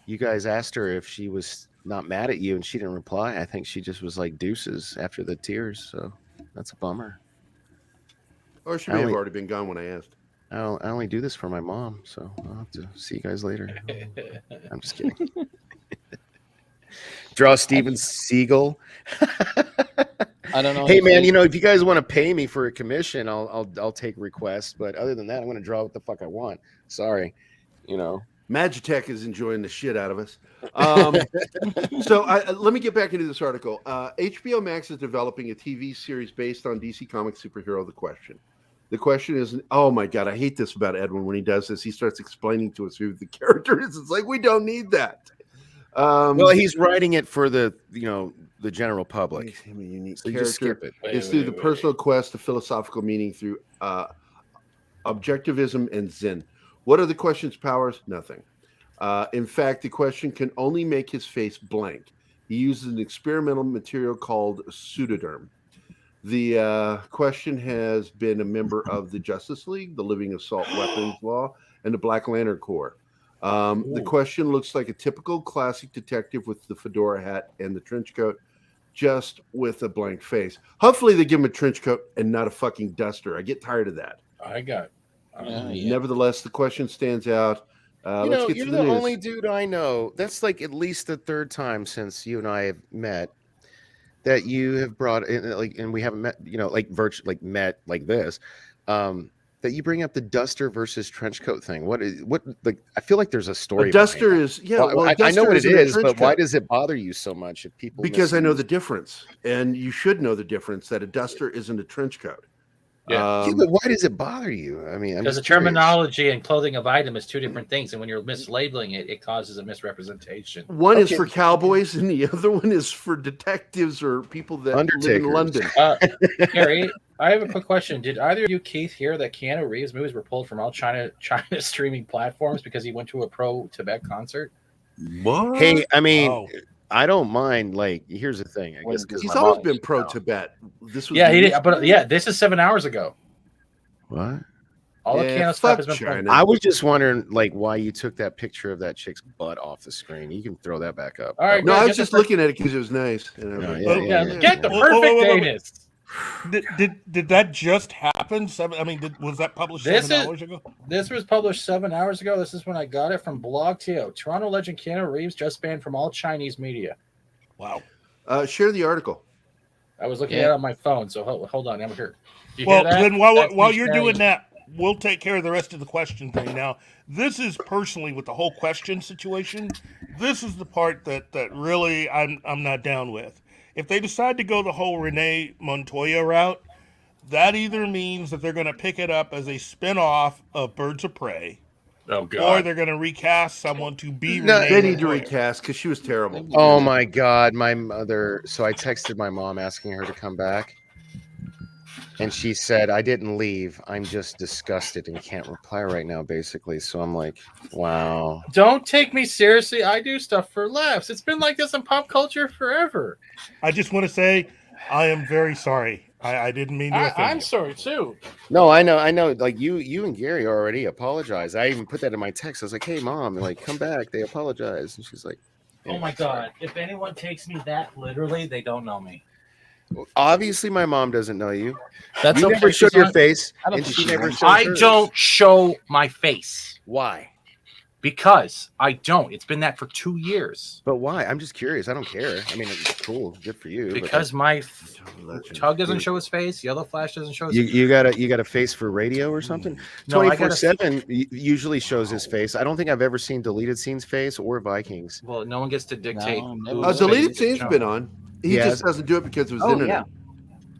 you guys asked her if she was not mad at you, and she didn't reply. I think she just was like deuces after the tears. So that's a bummer. Or she may have already been gone when I asked. I only do this for my mom, so I'll have to see you guys later. I'm just kidding. Draw Steven Seagal. I don't know. Hey man, if you guys want to pay me for a commission, I'll take requests. But other than that, I'm going to draw what the fuck I want. Sorry, Magitech is enjoying the shit out of us. So let me get back into this article. HBO Max is developing a TV series based on DC Comics superhero The Question. The question is, oh my God, I hate this about Edwin when he does this. He starts explaining to us who the character is. It's like, we don't need that. Well, he's writing it for the general public. A unique so you character. just skip it. It's through the personal quest to philosophical meaning through objectivism and Zen. What are the question's powers? Nothing. In fact, the question can only make his face blank. He uses an experimental material called pseudoderm. The question has been a member of the Justice League, the Living Assault Weapons Law, and the Black Lantern Corps. The question looks like a typical classic detective with the fedora hat and the trench coat, just with a blank face. Hopefully they give him a trench coat and not a fucking duster. I get tired of that. Nevertheless, the question stands out. Let's get you're to the news. only dude I know. That's like at least the third time since you and I have met that you have brought in, and we haven't met, met like this. That you bring up the duster versus trench coat thing. I feel like there's a story. A duster is I know what it is, but why does it bother you so much if people? Because I know the difference, and you should know the difference that a duster isn't a trench coat. Yeah, but why does it bother you? I mean, because the terminology and clothing of item is two different things, and when you're mislabeling it, it causes a misrepresentation. One is for cowboys, and the other one is for detectives or people that live in London. Gary, I have a quick question. Did either of you, Keith, hear that Keanu Reeves movies were pulled from all China streaming platforms because he went to a pro-Tibet concert? What? Hey, I mean, I don't mind. Like, here's the thing. I guess he's always been pro-Tibet. This was he did, but this is 7 hours ago. What? All the Keanu stuff has been China. I was just wondering, why you took that picture of that chick's butt off the screen. You can throw that back up. All right. No, I was just looking at it because it was nice. Get the perfect anus. Did that just happen? Was that published 7 hours ago? This was published 7 hours ago. This is when I got it from BlogTO. Toronto legend Keanu Reeves just banned from all Chinese media. Wow. Share the article. I was looking at it on my phone, so hold on. I'm here. Then while you're doing that, we'll take care of the rest of the question thing. Now, this is personally with the whole question situation. This is the part that really I'm not down with. If they decide to go the whole Renee Montoya route, that either means that they're going to pick it up as a spin-off of Birds of Prey, or they're going to recast someone to be Renee They need to Montoya. recast because she was terrible. Oh my God, my mother. So I texted my mom asking her to come back. And she said, I didn't leave. I'm just disgusted and can't reply right now, basically. So I'm like, wow. Don't take me seriously. I do stuff for laughs. It's been like this in pop culture forever. I just want to say I am very sorry. I didn't mean to offend I'm you. sorry, too. No, I know. Like you and Gary already apologized. I even put that in my text. I was like, hey, Mom, come back. They apologized. And she's like, oh my God. If anyone takes me that literally, they don't know me. Obviously, my mom doesn't know you. That's you okay. never showed your face, I and she never showed I hers. don't show my face. Why? Because I don't. It's been that for 2 years. But why? I'm just curious. I don't care. I mean, it's cool. Good for you. Because my Tug doesn't show his face. Yellow Flash doesn't show his face. You got a face for radio or something? No, 24/7 usually shows his face. I don't think I've ever seen Deleted Scenes face or Vikings. Well, no one gets to dictate. Deleted Scenes been on. He just doesn't do it because it was internet.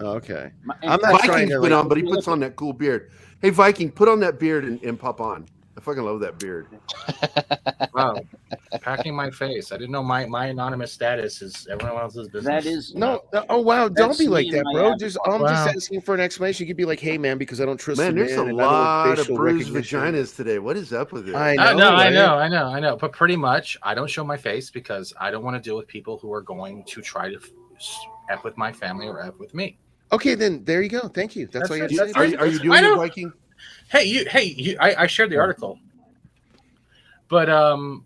Oh, okay. I'm not trying to been on, but he puts on that cool beard. Hey, Viking, put on that beard and pop on. I fucking love that beard. Wow. Packing my face. I didn't know my anonymous status is everyone else's business. That is Oh wow! Don't That's be like me that, and my bro. app. Just I'm just asking for an explanation. You could be like, "Hey, man," because I don't trust. Man, the there's a man and I don't lot of facial bruised recognition. vaginas today. What is up with it? I I know. know. But pretty much, I don't show my face because I don't want to deal with people who are going to try to F with my family or F with me. Okay, then there you go. Thank you. That's all you had to say. Are you doing the Viking? Hey, I shared the article, but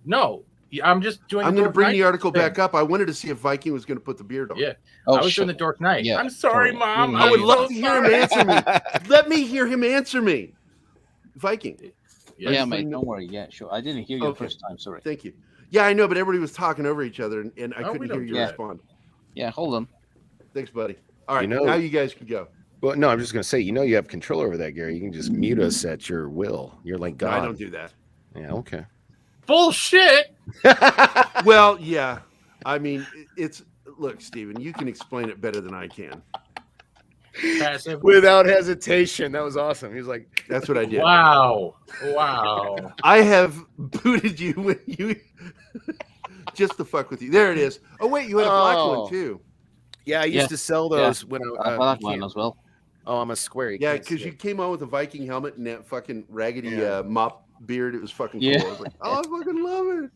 no, I'm just doing. I'm going to bring Knight the article thing. back up. I wanted to see if Viking was going to put the beard on. Yeah, Oh, I was doing the Dork Knight. Yeah, I'm sorry, sorry. Mom. I would love to so hear him answer me. Let me hear him answer me. Viking. Yeah, mate. Don't worry. Yeah, sure. I didn't hear you the first time. Sorry. Thank you. Yeah, I know, but everybody was talking over each other, and I couldn't hear you respond. Yeah, hold on. Thanks, buddy. All right, You know- now you guys can go. Well, no, I'm just going to say, you have control over that, Gary. You can just mute us at your will. You're like No, God. I don't do that. Yeah, okay. Bullshit. Well, yeah. I mean, look, Steven, you can explain it better than I can. Passive. Without hesitation. That was awesome. He was like, That's what I did. Wow. I have booted you when you just to fuck with you. There it is. Oh wait, you had a black one too. Yeah, I used to sell those when I black one as well. Oh, I'm a square. Yeah, because you came on with a Viking helmet and that fucking raggedy mop beard. It was fucking cool. Yeah. I was like, oh, I fucking love it.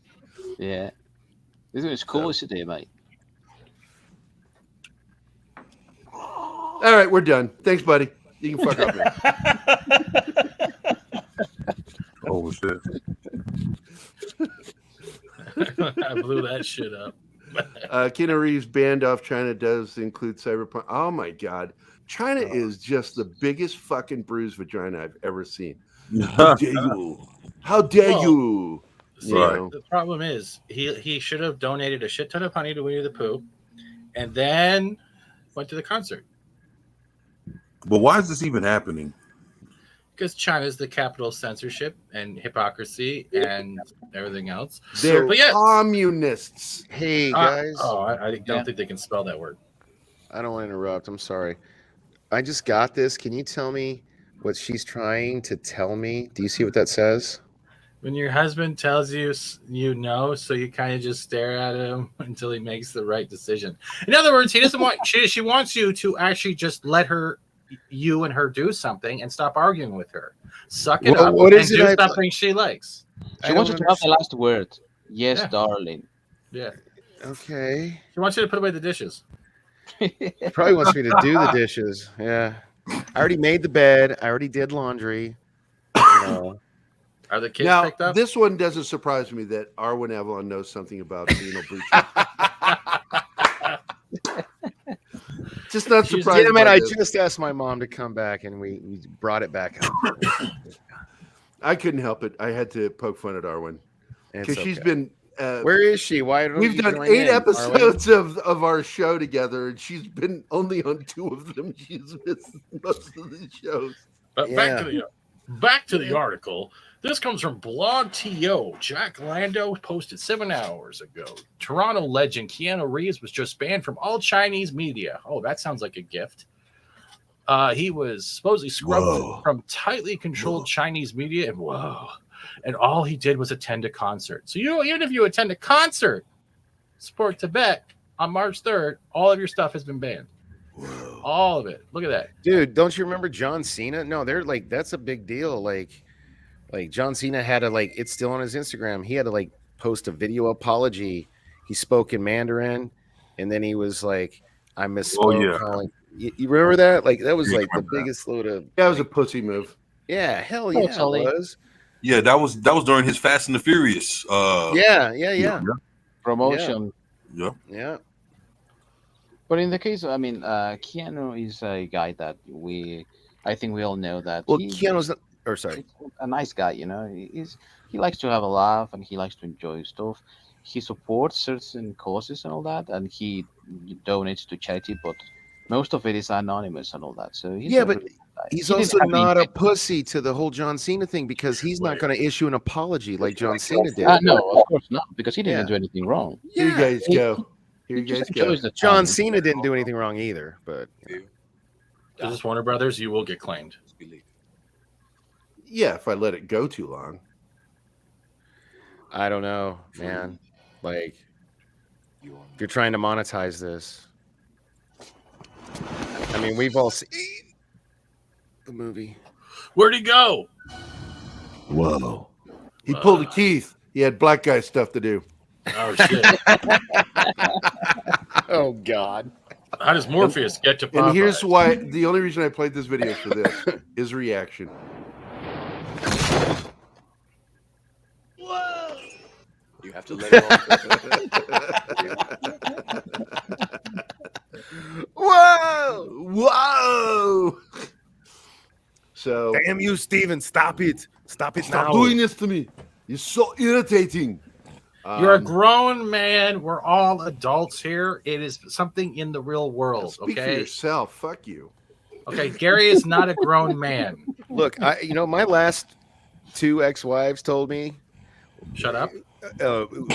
Yeah. This is cool today, mate. All right, we're done. Thanks, buddy. You can fuck up now. Oh shit! I blew that shit up. Keanu Reeves banned off China does include Cyberpunk. Oh my God. China is just the biggest fucking bruised vagina I've ever seen. How dare you? How dare you? See, the problem is he should have donated a shit ton of honey to Winnie the Pooh and then went to the concert. But why is this even happening? Because China's the capital of censorship and hypocrisy and everything else. They're but yeah, communists. Hey, guys. I don't think they can spell that word. I don't want to interrupt. I'm sorry. I just got this. Can you tell me what she's trying to tell me? Do you see what that says? When your husband tells you you know, so you kind of just stare at him until he makes the right decision. In other words, he doesn't want she wants you to actually just let you and her do something and stop arguing with her. Suck it up and do something she likes. She wants you to have the last word. Yes, darling. Yeah. Okay. She wants you to put away the dishes. Probably wants me to do the dishes. Yeah. I already made the bed. I already did laundry. Are the kids Now, picked up? this one doesn't surprise me that Arwen Avalon knows something about anal breach. Just not surprised. Yeah, man, by I this. just asked my mom to come back and we brought it back out. I couldn't help it. I had to poke fun at Arwen because she's been. Where is she? Why don't we've you done join 8 in, episodes of our show together, and she's been only on 2 of them. She's missed most of the shows. But back to the article. This comes from Blog.to. Jack Lando posted 7 hours ago. Toronto legend Keanu Reeves was just banned from all Chinese media. Oh, that sounds like a gift. He was supposedly scrubbed from tightly controlled Chinese media, and all he did was attend a concert. So even if you attend a concert, support Tibet on March 3rd, all of your stuff has been banned. Whoa. All of it. Look at that, dude. Don't you remember John Cena? No, they're like that's a big deal. Like John Cena had to it's still on his Instagram. He had to post a video apology. He spoke in Mandarin, and then he was like, "I misspoke." Calling. You remember that? That was the biggest load of. That was a pussy move. Yeah, hell yeah, it was. Yeah, that was during his Fast and the Furious. Yeah. Promotion. Yeah. But in the case, Keanu is a guy that I think we all know that. Well, Keanu's a nice guy, he likes to have a laugh and he likes to enjoy stuff. He supports certain causes and all that, and he donates to charity, but most of it is anonymous and all that. So he's also not a pussy to the whole John Cena thing because he's not going to issue an apology like John Cena did. No, of course not, because he didn't do anything wrong. Here you guys go. John Cena didn't do anything wrong either, but this is Warner Brothers. You will get claimed. Yeah, if I let it go too long. I don't know, man. If you're trying to monetize this, we've all seen the movie. Where'd he go? Whoa. He pulled a Keith. He had black guy stuff to do. Oh shit. Oh God. How does Morpheus get to Popeye? And here's why. The only reason I played this video for this is reaction. Whoa! You have to let it all. Whoa! So damn you, Steven! Stop it! Stop it stop now! doing this to me. You're so irritating. You're a grown man. We're all adults here. It is something in the real world. Speak for Okay. yourself. Fuck you. Okay. Gary is not a grown man. Look, my last 2 ex-wives told me. Shut up.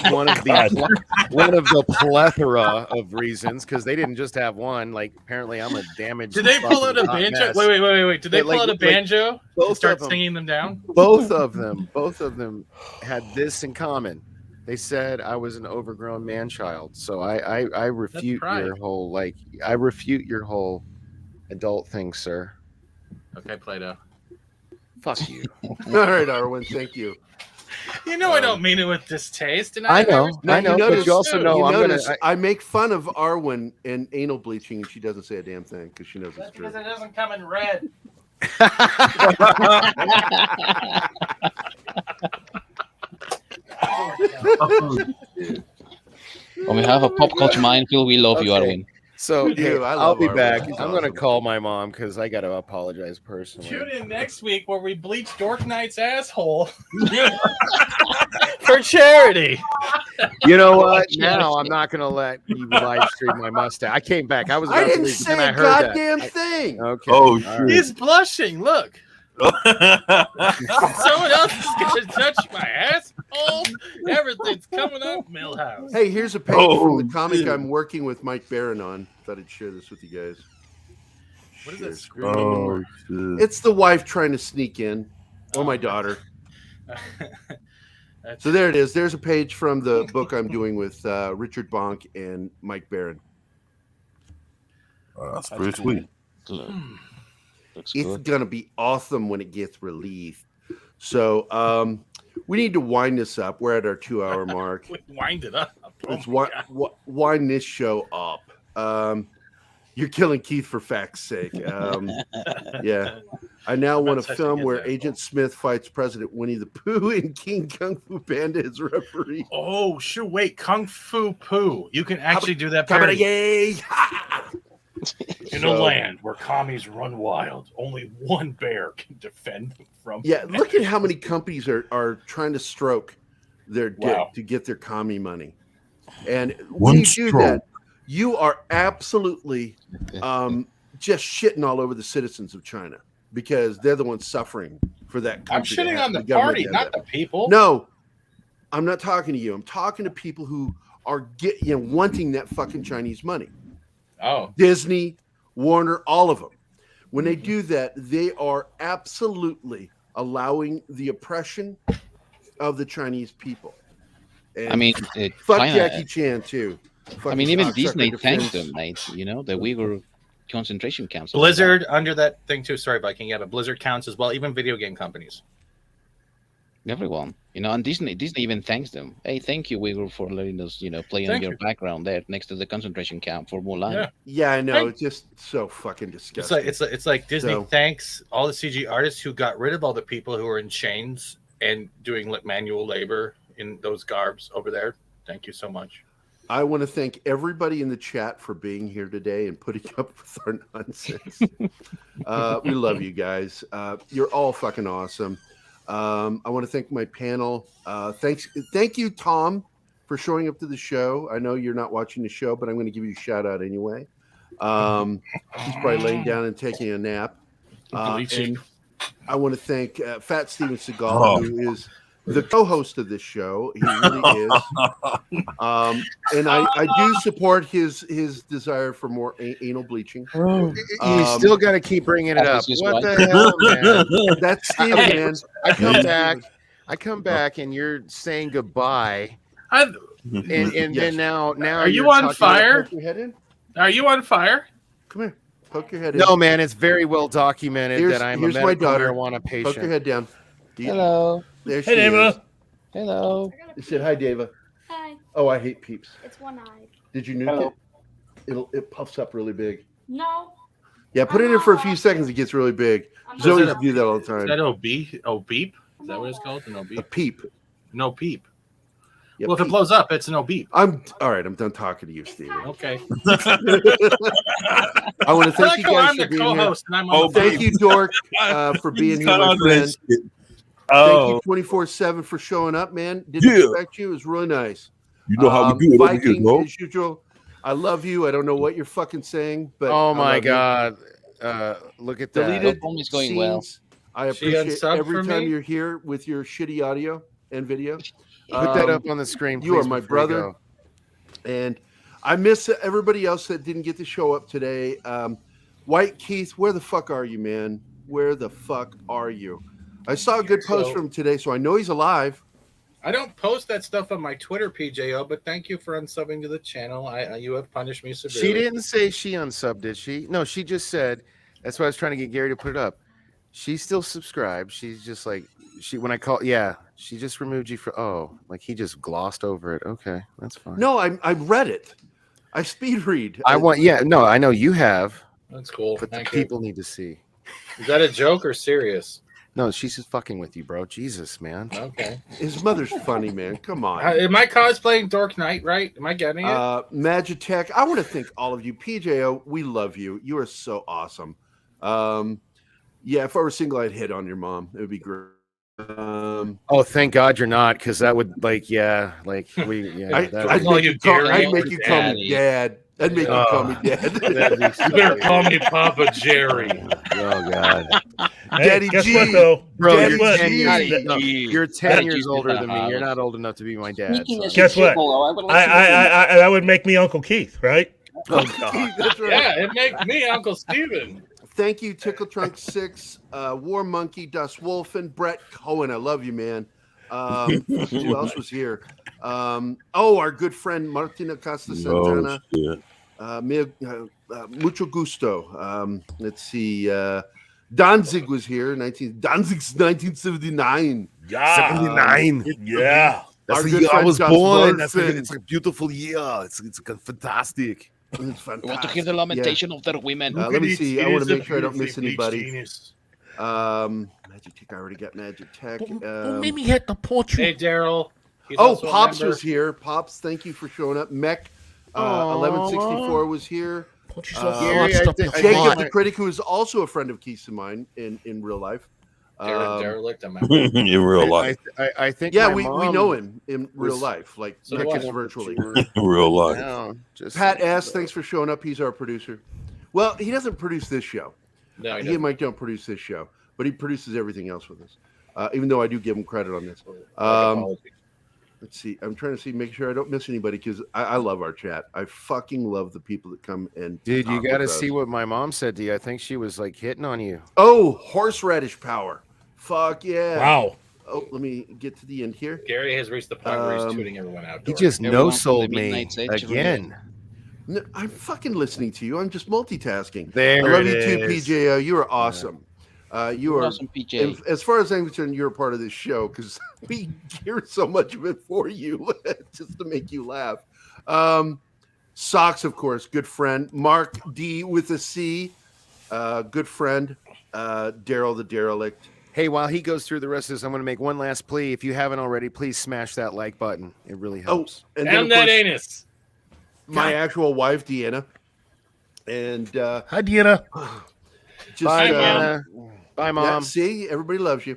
One of the plethora of reasons, because they didn't just have one. Like apparently, I'm a damaged. Did they pull out a banjo? mess. Wait. Did they pull Like- out a banjo both and start of them. singing them down? Both of them had this in common. They said I was an overgrown man child. So I refute your whole adult thing, sir. Okay, Plato. Fuck you. All right, Arwen. Thank you. You know I don't mean it with distaste. And I know, Now, but you also know I'm gonna. I make fun of Arwen and anal bleaching, and she doesn't say a damn thing because she knows it's true. Because it doesn't come in red. On behalf of Pop Culture Minefield, we love you, Okay. Arwen. So Dude, hey, I I'll love be Arwen. back. She's I'm gonna awesome. call my mom because I gotta apologize personally. Tune in next week where we bleach Dork Knight's asshole for charity. You know what? Now I'm not gonna let you live stream my mustache. I came back. I was. About I to didn't leave, but say then I a heard that. goddamn thing. Okay. Oh, All shit. right. He's blushing. Look. Someone else is going to touch my asshole. Everything's coming up, Millhouse. Hey, here's a page from the comic I'm working with Mike Barron on. Thought I'd share this with you guys. What is that Share Oh, screen? shit. It's the wife trying to sneak in, or my daughter. So there it is. There's a page from the book I'm doing with Richard Bonk and Mike Barron. That's pretty sweet. Looks It's good. gonna be awesome when it gets released. So we need to wind this up. We're at our 2-hour mark. We wind it up. Oh Let's my God. wind this show up. You're killing Keith for fact's sake. Yeah. I now want a That's film such a where good Agent Smith fights President Winnie the Pooh and King Kung Fu Panda as referee. Oh, shoot. Wait. Kung Fu Poo. You can actually do that parody. Yay! In a land where commies run wild, only one bear can defend them from. Yeah, look at how many companies are trying to stroke their dick Wow. to get their commie money. And One when you do stroke. that, you are absolutely just shitting all over the citizens of China because they're the ones suffering for that I'm country. to shitting have- on the government party, to have not that. the people. No, I'm not talking to you. I'm talking to people who are wanting that fucking Chinese money. Oh. Disney, Warner, all of them. When they do that, they are absolutely allowing the oppression of the Chinese people. And I mean, fuck China, Jackie Chan too. I mean, even Disney cocksucker thanked defense. them, mate. You know, the Uyghur concentration camps. Blizzard under that thing too. Sorry, Viking. Yeah, but Blizzard counts as well. Even video game companies. Everyone, you know, and Disney even thanks them. Hey, thank you, Uyghur, for letting us, you know, play in Thank your you. background there next to the concentration camp for Mulan. Yeah. Yeah, I know. Hey. It's just so fucking It's disgusting. like it's like Disney So- thanks all the CG artists who got rid of all the people who were in chains and doing manual labor in those garbs over there. Thank you so much. I want to thank everybody in the chat for being here today and putting up with our nonsense. We love you guys. You're all fucking awesome. I want to thank my panel. Thank you, Tom, for showing up to the show. I know you're not watching the show, but I'm going to give you a shout out anyway. He's probably laying down and taking a nap. Bleaching. And I want to thank Fat Steven Seagal, Oh. who is the co-host of this show. He really is. And I do support his desire for more anal bleaching. You still got to keep bringing it up. That's just What right. the hell, man? That's Steven, man. I come back, and you're saying goodbye, I- and Yes. then now Are you you're on talking- fire? Poke your head in. Are you on fire? Come here. Poke your head in. No, man, it's very well documented Here's- that I'm a here's medical my daughter. marijuana Poke your patient. head down. Hello. There she Hey, is. Deva. Hello. You said hi, Deva. Hi, Oh, I hate peeps. it's one-eyed. Did you nuke it? it puffs up really big. No. Yeah, put it in for a few seconds. It gets really big. Zoe used to do that all the Is time. that OB? Oh, beep? Is that what it's called? An A OB? peep. No peep. Yeah, Well, if it peep. blows up, it's no beep. I'm all right. I'm done talking to you, Steven. Okay. I want to thank you guys I'm for the being here. co-host and I'm on the Thank phone. you, Dork, for being here, my friend. Thank you 24/7 for showing up, man. Didn't expect you. It was really nice. You know how we do it over here, Viking, no? as usual. I love you. I don't know what you're fucking saying, but Oh I my love you. God. Look at that. Deleted home is going scenes. well. I She appreciate unsubbed every for time me? you're here with your shitty audio and video. Put that up on the screen, You are please, my before you brother. go. And I miss everybody else that didn't get to show up today. White Keith, where the fuck are you, man? Where the fuck are you? I saw a good post from him today, so I know he's alive. I don't post that stuff on my Twitter, PJO, but thank you for unsubbing to the channel. You have punished me severely. She didn't say she unsubbed, did she? No, she just said, that's why I was trying to get Gary to put it up. She's still subscribed. She's just like, when I call, she just removed you like he just glossed over it. Okay, that's fine. No, I read it. I speed read. I know you have. That's cool. But Thank the you. people need to see. Is that a joke or serious? No, she's just fucking with you, bro. Jesus, man. Okay. His mother's funny, man. Come on. Am I cosplaying Dork Knight, right? Am I getting it? Magitech, I want to thank all of you. PJO, we love you. You are so awesome. Yeah, if I were single, I'd hit on your mom. It would be great. Oh, thank God you're not, because that would I'd make you call me dad. I'd make you call me dad. You better call me Papa Jerry. Oh God, Daddy guess G. what though? Bro, Guess you're what? 10 years, Daddy G. you're 10 Daddy years G's older in the than me. You're house. not old enough to be my dad. Speaking so. as a Guess what? gigolo, I would like to I that would make me Uncle Keith, right? Oh, God. That's right. Yeah, it makes me Uncle Steven. Thank you, Tickle Trunk 6, War Monkey, Dust Wolfen, Brett Cohen. I love you, man. Who else was here? Our good friend Martina Costa Santana. Mucho gusto. Let's see. Danzig was here. Danzig's 1979. Yeah. 79. Yeah. That's Our the good year I friend was Gus born. Wolfen. It's a beautiful year. It's fantastic. It's I want to hear fantastic. the lamentation of their women. Let me see. I want to make sure I don't miss Beautifully anybody. genius. Magic Tech. I already got Magic Tech. Made me hit the portrait. Hey, Daryl. He's Oh, also a Pops member. was here. Pops, thank you for showing up. Mech 1164 was here. Put yourself Gary, launched I up think- the I Jacob front. the Critic, who is also a friend of Keith's and mine in real life. Derelict, a member. In real life. I think Yeah, my we mom know him in real was- life, like So not do I. just virtually. In real life. No, just Pat S, thanks for showing up. He's our producer. Well, he doesn't produce this show. No, He and Mike don't produce this show, but he produces everything else with us. Even though I do give him credit on this. Let's see. I'm trying to see, make sure I don't miss anybody because I love our chat. I fucking love the people that come and dude, you talk got to with see us. what my mom said to you. I think she was like hitting on you. Oh, horseradish power. Fuck yeah. Wow. Oh, let me get to the end here. Gary has reached the point where he's tooting everyone out. He just Everyone no from sold the me Midnight Sage again. No, I'm fucking listening to you. I'm just multitasking. There I love it you too, is. PJO. You are awesome. You are, Awesome, PJ. as far as I'm concerned, you're a part of this show because we hear so much of it for you just to make you laugh. Socks, of course, good friend. Mark D with a C, good friend. Daryl the Derelict. Hey, while he goes through the rest of this, I'm going to make one last plea. If you haven't already, please smash that like button. It really helps. And And that anus. my actual wife, Deanna. And Hi, Deanna. just Bye, Mom. Anna. Bye, yeah, Mom. see, everybody loves you.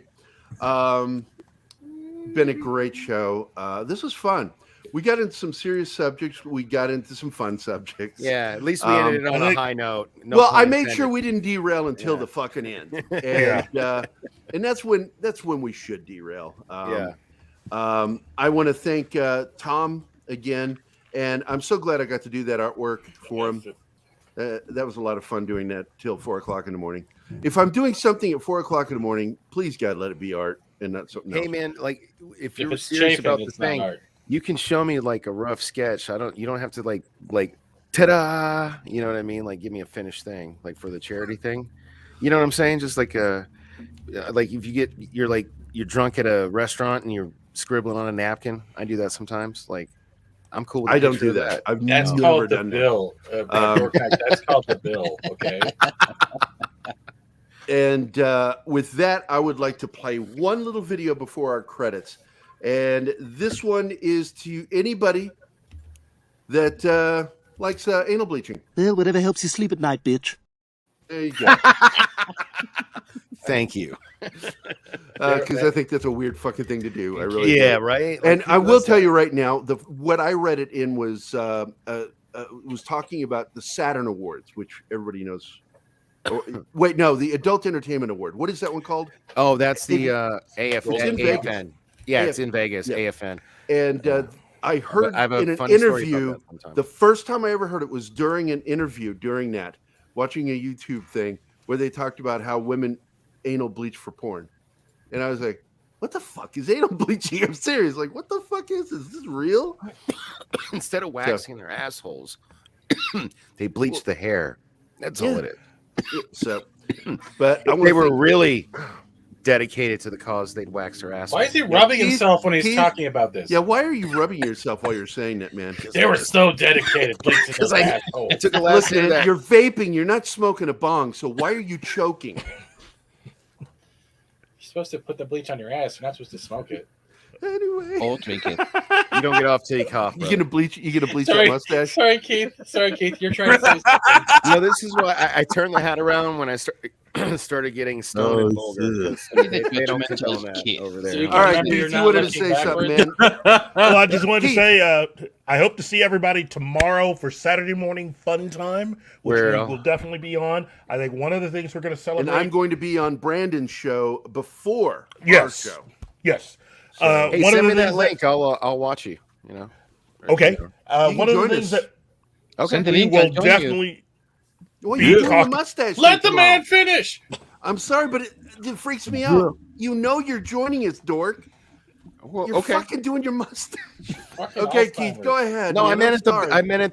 Been a great show. This was fun. We got into some serious subjects. We got into some fun subjects. Yeah, at least we ended it on a high note. No well, pun I made intended. sure we didn't derail until the fucking end, and that's when we should derail. I want to thank Tom again, and I'm so glad I got to do that artwork for him. That was a lot of fun doing that till 4 o'clock in the morning. If I'm doing something at 4 o'clock in the morning, please God, let it be art and not something else. Hey, man, like if you're it's serious chafing, about the it's not thing, art. you can show me like a rough sketch. You don't have to like ta-da, you know what I mean? Like give me a finished thing, like for the charity thing. You know what I'm saying? Just like if you're drunk at a restaurant and you're scribbling on a napkin. I do that sometimes. Like I'm cool with I the don't picture do of that. I've That's never called the done that. bill. That's called the bill. Okay. And with that, I would like to play one little video before our credits. And this one is to anybody that likes anal bleaching. Well, whatever helps you sleep at night, bitch. There you go. Thank you. Because I think that's a weird fucking thing to do. I really Yeah, do. right? And Like, who I will does tell that? you right now, what I read it in was talking about the Saturn Awards, which everybody knows. Wait, no, the Adult Entertainment Award. What is that one called? Oh, that's the It's in Vegas. AFN. Yeah, it's in Vegas, Yeah. AFN. And I heard I have a in an funny story about interview, that sometime. the first time I ever heard it was during an interview during that, watching a YouTube thing where they talked about how women anal bleach for porn. And I was like, what the fuck is anal bleaching? I'm serious. Like, what the fuck is this? Is this real? Instead of waxing their assholes, they bleach the hair. That's all it is. So, but I If wanna they were thank- really dedicated to the cause, they'd wax their assholes. Why is he rubbing himself when he's Keith- talking about this? Yeah, why are you rubbing yourself while you're saying that, man? They were so dedicated. Bleaching Because their I assholes. took a last Listen, that. you're vaping. You're not smoking a bong. So why are you choking? You're supposed to put the bleach on your ass. You're not supposed to smoke it. Anyway, Or drink it. You don't get off till you cough. you gonna bleach? You gonna bleach that Sorry, mustache? sorry, Keith. Sorry, Keith. You're trying to say something. No, this is why I turned the hat around when I started getting stoned and vulgar. shit. They don't Judgmental condone that kid. over So there. you All right, Remember, you're Keith, you not wanted to looking say something, backwards? man. Well, I just wanted to Keith. say, I hope to see everybody tomorrow for Saturday morning fun time, which Where, we will definitely be on. I think one of the things we're going to celebrate. And I'm going to be on Brandon's show before Yes. our show. Yes. Hey, one of send the me that things link. I'll watch you. You know. Okay. You One can of the join things us. that Okay. Send the we link. will I'll join you. definitely Well, Be you're doing talk- the mustache. Let thing the man tomorrow. finish. I'm sorry, but it freaks me out. You know you're joining us, dork. Well, You're okay. fucking doing your mustache. Fucking Okay, Keith, Alzheimer's. go ahead. No, man. I meant I'm at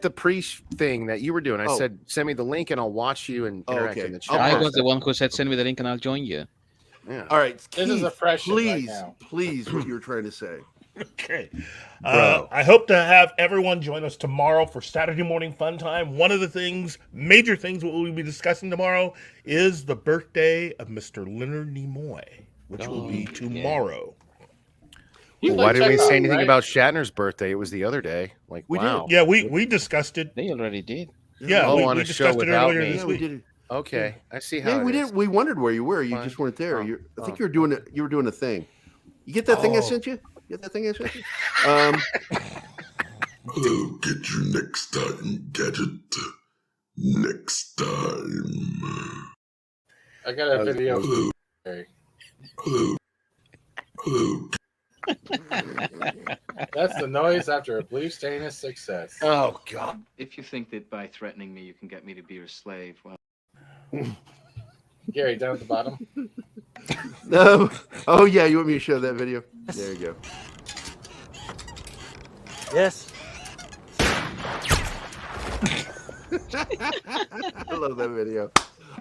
the sorry. pre thing that you were doing. I Oh. said send me the link and I'll watch you and Oh, interact okay. in the I'll chat. I post was the one who said, "Send me the link and I'll join you." Yeah. All right, This is a Keith, fresh shit right please, now. please, what you were trying to say. Okay. Bro. I hope to have everyone join us tomorrow for Saturday morning fun time. One of the things, major things, what we'll be discussing tomorrow is the birthday of Mr. Leonard Nimoy, which will be tomorrow. You Well, why like didn't we Chekhov, say anything right? about Shatner's birthday? It was the other day. Like, We wow. Yeah, we discussed it. They already did. Yeah, Oh, we on a show discussed it without earlier me. this Yeah, we week. did it. Okay, I see how Yeah, we it is. did. We wondered where you were. You Fine. just weren't there. Oh, I think oh. you were doing it. You were doing a thing. You get that thing I sent you? You get that thing I sent you? Oh, get you next time, Gadget. Next time. I got a video. Hello. Hey, Hello. Hello. that's the noise after a bleached anus success. Oh God. If you think that by threatening me you can get me to be your slave, well, Gary, down at the bottom. No. Oh, yeah. You want me to show that video? There you go. Yes. I love that video.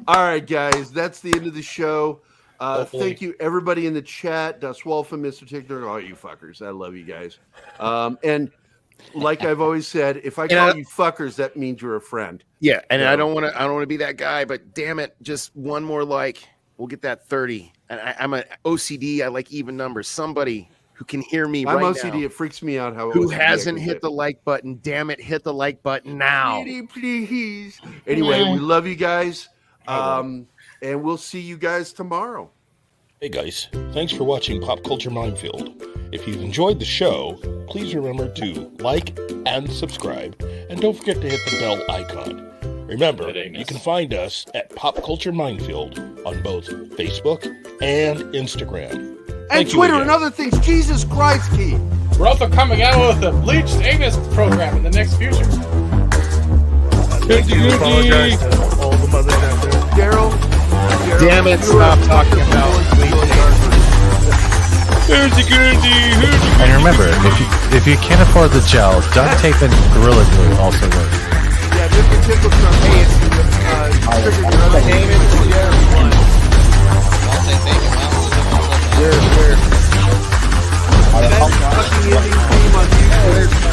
All right, guys. That's the end of the show. Hopefully. Thank you, everybody in the chat. Das Wolfen, Mr. Tickler, all you fuckers. I love you guys. And like I've always said, if I call you fuckers, that means you're a friend. Yeah, and So- I don't want to be that guy, but damn it, just one more like, we'll get that 30. And I'm an OCD. I like even numbers. Somebody who can hear me I'm right OCD. now, It freaks me out how who OCD I hasn't can hit get. the like button. Damn it, hit the like button now. Pretty please. Anyway, we love you guys. And we'll see you guys tomorrow. Hey guys, thanks for watching Pop Culture Minefield. If you've enjoyed the show, please remember to like and subscribe, and don't forget to hit the bell icon. Remember, you can find us at Pop Culture Minefield on both Facebook and Instagram. And Thank you Twitter again. and other things. Jesus Christ, Keith. We're also coming out with a bleached anus program in the next future. Thank you. Apologize to all the mothers out there. Daryl. Damn it, stop talking about And remember, if you can't afford the gel, duct tape and Gorilla Glue also work. Yeah, Mr. Tickle from hey, it's That fucking ending theme on YouTube.